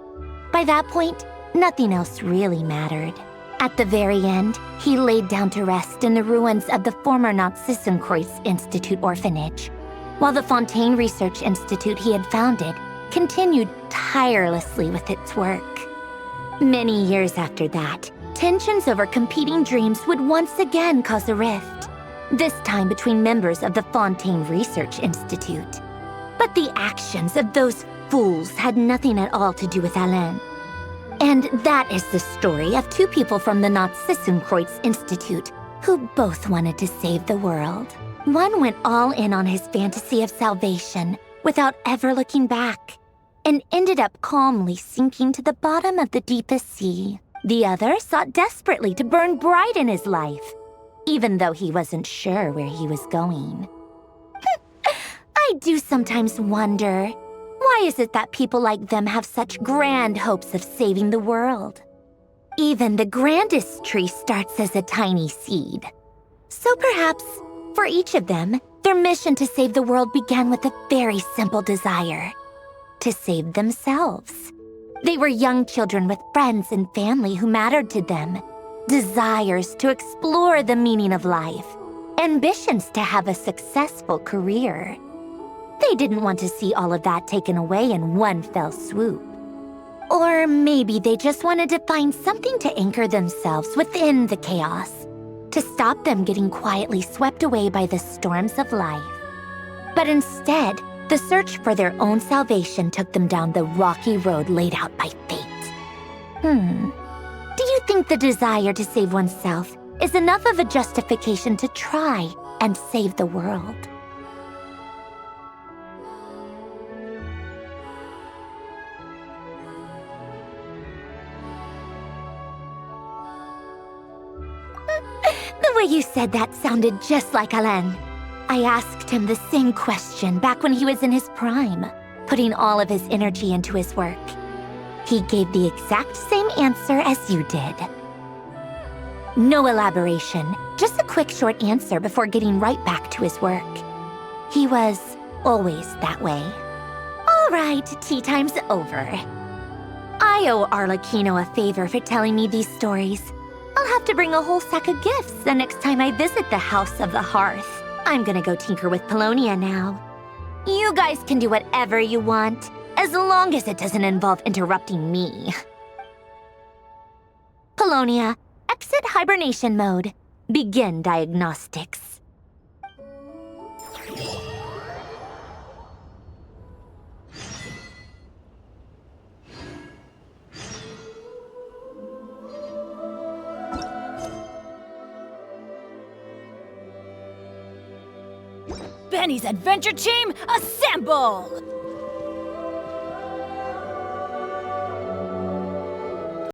By that point, nothing else really mattered. At the very end, he laid down to rest in the ruins of the former Nazissenkreuz Institute orphanage, while the Fontaine Research Institute he had founded continued tirelessly with its work. Many years after that, tensions over competing dreams would once again cause a rift, this time between members of the Fontaine Research Institute. But the actions of those fools had nothing at all to do with Alain. And that is the story of two people from the Nazissenkreuz Institute who both wanted to save the world. One went all in on his fantasy of salvation without ever looking back, and ended up calmly sinking to the bottom of the deepest sea. The other sought desperately to burn bright in his life, even though he wasn't sure where he was going. I do sometimes wonder, why is it that people like them have such grand hopes of saving the world? Even the grandest tree starts as a tiny seed. So perhaps, for each of them, their mission to save the world began with a very simple desire: to save themselves. They were young children with friends and family who mattered to them, desires to explore the meaning of life, ambitions to have a successful career. They didn't want to see all of that taken away in one fell swoop. Or maybe they just wanted to find something to anchor themselves within the chaos, to stop them getting quietly swept away by the storms of life. But instead, the search for their own salvation took them down the rocky road laid out by fate. Do you think the desire to save oneself is enough of a justification to try and save the world? The way you said that sounded just like Alain. I asked him the same question back when he was in his prime, putting all of his energy into his work. He gave the exact same answer as you did. No elaboration, just a quick short answer before getting right back to his work. He was always that way. All right, tea time's over. I owe Arlecchino a favor for telling me these stories. I'll have to bring a whole sack of gifts the next time I visit the House of the Hearth. I'm gonna go tinker with Polonia now. You guys can do whatever you want, as long as it doesn't involve interrupting me. Polonia, exit hibernation mode. Begin diagnostics. Benny's adventure team, assemble!